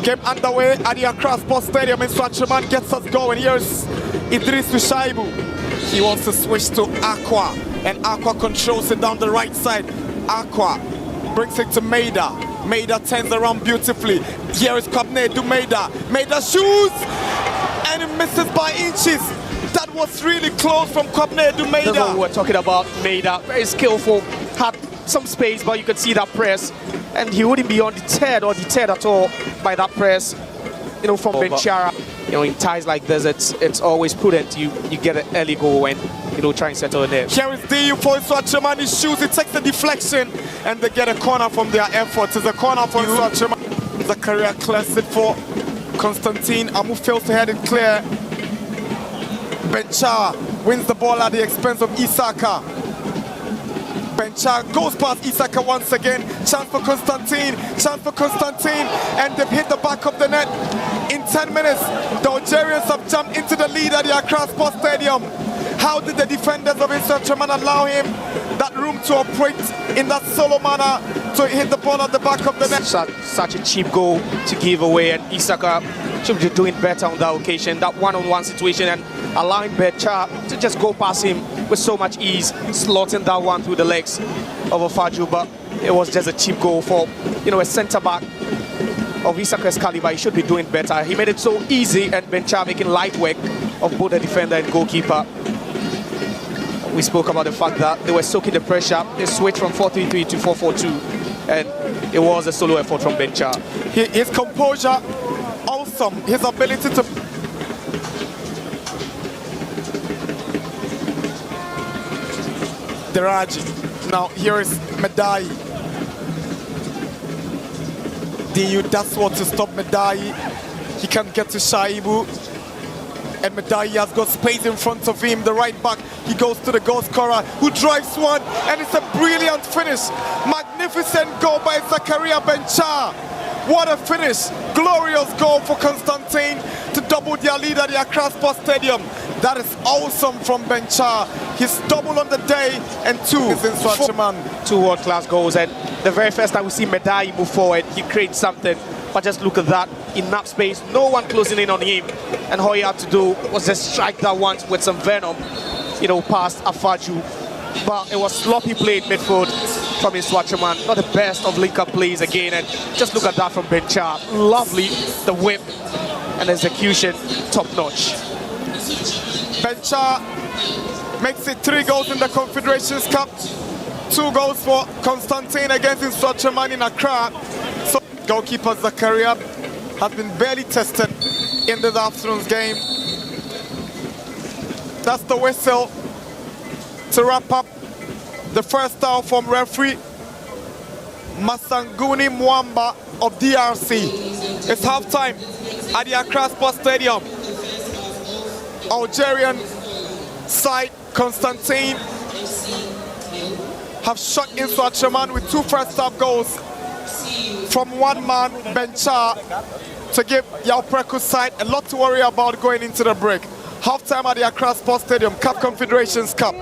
game underway at the Accra Sports Stadium. Nsoatreman gets us going. Here's Idris Shaibu. He wants to switch to Aqua, and Aqua controls it down the right side. Aqua brings it to Maida. Maida turns around beautifully. Here is Kwabena Maida. Maida shoots, and it misses by inches. That was really close from Kwabena Maida. That's what we're talking about. Maida, very skillful, had some space, but you could see that press, and he wouldn't be undeterred or deterred at all by that press. From Benchara. In ties like this, it's always prudent. You get an early goal when try and settle it there. Here is DU for Nsoatreman. He shoots, it takes the deflection, and they get a corner from their efforts. It's a corner for Nsoatreman. Zakaria clears it for Constantine. Amu fails to head it clear. Bencha wins the ball at the expense of Isaka. Bencha goes past Isaka once again. Chance for Constantine, and they've hit the back of the net. In 10 minutes, the Algerians have jumped into the lead at the Accra Sports Stadium. How did the defenders of Nsoatreman allow him that room to operate in that solo manner to hit the ball at the back of the net? Such a cheap goal to give away, and Isaka should be doing better on that occasion. That one-on-one situation and allowing Bencha to just go past him with so much ease, slotting that one through the legs of Afaju, but it was just a cheap goal for, you know, a centre-back of Isaka's caliber. He should be doing better. He made it so easy, and Bencha making light work of both the defender and goalkeeper. We spoke about the fact that they were soaking the pressure. They switched from 4-3-3 to 4-4-2, and it was a solo effort from Bencha. His composure, awesome. His ability to... Deraji. Now here is Medai. DU does what to stop Medai. He can't get to Shaibu. And Medai has got space in front of him, the right back. He goes to the goal scorer, who drives one, and it's a brilliant finish. Magnificent goal by Zakaria Bencha. What a finish. Glorious goal for Constantine to double their lead at the Accra Sports Stadium. That is awesome from Bencha. He's double on the day, and two is Nsoatreman. Two world-class goals, and the very first time we see Medai move forward, he creates something. But just look at that, enough space, no one closing in on him, and all he had to do was just strike that one with some venom, you know, past Afaju. But it was sloppy play in midfield from Nsoatreman, not the best of link-up plays again, and just look at that from Bencha. Lovely, the whip and execution, top-notch. Bencha makes it 3 goals in the Confederations Cup, 2 goals for Constantine against Nsoatreman in Accra. So goalkeeper Zakaria has been barely tested in this afternoon's game. That's the whistle to wrap up the first half from referee Masanguni Mwamba of DRC. It's halftime at the Accra Sports Stadium. Algerian side Constantine have shot Nsoatreman with 2 first-half goals from one man, Bencha, to give Yaopreku's side a lot to worry about going into the break. Half-time at the Accra Sports Stadium, CAF Confederations Cup.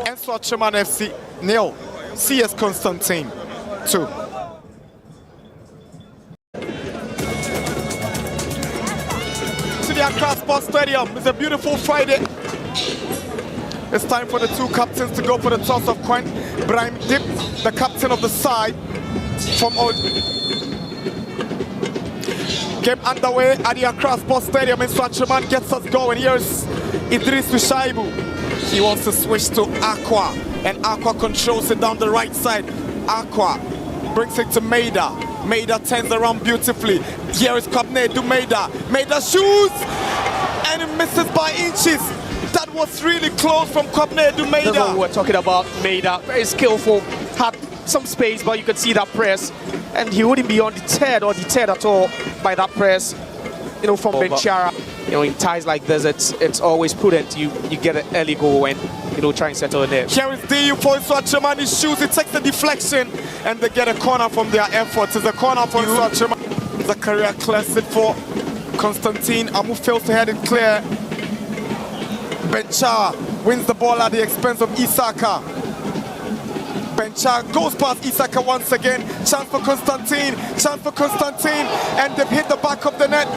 Nsoatreman FC 0, CS Constantine 2. To the Accra Sports Stadium. It's a beautiful Friday. It's time for the 2 captains to go for the toss of coin. Brahim Dip, the captain of the side, from game underway at the Accra Sports Stadium. Nsoatreman gets us going. Here's Idris Shaibu. He wants to switch to Aqua, and Aqua controls it down the right side. Aqua brings it to Maida. Maida turns around beautifully. Here is Kwabena Maida. Maida shoots, and it misses by inches. That was really close from Kwabena Maida. That's what we were talking about. Maida, very skillful, had some space, but you could see that press, and he wouldn't be undeterred or deterred at all by that press, you know, from Benchara. You know, in ties like this, it's always prudent you get an early goal when, you know, try and settle in there. Here is DU for Nsoatreman. He shoots, it takes the deflection, and they get a corner from their efforts. It's a corner for Nsoatreman. Zakaria clears it for Constantine. Amu fails to head it clear. Bencha wins the ball at the expense of Isaka. Bencha goes past Isaka once again. Chance for Constantine, and they've hit the back of the net.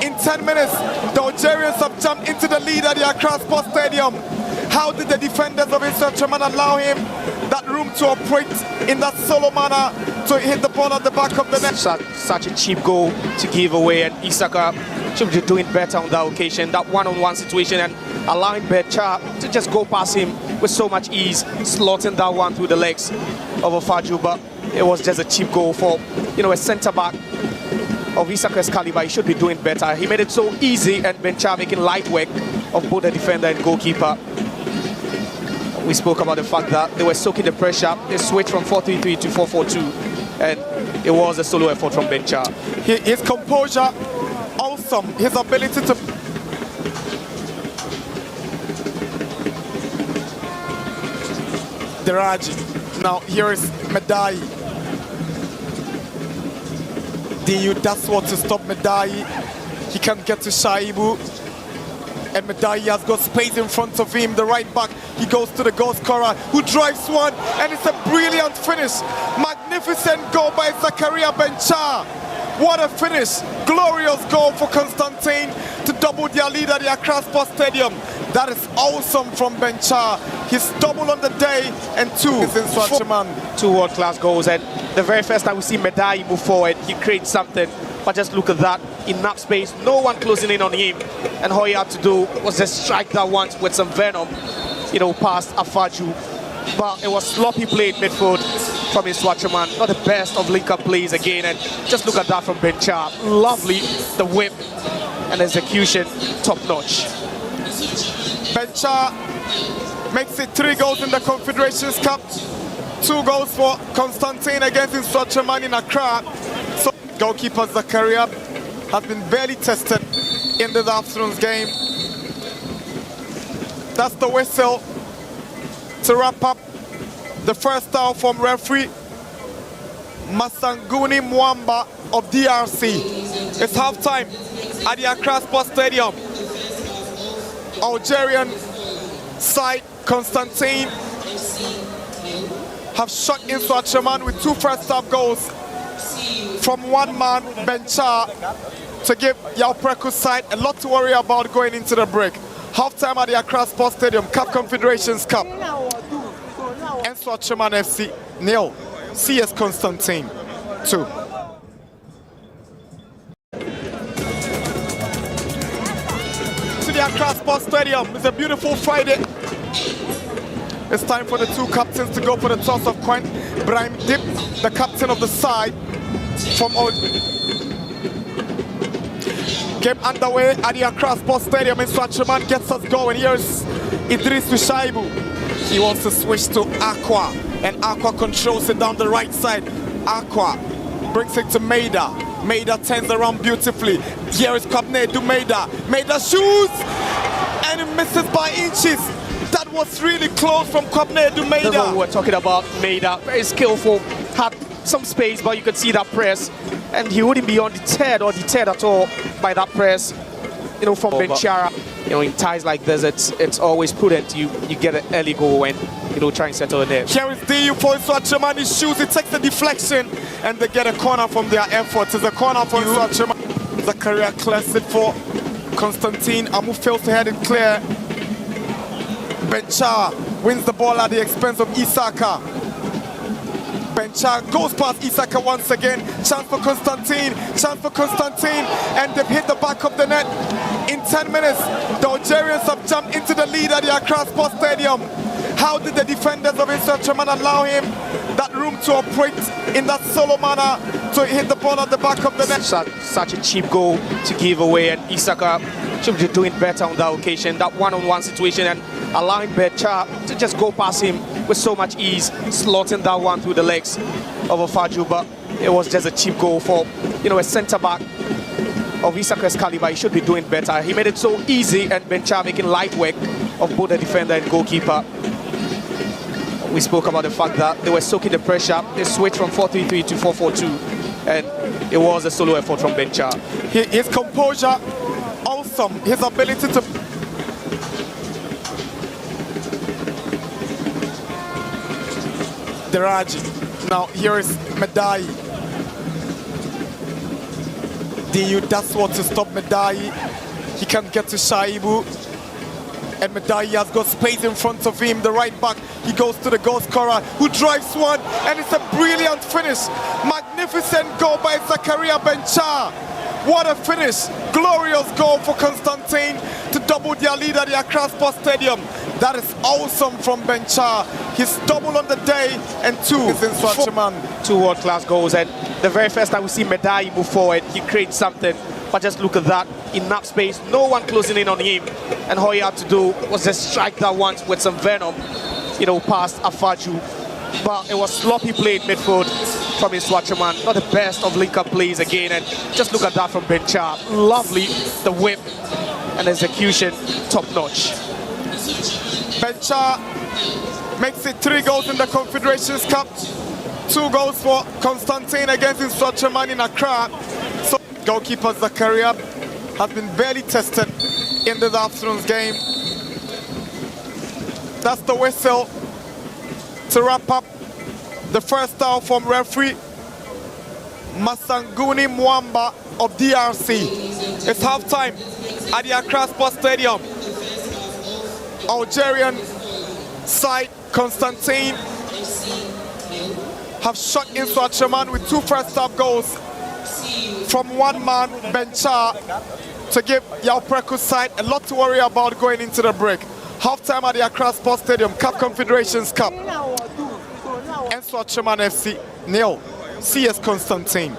In 10 minutes, the Algerians have jumped into the lead at the Accra Sports Stadium. How did the defenders of Nsoatreman allow him that room to operate in that solo manner to hit the ball at the back of the net? Such a cheap goal to give away, and Isaka should be doing better on that occasion. That one-on-one situation and allowing Bencha to just go past him with so much ease, slotting that one through the legs of Afaju, but it was just a cheap goal for, you know, a centre-back of Isaka's caliber. He should be doing better. He made it so easy, and Bencha making light work of both the defender and goalkeeper. We spoke about the fact that they were soaking the pressure. They switched from 4-3-3 to 4-4-2, and it was a solo effort from Bencha. His composure, awesome. His ability to... Deraji. Now here is Medai. DU does what to stop Medai. He can get to Shaibu. And Medai has got space in front of him, the right back. He goes to the goal scorer who drives one, and it's a brilliant finish. Magnificent goal by Zakaria Benchar. What a finish. Glorious goal for Constantine to double their lead at the Accra Sports Stadium. That is awesome from Benchar. He's double on the day, and two is Nsoatreman. Two world-class goals, and the very first time we see Medai move forward, he creates something. But just look at that, enough space, no one closing in on him. And all he had to do was just strike that one with some venom, past Afaju. But it was sloppy play in midfield from Nsoatreman. Not the best of link-up plays again. And just look at that from Benchar. Lovely, the whip and execution, top-notch. Benchar makes it 3 goals in the Confederations Cup. 2 goals for Constantine against Nsoatreman in Accra. So goalkeeper Zakaria has been barely tested in this afternoon's game. That's the whistle to wrap up the first hour from referee Masanguni Mwamba of DRC. It's half-time at the Accra Sports Stadium. Algerian side Constantine have shot Nsoatreman with 2 first-half goals from one man, Benchar, to give Yaopreku side a lot to worry about going into the break. Half-time at the Accra Sports Stadium, CAF Confederations Cup. Nsoatreman FC 0, CS Constantine 2. To the Accra Sports Stadium. It's a beautiful Friday. It's time for the 2 captains to go for the toss of coin. Brahim Dip, the captain of the side from game underway at the Accra Sports Stadium. Nsoatreman gets us going. Here's Idris Shaibu. He wants to switch to Aqua, and Aqua controls it down the right side. Aqua brings it to Maida. Maida turns around beautifully. Here is Kwabena Maida. Maida shoots, and it misses by inches. That was really close from Kwabena Maida. That's what we were talking about. Maida, very skillful, had some space, but you could see that press, and he wouldn't be undeterred or deterred at all by that press. From Benchara. In ties like this, it's always prudent. You get an early goal when try and settle it. Here is DU for Nsoatreman. He shoots, he takes the deflection, and they get a corner from their efforts. It's a corner for Nsoatreman. Zakaria clears it for Constantine. Amu fails to head it clear. Benchar wins the ball at the expense of Isaka. Benchar goes past Isaka once again. Chance for Constantine, and they've hit the back of the net. In 10 minutes, the Algerians have jumped into the lead at the Accra Sports Stadium. How did the defenders of Nsoatreman allow him that room to operate in that solo manner to hit the ball at the back of the net? Such a cheap goal to give away, and Isaka should be doing better on that occasion. That one-on-one situation, and allowing Benchar to just go past him with so much ease, slotting that one through the legs of Afaju. But it was just a cheap goal for a centre-back of Isaka's caliber. He should be doing better. He made it so easy, and Benchar making light work of both the defender and goalkeeper. We spoke about the fact that they were soaking the pressure. They switched from 4-3-3 to 4-4-2, and it was a solo effort from Benchar. His composure, awesome. His ability to Deraji. Now here is Medai. DU does what to stop Medai. He can get to Shaibu, and Medai has got space in front of him, the right back. He goes to the goal scorer who drives one, and it's a brilliant finish. Magnificent goal by Zakaria Benchar. What a finish. Glorious goal for Constantine to double their lead at the Accra Sports Stadium. That is awesome from Benchar. He's double on the day, and 2 is Nsoatreman. 2 world-class goals, and the very first time we see Medai move forward, he creates something. But just look at that, enough space, no one closing in on him. And all he had to do was just strike that one with some venom, past Afaju. But it was sloppy play in midfield from Nsoatreman. Not the best of link-up plays again. And just look at that from Benchar. Lovely, the whip and execution, top-notch. Bencha makes it 3 goals in the Confederations Cup. 2 goals for Constantine against Nsoatreman in Accra. So goalkeeper Zakaria has been barely tested in this afternoon's game. That's the whistle to wrap up the first half from referee Masanguni Mwamba of DRC. It's halftime at the Accra Sports Stadium. Algerian side Constantine have shot Nsoatreman with 2 first-half goals from one man, Bencha, to give Yaopreku's side a lot to worry about going into the break. Half-time at the Accra Sports Stadium, CAF Confederations Cup. Nsoatreman FC 0, CS Constantine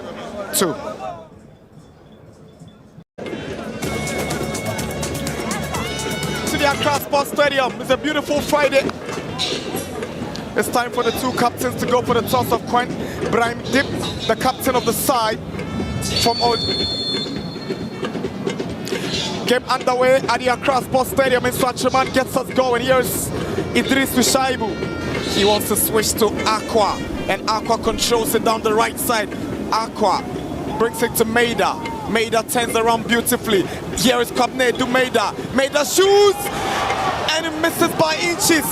2. To the Accra Sports Stadium. It's a beautiful Friday. It's time for the 2 captains to go for the toss of coin. Brahim Dip, the captain of the side from game underway at the Accra Sports Stadium. Nsoatreman gets us going. Here's Idris Wishaibu. He wants to switch to Aqua, and Aqua controls it down the right side. Aqua brings it to Maida. Maida turns around beautifully. Here is Kwabnedu Maida. Maida shoots, and it misses by inches.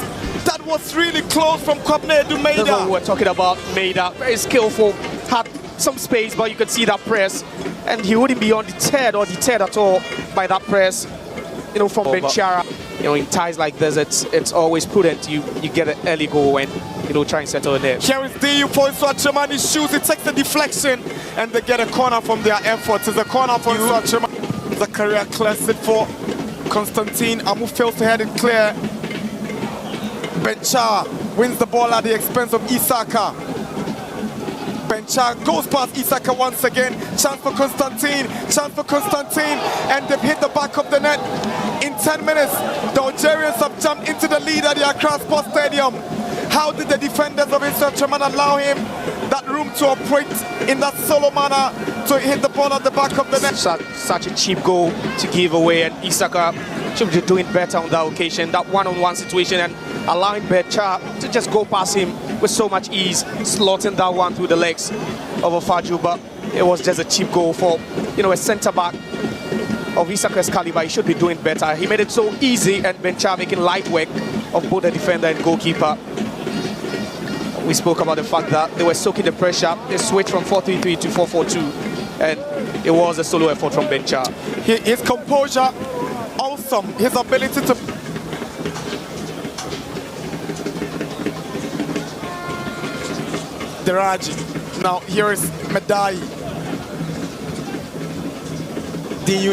That was really close from Kwabnedu Maida. That's what we were talking about. Maida, very skillful, had some space, but you could see that press, and he wouldn't be undeterred or deterred at all by that press. You know, from Benchara. You know, in ties like this, it's always prudent. You get an early goal when try and settle in there. Here is DU for Nsoatreman. He shoots, it takes the deflection, and they get a corner from their efforts. It's a corner for Nsoatreman. Zakaria clears it for Constantine. Amu fails to head it clear. Bencha wins the ball at the expense of Isaka. Bencha goes past Isaka once again. Chance for Constantine, and they've hit the back of the net. In 10 minutes, the Algerians have jumped into the lead at the Accra Sports Stadium. How did the defenders of Nsoatreman allow him that room to operate in that solo manner to hit the ball at the back of the net? Such a cheap goal to give away, and Isaka should be doing better on that occasion. That one-on-one situation and allowing Bencha to just go past him with so much ease, slotting that one through the legs of Ofaju, but it was just a cheap goal for a centre-back of Isaka's caliber. He should be doing better. He made it so easy, and Bencha making light work of both the defender and goalkeeper. We spoke about the fact that they were soaking the pressure. They switched from 4-3-3 to 4-4-2, and it was a solo effort from Bencha. His composure, awesome. His ability to... Deraji. Now here is Medai. DU